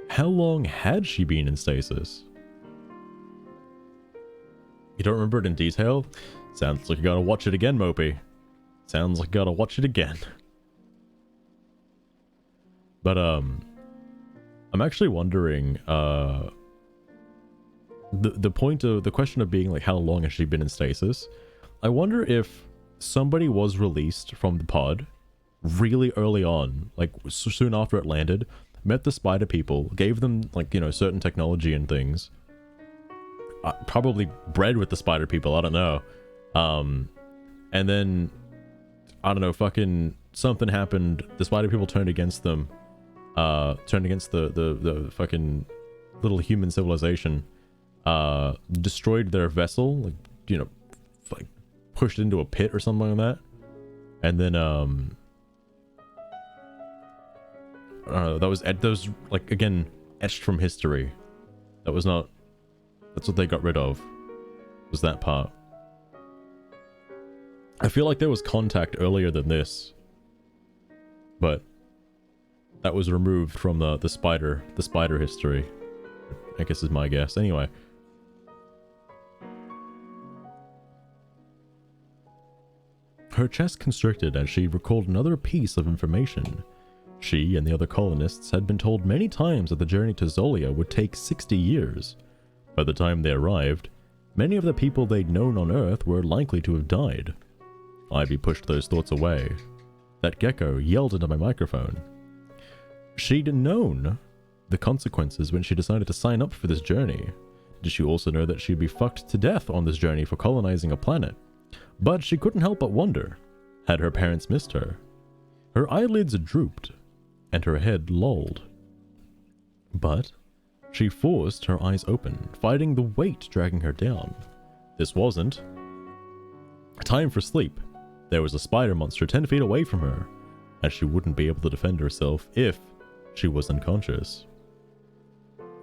How long had she been in stasis? You don't remember it in detail? Sounds like you gotta watch it again, Mopey. Sounds like you gotta watch it again. But, I'm actually wondering, the question of being like, how long has she been in stasis? I wonder if somebody was released from the pod really early on, like soon after it landed, met the spider people, gave them like, you know, certain technology and things, probably bred with the spider people, I don't know, and then I don't know, fucking something happened, the spider people turned against them, turned against the fucking little human civilization, destroyed their vessel, like, you know, like pushed into a pit or something like that, and then I don't know, that was like, again, etched from history. That was not, that's what they got rid of, was that part. I feel like there was contact earlier than this, but that was removed from the spider history, I guess is my guess. Anyway. Her chest constricted as she recalled another piece of information. She and the other colonists had been told many times that the journey to Zolia would take 60 years. By the time they arrived, many of the people they'd known on Earth were likely to have died. Ivy pushed those thoughts away. That gecko yelled into my microphone. She'd known the consequences when she decided to sign up for this journey. Did she also know that she'd be fucked to death on this journey for colonizing a planet? But she couldn't help but wonder, had her parents missed her? Her eyelids drooped, and her head lolled. But she forced her eyes open, fighting the weight dragging her down. This wasn't time for sleep. There was a spider monster 10 feet away from her, and she wouldn't be able to defend herself if she was unconscious.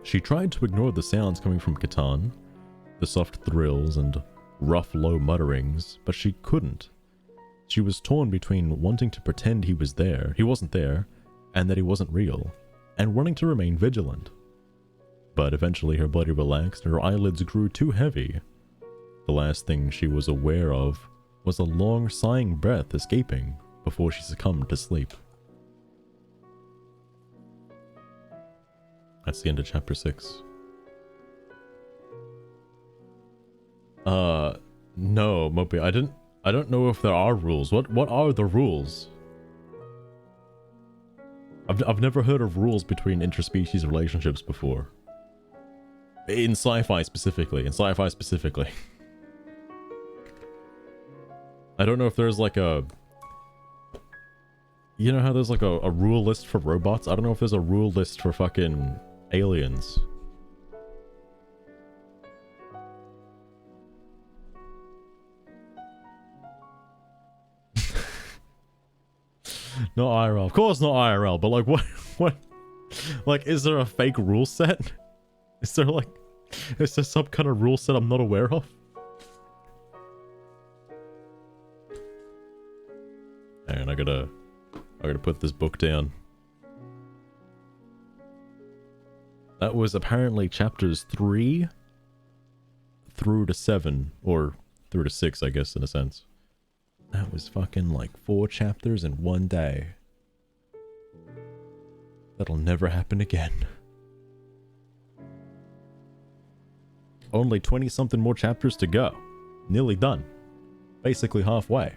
She tried to ignore the sounds coming from Catan, the soft thrills and rough low mutterings, but she couldn't. She was torn between wanting to pretend he wasn't there, and that he wasn't real, and wanting to remain vigilant. But eventually her body relaxed and her eyelids grew too heavy. The last thing she was aware of was a long sighing breath escaping before she succumbed to sleep. That's the end of chapter 6. No, Mopey, I don't know if there are rules. What are the rules? I've never heard of rules between interspecies relationships before. In sci-fi specifically. I don't know if there's like a... You know how there's like a rule list for robots? I don't know if there's a rule list for fucking aliens. Not IRL. Of course not IRL, but like what like, is there a fake rule set? Is there some kind of rule set I'm not aware of? Hang on, I gotta put this book down. That was apparently chapters 3 through to 7, or through to 6, I guess, in a sense. That was fucking like 4 chapters in one day. That'll never happen again. Only 20-something more chapters to go. Nearly done. Basically halfway.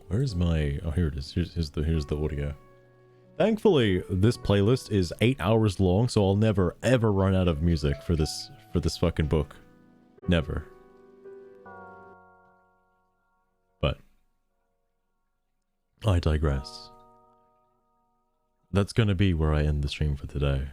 Where's my... Oh, here it is. Here's the audio. Thankfully, this playlist is 8 hours long, so I'll never ever run out of music for this fucking book. Never. But I digress. That's gonna be where I end the stream for today.